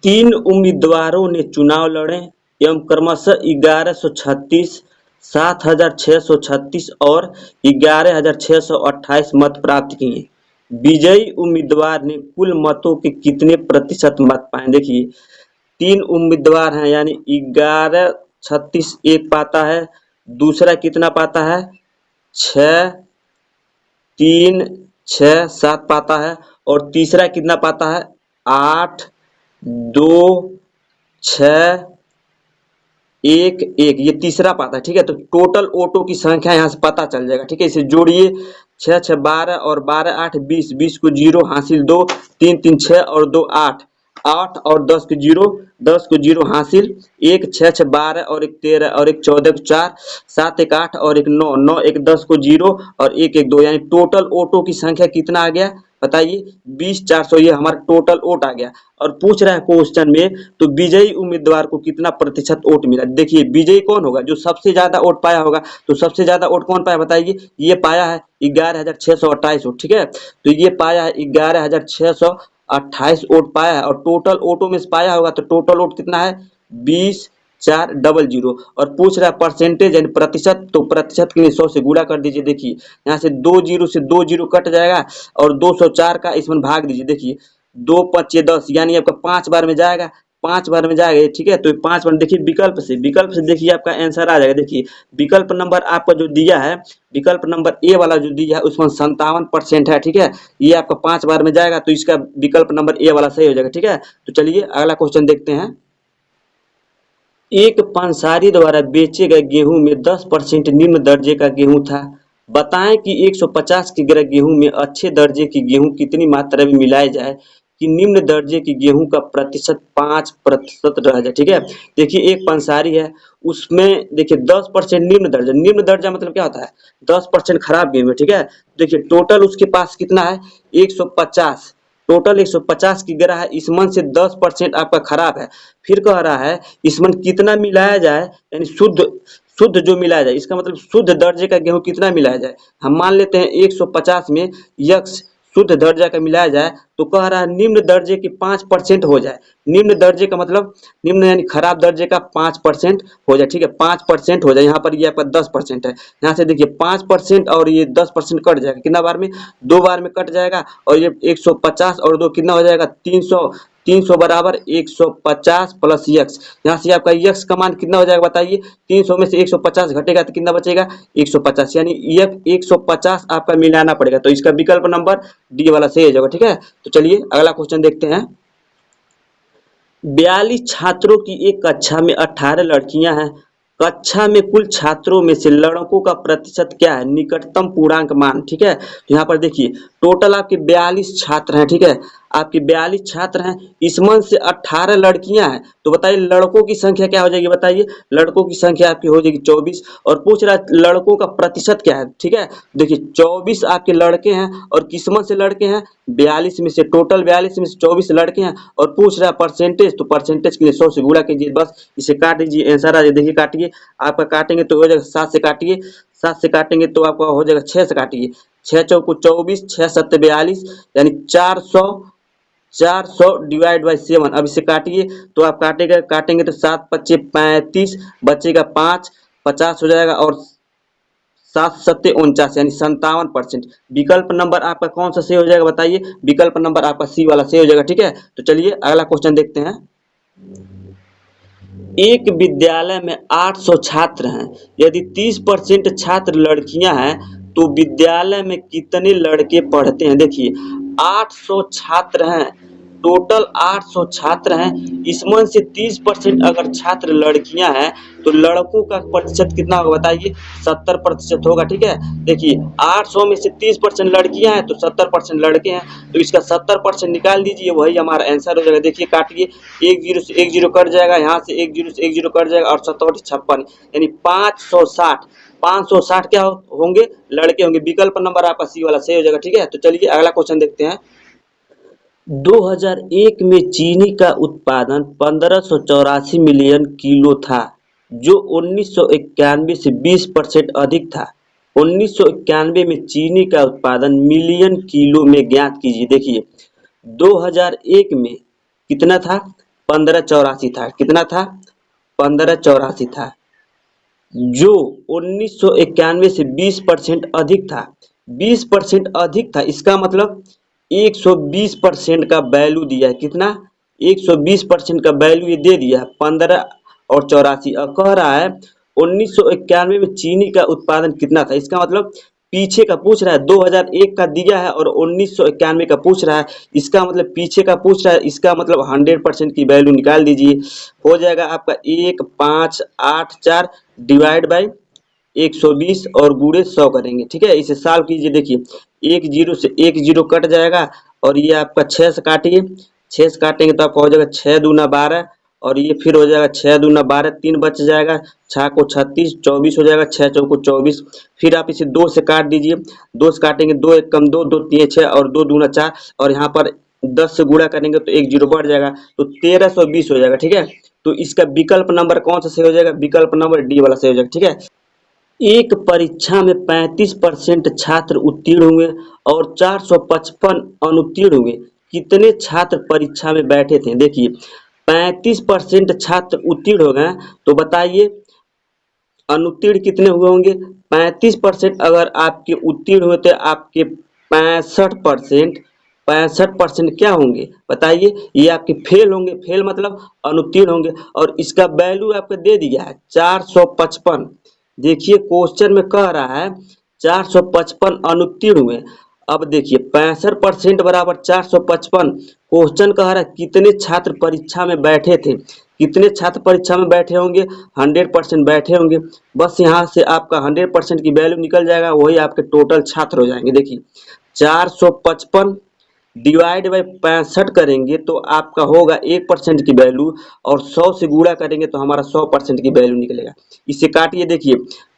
3 उम्मीदवारों ने चुनाव लड़े एवं क्रमशः 1136, 7636 और 11628 मत प्राप्त किए। विजयी उम्मीदवार ने कुल मतों के कितने प्रतिशत मत पाए? देखिए 3 उम्मीदवार हैं, यानी 1136 एक पाता है, दूसरा कितना पाता है? 6 3 6 7 पाता है, और तीसरा कितना पाता है? 8 2 6 1 1, ये तीसरा पाता है। ठीक है, तो टोटल वोटों की संख्या यहाँ से पता चल जाएगा। ठीक है, इसे जोड़िए, 6 6 12 और 12 8 20, 20 को 0 हासिल 2, 3 3 6 और 2 8, 8 और 10 को 0, 10 को 0 हासिल 1, 6 6 12 और 1 13 और 1 14 को 4, 7 1 8 और 1 9, 9 1 10 को 0 और 1 1 2, यानी टोटल वोटों की संख्या कितना आ गया बताइए? 20 400, ये हमारा टोटल वोट आ गया। और पूछ रहा है क्वेश्चन में, तो विजयी उम्मीदवार को कितना प्रतिशत वोट मिला? देखिए विजयी कौन होगा? जो सबसे ज्यादा वोट पाया होगा। तो सबसे ज्यादा वोट कौन पाया बताइए? ये पाया है 11,628 वोट। ठीक है, तो ये पाया है 11,628 वोट पाया है, और टोटल वोटों में से पाया होगा, तो टोटल वोट कितना है? 20 4 00। और पूछ रहा है परसेंटेज यानी प्रतिशत, तो प्रतिशत के लिए 100 से गुणा कर दीजिए। देखिए यहाँ से 2 0 से 2 0 कट जाएगा, और 204 का इसमें भाग दीजिए। देखिए 2 5 10, यानी आपका 5 बार में जाएगा, 5 बार में जाएगा। ठीक है, तो 5 बार देखिए विकल्प से देखिए आपका आंसर आ जाएगा। देखिए विकल्प नंबर आपका जो दिया है, विकल्प नंबर ए वाला जो दिया है उसमें 57% है। ठीक है, ये आपका 5 बार में जाएगा, तो इसका विकल्प नंबर ए वाला सही हो जाएगा। ठीक है, तो चलिए अगला क्वेश्चन देखते हैं। एक पंसारी द्वारा बेचे गए गेहूं में 10% निम्न दर्जे का गेहूं था। बताएं कि 150 किग्रा गेहूं में अच्छे दर्जे की गेहूं कितनी मात्रा में मिलाए जाए। कि निम्न दर्जे की गेहूं का प्रतिशत 5% रह जाए। ठीक है, देखिए एक पंसारी है, उसमें देखिए 10% निम्न दर्जा मतलब क्या होता है, 10% खराब गेहूं है। ठीक है, देखिए टोटल उसके पास कितना है, 150, टोटल 150 की गिरा है, इस मन से 10% आपका खराब है। फिर कह रहा है इस मन कितना मिलाया जाए, यानी शुद्ध शुद्ध जो मिलाया जाए, इसका मतलब शुद्ध दर्जे का गेहूं कितना मिलाया जाए। हम मान लेते हैं 150 में यक्स शुद्ध दर्जा का मिलाया जाए, तो कह रहा है निम्न दर्जे की 5% हो जाए। निम्न दर्जे का मतलब निम्न यानी खराब दर्जे का 5% हो जाए। ठीक है, 5% हो जाए, यहाँ पर ये आपका 10% है, यहाँ से देखिए 5% और ये 10% कट जाएगा, कितना बार में, 2 बार में कट जाएगा। और ये 150 और 2 कितना हो जाएगा, 300, 300 बराबर 150 प्लस यक्स, यहाँ से आपका यक्स का मान कितना हो जाएगा बताइए, 300 में से 150 घटेगा तो कितना बचेगा, 150, यानी ये 150 आपका मिलाना पड़ेगा। तो इसका विकल्प नंबर डी वाला सही हो जाएगा। ठीक है, तो चलिए अगला क्वेश्चन देखते हैं। 42 छात्रों की एक कक्षा में 18 लड़कियां हैं। कक्षा में कुल छात्रों में से लड़कों का प्रतिशत क्या है, निकटतम पूर्णांक मान। ठीक है, तो यहाँ पर देखिए टोटल आपके 42 छात्र हैं। ठीक है, आपके 42 छात्र हैं, इसमें से 18 लड़कियां हैं, तो बताइए लड़कों की संख्या क्या हो जाएगी, बताइए लड़कों की संख्या आपकी हो जाएगी 24, और पूछ रहा है लड़कों का प्रतिशत क्या है। ठीक है, देखिए 24 आपके लड़के हैं, और किस्मत से लड़के हैं 42 में से, टोटल 42 में से 24 लड़के हैं, और पूछ रहा है परसेंटेज, तो परसेंटेज के लिए 100 से गुणा कीजिए, बस इसे काट दीजिए, आंसर आ जाए। देखिए काटिए, आपका काटेंगे तो हो जाएगा 7 से काटिए, 7 से काटेंगे तो आपका हो जाएगा 6 से काटिए, 6 चौको 24, 6 सत्ते 42, यानी 400, 400 डिवाइड बाई 7। अब इसे काटिए, तो आप काटेंगे तो 7 पच्चे 35, बचेगा 5, 50 हो जाएगा, और 7 सत्ते 49, यानी 57%। विकल्प नंबर आपका कौन सा सही हो जाएगा बताइए, विकल्प नंबर आपका सी वाला सही हो जाएगा। ठीक है, तो चलिए अगला क्वेश्चन देखते हैं। एक विद्यालय में 800 छात्र हैं, यदि 30% छात्र लड़कियां हैं तो विद्यालय में कितने लड़के पढ़ते हैं। देखिए 800 छात्र हैं, टोटल 800 छात्र हैं, इसमें से 30% अगर छात्र लड़कियां हैं तो लड़कों का प्रतिशत कितना होगा बताइए, 70% होगा। ठीक है, देखिए 800 में से 30% लड़कियां हैं तो 70% लड़के हैं, तो इसका 70% निकाल दीजिए, वही हमारा आंसर हो जाएगा। देखिए काटिए, 1 जीरो से 1 जीरो कट जाएगा, यहाँ से 1 जीरो से 1 जीरो कट जाएगा, और 7 56, यानी 560, 560 क्या होंगे, लड़के होंगे। विकल्प नंबर आपका सी वाला सही हो जाएगा। ठीक है, तो चलिए अगला क्वेश्चन देखते हैं। 2001 में चीनी का उत्पादन 1584 मिलियन किलो था, जो 1991 से 20% अधिक था। 1991 में चीनी का उत्पादन मिलियन किलो में ज्ञात कीजिए। देखिए 2001 में कितना था, 1584 था, कितना था, 1584 था, जो 1991 से 20% अधिक था। 20% अधिक था, इसका मतलब 120% का वैल्यू दिया है, कितना, 120% का वैल्यू ये दे दिया है, 15 और 84। अब कह रहा है 1991 में चीनी का उत्पादन कितना था, इसका मतलब पीछे का पूछ रहा है, 2001 का दिया है और 1991 का पूछ रहा है, इसका मतलब पीछे का पूछ रहा है, इसका मतलब 100% की वैल्यू निकाल दीजिए, हो जाएगा आपका 1584 डिवाइड बाई 120 और गुणे 100 करेंगे। ठीक है, इसे सॉल्व कीजिए, देखिए 1 जीरो से 1 जीरो कट जाएगा, और ये आपका 6 से काटिए, 6 से काटेंगे तो आपका हो जाएगा 6 दूना 12, और ये फिर हो जाएगा 6 दूना 12, 3 बच जाएगा, 6 को 36, 24 हो जाएगा, 6 चौको 24। फिर आप इसे 2 से काट दीजिए, 2 से काटेंगे 2 एक कम 2, 2 तीन 6, और 2 दूना 4, और यहाँ पर 10 से गुणा करेंगे तो 1 जीरो बढ़ जाएगा, तो 1320 हो जाएगा। ठीक है, तो इसका विकल्प नंबर कौन सा सही हो जाएगा, विकल्प नंबर डी वाला सही हो जाएगा। ठीक है, एक परीक्षा में 35% छात्र उत्तीर्ण हुए और 455 अनुत्तीर्ण हुए, कितने छात्र परीक्षा में बैठे थे। देखिए 35% छात्र उत्तीर्ण हो गए, तो बताइए अनुत्तीर्ण कितने हुए होंगे। 35% अगर आपके उत्तीर्ण हुए तो आपके 65%, 65% क्या होंगे बताइए, ये आपके फेल होंगे, फेल मतलब अनुत्तीर्ण होंगे, और इसका वैल्यू आपको दे दिया है 455। देखिए क्वेश्चन में कह रहा है 455 अनुत्तीर्ण हुए। अब देखिए 65% बराबर 455, क्वेश्चन कह रहा है कितने छात्र परीक्षा में बैठे थे, कितने छात्र परीक्षा में बैठे होंगे, 100% बैठे होंगे, बस यहाँ से आपका 100% की वैल्यू निकल जाएगा, वही आपके टोटल छात्र हो जाएंगे। देखिए 455 डिवाइड बाई 65 करेंगे तो आपका होगा 1% की वैल्यू, और 100 से गुणा करेंगे तो हमारा 100% की वैल्यू निकलेगा। इसे काटिए, देखिए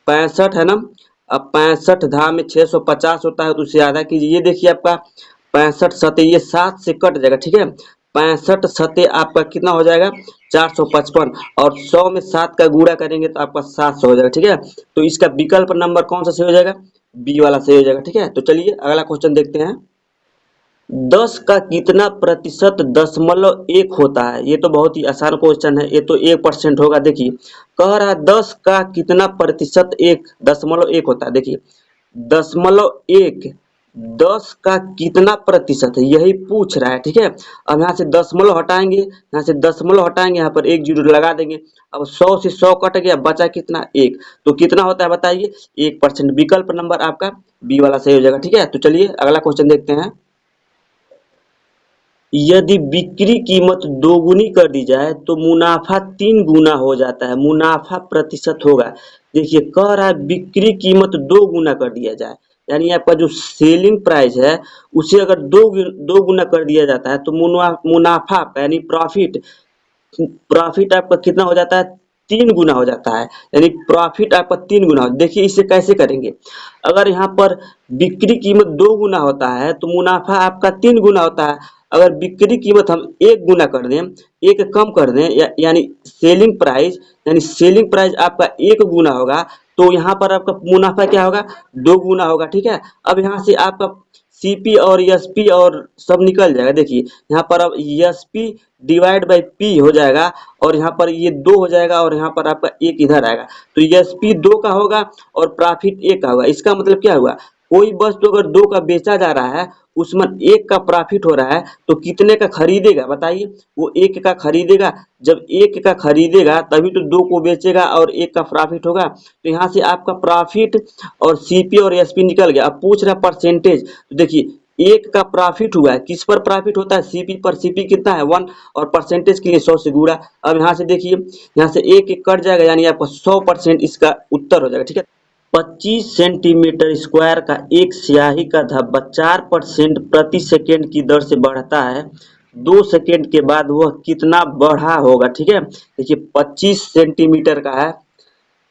65 है ना, अब 65 धाम में 650 होता है तो उसे आधा कीजिए। ये देखिए आपका 65 सते ये 7 से कट जाएगा, ठीक है। 65 सते आपका कितना हो जाएगा 455, और 100 में 7 का गुणा करेंगे तो आपका 700 हो जाएगा, ठीक है। तो इसका विकल्प नंबर कौन सा सही हो जाएगा, बी वाला सही हो जाएगा, ठीक है। तो चलिए अगला क्वेश्चन देखते हैं। 10 का कितना प्रतिशत 0.1 होता है। ये तो बहुत ही आसान क्वेश्चन है, ये तो 1% होगा। देखिए कह रहा है 10 का कितना प्रतिशत 1.1 होता है। देखिए 0.1 10 का कितना प्रतिशत है यही पूछ रहा है, ठीक है। अब यहाँ से दशमलव हटाएंगे, यहाँ से दशमलव हटाएंगे, यहाँ पर एक जीरो लगा देंगे। अब 100 से 100 कट गया, बचा कितना 1, तो कितना होता है बताइए 1%। विकल्प नंबर आपका बी वाला सही हो जाएगा, ठीक है। तो चलिए अगला क्वेश्चन देखते हैं। यदि बिक्री कीमत दोगुनी कर दी जाए तो मुनाफा 3 गुना हो जाता है, मुनाफा प्रतिशत होगा। देखिए कह रहा है बिक्री कीमत 2 गुना कर दिया जाए, यानी आपका जो सेलिंग प्राइस है उसे अगर दो गुना कर दिया जाता है तो मुनाफा आपका यानी प्रॉफिट प्रॉफिट आपका कितना हो जाता है 3 गुना हो जाता है, यानी प्रॉफिट आपका 3 गुना देखिए इसे कैसे करेंगे। अगर यहाँ पर बिक्री कीमत 2 गुना होता है तो मुनाफा आपका 3 गुना होता है। अगर बिक्री कीमत हम 1 गुना कर दें, एक कम कर दें, यानी सेलिंग प्राइस आपका 1 गुना होगा, तो यहाँ पर आपका मुनाफा क्या होगा 2 गुना होगा, ठीक है। अब यहाँ से आपका सीपी और एसपी और सब निकल जाएगा। देखिए यहाँ पर अब एसपी डिवाइड बाई पी हो जाएगा, और यहाँ पर ये 2 हो जाएगा, और यहाँ पर आपका 1 इधर आएगा, तो एसपी 2 का होगा और प्रॉफिट 1 का होगा। इसका मतलब क्या हुआ, कोई वस्तु अगर 2 का बेचा जा रहा है उसमें 1 का प्रॉफिट हो रहा है तो कितने का खरीदेगा बताइए, वो 1 का खरीदेगा। जब 1 का खरीदेगा तभी तो 2 को बेचेगा और 1 का प्रॉफिट होगा। तो यहाँ से आपका प्रॉफिट और सीपी और एसपी निकल गया। अब पूछ रहा परसेंटेज, तो देखिए 1 का प्रॉफिट हुआ है, किस पर प्रॉफिट होता है सीपी पर, सीपी कितना है 1, और परसेंटेज के लिए 100 से गुणा। अब यहाँ से देखिए यहाँ से 1 कट जाएगा, यानी आपका 100% इसका उत्तर हो जाएगा, ठीक है। 25 सेंटीमीटर स्क्वायर का एक स्याही का धब्बा 4% प्रति सेकेंड की दर से बढ़ता है, 2 सेकेंड के बाद वह कितना बढ़ा होगा, ठीक है। देखिए 25 सेंटीमीटर का है,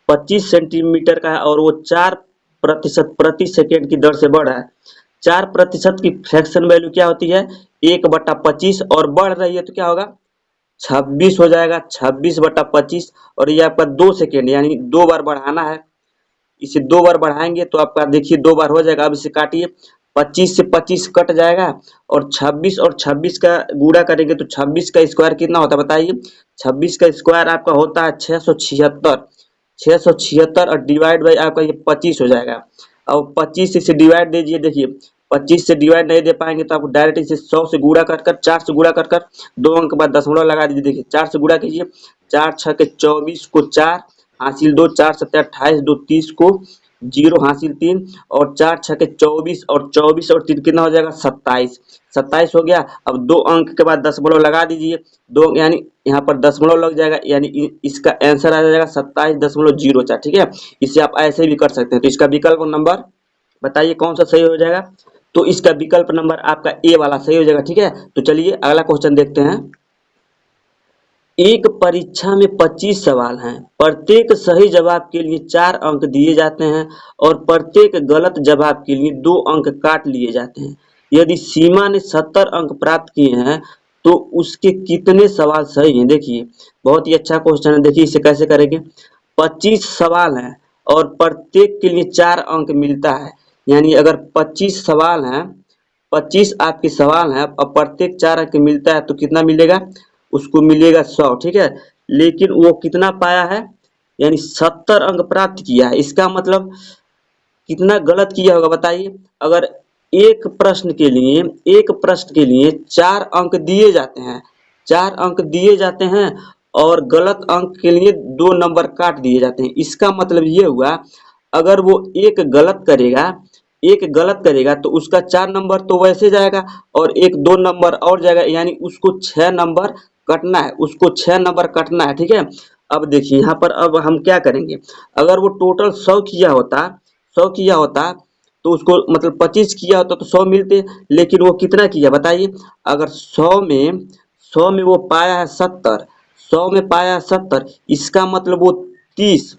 25 सेंटीमीटर का है, और वो 4% प्रति सेकेंड की दर से बढ़ रहा है। 4% की फ्रैक्शन वैल्यू क्या होती है 1/25, और बढ़ रही है तो क्या होगा 26 हो जाएगा, 26/25। और ये आपका 2 सेकेंड यानी 2 बार बढ़ाना है, इसे 2 बार बढ़ाएंगे तो आपका देखिए 2 बार हो जाएगा। अब इसे काटिए, 25 से 25 कट जाएगा, और 26 और 26 का गुणा करेंगे तो 26 का स्क्वायर कितना होता है बताइए। 26 का स्क्वायर आपका होता है 676, 676 और डिवाइड बाई आपका ये 25 हो जाएगा। अब 25 से डिवाइड दीजिए, देखिए 25 से डिवाइड नहीं दे पाएंगे तो आपको डायरेक्ट इसे 100 से गुणा कर कर 4 से गुणा कर कर 2 अंक के बाद दशमलव लगा दीजिए। देखिए 4 से गुणा कीजिए, 4 6 के 24 को 4 हासिल 2, 4 7 28, 2 30 को 0 हासिल 3, और 4 6 के 24, और 24 और 3 कितना हो जाएगा 27, 27 हो गया। अब 2 अंक के बाद दशमलव लगा दीजिए, 2 यानी यहाँ पर दशमलव लग जाएगा, यानी इसका आंसर आ जाएगा 27.04, ठीक है। इसे आप ऐसे भी कर सकते हैं। तो इसका विकल्प नंबर बताइए कौन सा सही हो जाएगा, तो इसका विकल्प नंबर आपका ए वाला सही हो जाएगा, ठीक है। तो चलिए अगला क्वेश्चन देखते हैं। एक परीक्षा में 25 सवाल हैं, प्रत्येक सही जवाब के लिए 4 अंक दिए जाते हैं, और प्रत्येक गलत जवाब के लिए 2 अंक काट लिए जाते हैं। यदि सीमा ने 70 अंक प्राप्त किए हैं तो उसके कितने सवाल सही हैं। देखिए बहुत ही अच्छा क्वेश्चन है, देखिए इसे कैसे करेंगे। 25 सवाल हैं और प्रत्येक के लिए 4 अंक मिलता है, यानी अगर 25 सवाल हैं, 25 आपके सवाल हैं और प्रत्येक 4 अंक मिलता है तो कितना मिलेगा, उसको मिलेगा 100, ठीक है। लेकिन वो कितना पाया है, यानी 70 अंक प्राप्त किया है। इसका मतलब कितना गलत किया होगा बताइए। अगर एक प्रश्न के लिए 4 अंक दिए जाते हैं, 4 अंक दिए जाते हैं, और गलत अंक के लिए 2 नंबर काट दिए जाते हैं। इसका मतलब ये हुआ अगर वो एक गलत करेगा तो उसका 4 नंबर तो वैसे जाएगा, और एक 2 नंबर और जाएगा, यानी उसको 6 नंबर कटना है, उसको 6 नंबर कटना है, ठीक है। अब देखिए यहाँ पर अब हम क्या करेंगे, अगर वो टोटल 100 किया होता, 100 किया होता तो उसको मतलब 25 किया होता तो 100 मिलते, लेकिन वो कितना किया बताइए। अगर 100 में वो पाया है 70, 100 में पाया है 70, इसका मतलब वो 30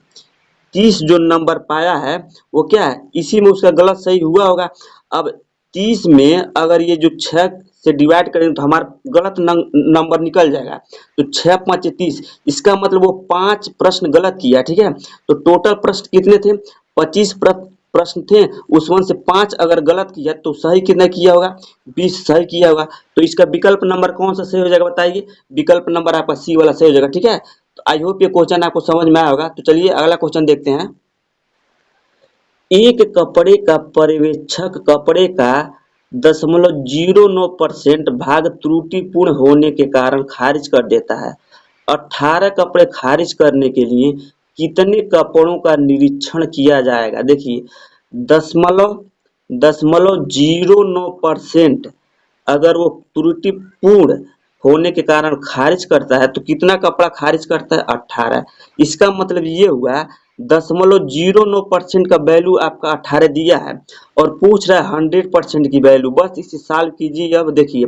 30 जो नंबर पाया है वो क्या है, इसी में उसका गलत सही हुआ होगा। अब 30 में अगर ये जो 6 से डिवाइड करेंगे तो हमारा गलत नंबर निकल जाएगा। तो 6 5 30, इसका मतलब वो 5 प्रश्न गलत किया, ठीक है। तो टोटल प्रश्न कितने थे, 25 प्रश्न थे, उसमें से 5 अगर गलत किया तो सही कितना किया होगा, 20 सही किया होगा। तो इसका विकल्प नंबर कौन सा सही हो जाएगा बताइए, विकल्प नंबर आपका सी वाला सही हो जाएगा, ठीक है। तो आई होप ये क्वेश्चन आपको समझ में आया होगा। तो चलिए अगला क्वेश्चन देखते हैं। एक कपड़े का पर्यवेक्षक कपड़े का 0.09% भाग त्रुटिपूर्ण होने के कारण खारिज कर देता है। 18 कपड़े खारिज करने के लिए कितने कपड़ों का निरीक्षण किया जाएगा। देखिए दशमलव 0.09% अगर वो त्रुटिपूर्ण होने के कारण खारिज करता है तो कितना कपड़ा खारिज करता है, 18। इसका मतलब ये हुआ 0.09% का वैल्यू आपका 18 दिया है और पूछ रहा है 100% की वैल्यू। बस इसे सॉल्व कीजिए। अब देखिए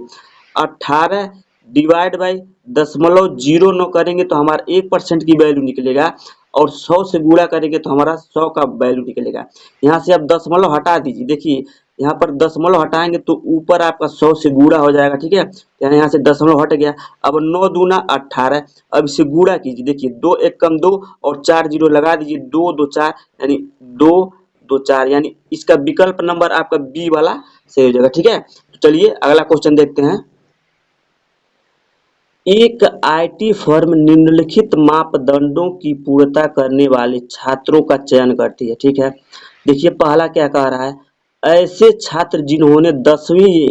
18 डिवाइड बाई 0.09 करेंगे तो हमारा 1% की वैल्यू निकलेगा और 100 से गुणा करेंगे तो हमारा 100 का वैल्यू निकलेगा। यहाँ से आप दशमलव हटा दीजिए। देखिए यहाँ पर दशमलव हटाएंगे तो ऊपर आपका 100 से गुणा हो जाएगा, ठीक है। यानी यहाँ से दशमलव हट गया। अब 9 दूना 18, अब इसे गुणा कीजिए। देखिए 2 1 कम 2 और 4 जीरो लगा दीजिए, 2 2 4 यानी 2 2 4, यानी इसका विकल्प नंबर आपका बी वाला सही हो जाएगा, ठीक है। तो चलिए अगला क्वेश्चन देखते हैं। एक आईटी फर्म निम्नलिखित मापदंडों की पूर्णता करने वाले छात्रों का चयन करती है, ठीक है। देखिए पहला क्या कह रहा है, ऐसे छात्र जिन्होंने 10वीं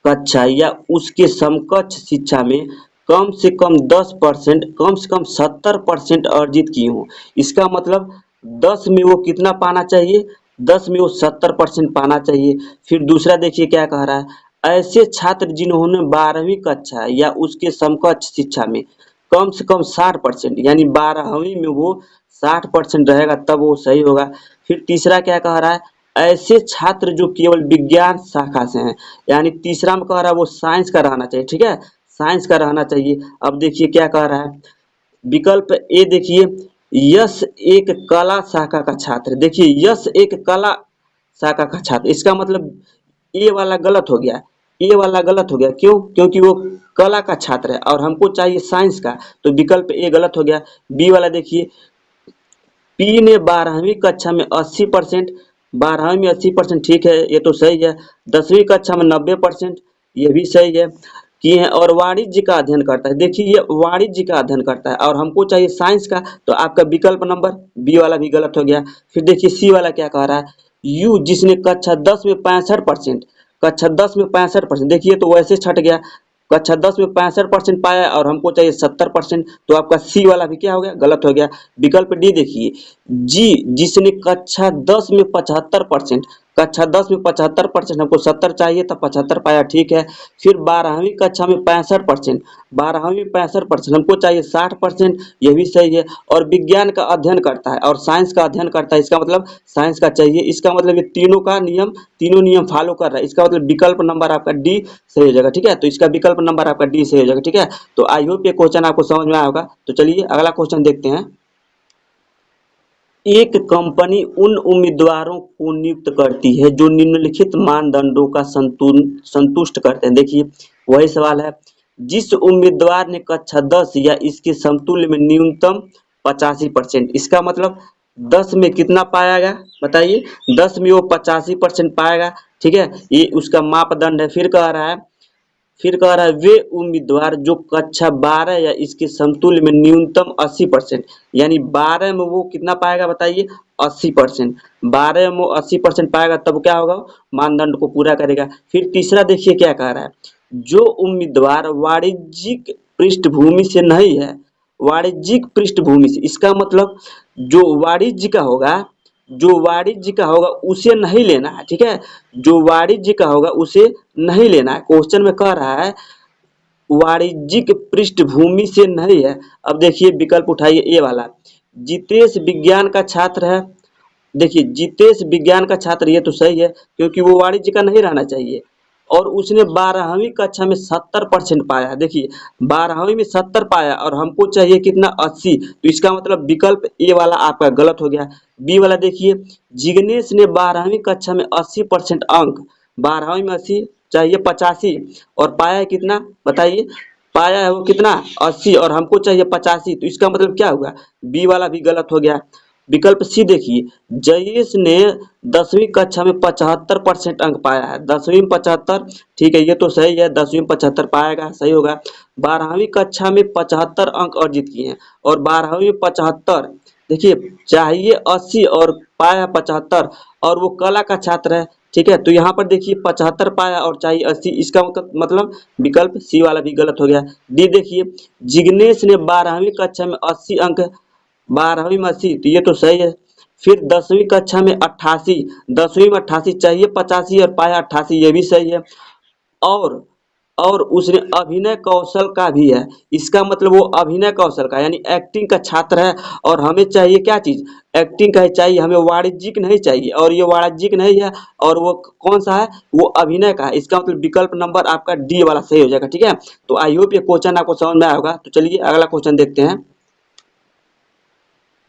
कक्षा या उसके समकक्ष शिक्षा में कम से कम 10%, कम से कम 70% अर्जित की हो। इसका मतलब 10 में वो कितना पाना चाहिए, 10 में वो 70% पाना चाहिए। फिर दूसरा देखिए क्या कह रहा है, ऐसे छात्र जिन्होंने 12वीं कक्षा या उसके समकक्ष शिक्षा में कम से कम 60%, यानी 12वीं में वो 60% रहेगा तब वो सही होगा। फिर तीसरा क्या कह रहा है, ऐसे छात्र जो केवल विज्ञान शाखा से हैं, यानी तीसरा में कह रहा है वो साइंस का रहना चाहिए, ठीक है, साइंस का रहना चाहिए। अब देखिए क्या कह रहा है, विकल्प ए देखिए, यश एक कला शाखा का छात्र। देखिए यश एक कला शाखा का छात्र, इसका मतलब ए वाला गलत हो गया। ए वाला गलत हो गया क्यों, क्योंकि वो कला का छात्र है और हमको चाहिए साइंस का, तो विकल्प ए गलत हो गया। बी वाला देखिए, पी ने 12वीं कक्षा में 80%, 12वीं में 80% ठीक है, ये तो सही है। 10वीं कक्षा में 90%, ये भी सही है किए हैं और वाणिज्य का अध्ययन करता है। देखिए ये वाणिज्य का अध्ययन करता है और हमको चाहिए साइंस का, तो आपका विकल्प नंबर बी वाला भी गलत हो गया। फिर देखिए सी वाला क्या कह रहा है, यू जिसने कक्षा 10 में 65%, कक्षा 10 में 65%, देखिए तो वैसे छट गया, कक्षा 10 में 65% पाया और हमको चाहिए 70%, तो आपका सी वाला भी क्या हो गया, गलत हो गया। विकल्प डी देखिए, जी जिसने कक्षा 10 में 75%, कक्षा 10 में 75%, हमको 70 चाहिए था, 75 पाया, ठीक है। फिर 12वीं कक्षा में 65%, 12वीं में 65%, हमको चाहिए 60%, ये भी सही है। और विज्ञान का अध्ययन करता है और साइंस का अध्ययन करता है, इसका मतलब साइंस का चाहिए। इसका मतलब ये तीनों नियम फॉलो कर रहा है, इसका मतलब विकल्प नंबर आपका डी सही हो जाएगा, ठीक है। तो इसका विकल्प नंबर आपका डी सही हो जाएगा, ठीक है। तो आई होप ये क्वेश्चन आपको समझ में आया होगा। तो चलिए अगला क्वेश्चन देखते हैं। एक कंपनी उन उम्मीदवारों को नियुक्त करती है जो निम्नलिखित मानदंडों का संतुष्ट करते हैं। देखिए वही सवाल है, जिस उम्मीदवार ने कक्षा 10 या इसके समतुल्य में न्यूनतम 85%, इसका मतलब 10 में कितना पाएगा बताइए, 10 में वो 85% पाएगा, ठीक है, ये उसका मापदंड है। फिर कह रहा है वे उम्मीदवार जो कक्षा 12 या इसके समतुल्य में न्यूनतम 80%, यानी 12 में वो कितना पाएगा बताइए, 80%, 12 में वो 80% पाएगा तब क्या होगा, मानदंड को पूरा करेगा। फिर तीसरा देखिए क्या कह रहा है, जो उम्मीदवार वाणिज्यिक पृष्ठभूमि से नहीं है, वाणिज्यिक पृष्ठभूमि से, इसका मतलब जो वाणिज्य का होगा उसे नहीं लेना है, ठीक है, जो वाणिज्य का होगा उसे नहीं लेना है। क्वेश्चन में कह रहा है वाणिज्यिक पृष्ठभूमि से नहीं है। अब देखिए विकल्प उठाइए ए वाला, जितेश विज्ञान का छात्र है देखिए जितेश विज्ञान का छात्र, ये तो सही है क्योंकि वो वाणिज्य का नहीं रहना चाहिए। और उसने 12वीं कक्षा में 70% पाया। देखिए 12वीं में 70 पाया और हमको चाहिए कितना, 80। तो इसका मतलब विकल्प ए वाला आपका गलत हो गया। बी वाला देखिए, जिग्नेश ने 12वीं कक्षा में 80% अंक, 12वीं में 80 चाहिए 85 और पाया है कितना बताइए, पाया है वो कितना 80 और हमको चाहिए 85। तो इसका मतलब क्या हुआ, बी वाला भी गलत हो गया। विकल्प सी देखिए, जयेश ने 10वीं कक्षा में 75% अंक पाया है। 10वीं में 75, ठीक है ये तो सही है, 10वीं में 75 पाएगा, सही होगा। 12वीं कक्षा में 75 अंक अर्जित किए हैं और 12वीं में 75, देखिए चाहिए 80 और पाया 75 और वो कला का छात्र है, ठीक है। तो यहाँ पर देखिए 75 पाया और चाहिए 80, इसका मतलब विकल्प सी वाला भी गलत हो गया। डी देखिए, जिग्नेश ने 12वीं कक्षा में 80 अंक, 12वीं में 80, तो ये तो सही है। फिर 10वीं कक्षा में 88, 10वीं में 88 चाहिए 85 और पाया 88, ये भी सही है। और और उसने अभिनय कौशल का भी है, इसका मतलब वो अभिनय कौशल का यानी एक्टिंग का छात्र है। और हमें चाहिए क्या चीज, एक्टिंग का ही चाहिए, हमें वाणिज्यिक नहीं चाहिए और ये वाणिज्यिक नहीं है। और वो कौन सा है, वो अभिनय का है। इसका मतलब विकल्प नंबर आपका डी वाला सही हो जाएगा, ठीक है। तो आई होप ये क्वेश्चन आपको समझ में आया होगा। तो चलिए अगला क्वेश्चन देखते हैं।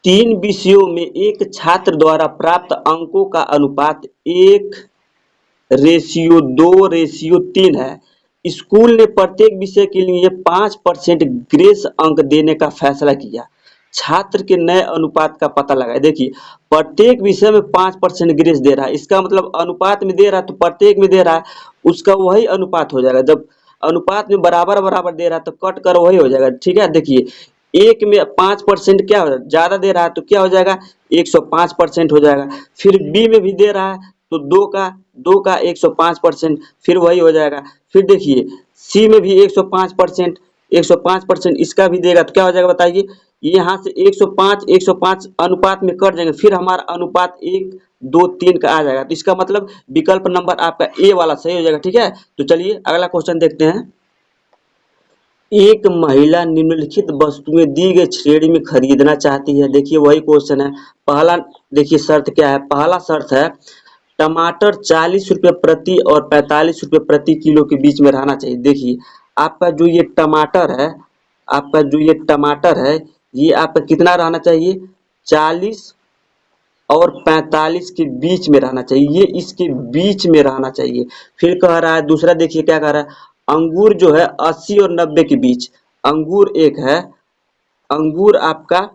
3 विषयों में एक छात्र द्वारा प्राप्त अंकों का अनुपात 1:2:3 है। स्कूल ने प्रत्येक विषय के लिए 5% ग्रेस अंक देने का फैसला किया। छात्र के नए अनुपात का पता लगाएं। देखिए प्रत्येक विषय में 5% ग्रेस दे रहा है, इसका मतलब अनुपात में दे रहा है तो प्रत्येक में दे रहा है, उसका वही अनुपात हो जाएगा। जब अनुपात में बराबर बराबर दे रहा है तो कट कर वही हो जाएगा, ठीक है। देखिए एक में 5% क्या हो ज्यादा दे रहा है तो क्या हो जाएगा, 105% हो जाएगा। फिर बी में भी दे रहा है तो दो का 105%, फिर वही हो जाएगा। फिर देखिए सी में भी 105%, 105% इसका भी देगा तो क्या हो जाएगा बताइए, यहाँ से 105 अनुपात में कट जाएंगे, फिर हमारा अनुपात 1:2:3 का आ जाएगा। तो इसका मतलब विकल्प नंबर आपका ए वाला सही हो जाएगा, ठीक है। तो चलिए अगला क्वेश्चन देखते हैं। एक महिला निम्नलिखित वस्तुएं दी गई श्रेणी में खरीदना चाहती है। देखिए वही क्वेश्चन है। पहला देखिए शर्त क्या है, पहला शर्त है टमाटर 40 रुपये प्रति और 45 रुपये प्रति किलो के बीच में रहना चाहिए। देखिए आपका जो ये टमाटर है, आपका जो ये टमाटर है, ये आपका कितना रहना चाहिए, 40 और 45 के बीच में रहना चाहिए, ये इसके बीच में रहना चाहिए। फिर कह रहा है दूसरा, देखिए क्या कह रहा है, अंगूर जो है 80 और 90 के बीच, अंगूर एक है, अंगूर आपका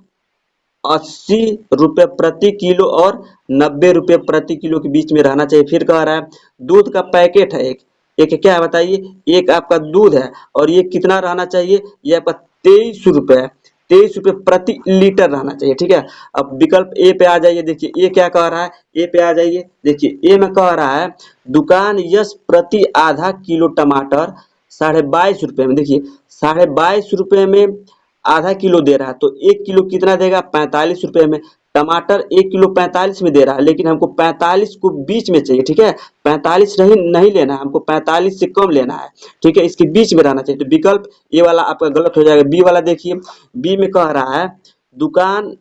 80 रुपये प्रति किलो और 90 रुपये प्रति किलो के बीच में रहना चाहिए। फिर कह रहा है दूध का पैकेट है एक, एक क्या है बताइए, एक आपका दूध है और ये कितना रहना चाहिए, ये आपका 23 रुपये है, 23 रुपये प्रति लीटर रहना चाहिए, ठीक है। अब विकल्प ए पे आ जाइए। देखिए ए क्या कह रहा है, ए पे आ जाइए। देखिए ए में कह रहा है दुकान यश प्रति आधा किलो टमाटर 22.5 रुपये में, देखिए 22.5 रुपये में आधा किलो दे रहा है तो 1 किलो कितना देगा, 45 रुपये में। टमाटर 1 किलो 45 में दे रहा है लेकिन हमको 45 को बीच में चाहिए, ठीक है। 45 नहीं नहीं लेना है हमको, 45 से कम लेना है, ठीक है, इसके बीच में रहना चाहिए। तो विकल्प ये वाला आपका गलत हो जाएगा। बी वाला देखिए, बी में कह रहा है दुकान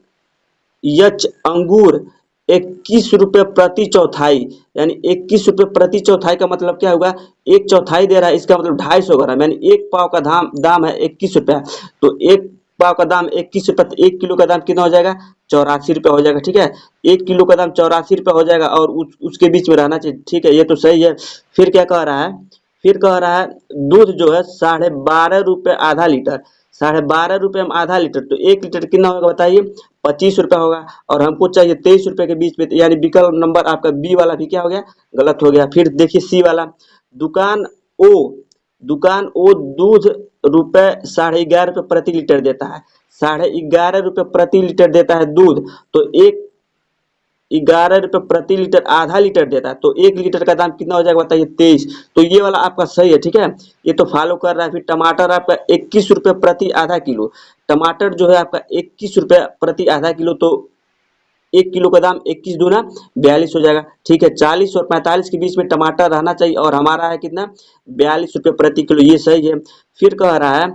यच अंगूर 21 रुपये प्रति चौथाई, यानी 21 रुपये प्रति चौथाई का मतलब क्या होगा, एक चौथाई दे रहा है, इसका मतलब 250 ग्राम, यानी एक पाव का दाम है 21 रुपया। तो एक पाव का दाम 21 रुपया, तो 1 किलो का दाम कितना हो जाएगा, 84 रुपया हो जाएगा, ठीक है। 1 किलो का दाम 84 रुपया हो जाएगा और उसके बीच में रहना चाहिए, ठीक है, ये तो सही है। फिर क्या कह रहा है, फिर कह रहा है दूध जो है 12.5 रुपये आधा लीटर, 12.5 रुपये में आधा लीटर, तो 1 लीटर कितना होगा बताइए, 25 रुपया होगा और हमको चाहिए 23 रुपये के बीच में, यानी विकल्प नंबर आपका बी वाला भी क्या हो गया, गलत हो गया। फिर देखिए सी वाला, दुकान ओ दुकान ओ दूध रुपये 11.5 रुपये प्रति लीटर देता है, 11.5 रुपये प्रति लीटर देता है दूध, तो 11 रुपये प्रति लीटर आधा लीटर देता है, तो 1 लीटर का दाम कितना हो जाएगा बताइए, 23। तो ये वाला आपका सही है, ठीक है, ये तो फॉलो कर रहा है। फिर टमाटर आपका 21 रुपये प्रति आधा किलो, टमाटर जो है आपका 21 रुपये प्रति आधा किलो, तो 1 किलो का दाम 21 दूना 42 हो जाएगा, ठीक है। 40 और 45 के बीच में टमाटर रहना चाहिए और हमारा है कितना, 42 रुपये प्रति किलो, ये सही है। फिर कह रहा है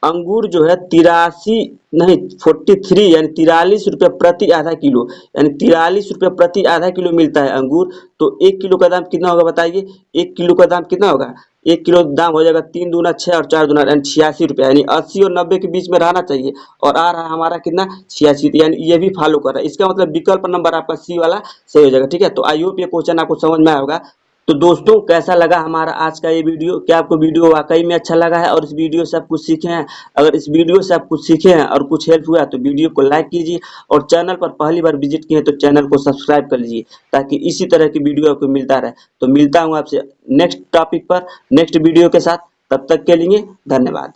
अंगूर जो है 83 नहीं 43 यानी 43 रुपये प्रति आधा किलो, यानी 43 रुपये प्रति आधा किलो मिलता है अंगूर। तो 1 किलो का दाम कितना होगा बताइए? 1 किलो का दाम कितना होगा? 1 किलो दाम हो जाएगा 3 दूना 6 और 4 दूना यानी 86 रुपये, यानी 80 और 90 के बीच में रहना चाहिए। और आ रहा हमारा कितना? 86, यानी ये भी फॉलो कर रहा है। इसका मतलब विकल्प नंबर आपका सी वाला सही हो जाएगा। ठीक है, तो आई होप ये क्वेश्चन आपको समझ में आया होगा। तो दोस्तों कैसा लगा हमारा आज का ये वीडियो? क्या आपको वीडियो वाकई में अच्छा लगा है और इस वीडियो से आप कुछ सीखे हैं? अगर इस वीडियो से आप कुछ सीखे हैं और कुछ हेल्प हुआ तो वीडियो को लाइक कीजिए, और चैनल पर पहली बार विजिट किए तो चैनल को सब्सक्राइब कर लीजिए, ताकि इसी तरह की वीडियो आपको मिलता रहे। तो मिलता हूँ आपसे नेक्स्ट टॉपिक पर नेक्स्ट वीडियो के साथ, तब तक के लिए धन्यवाद।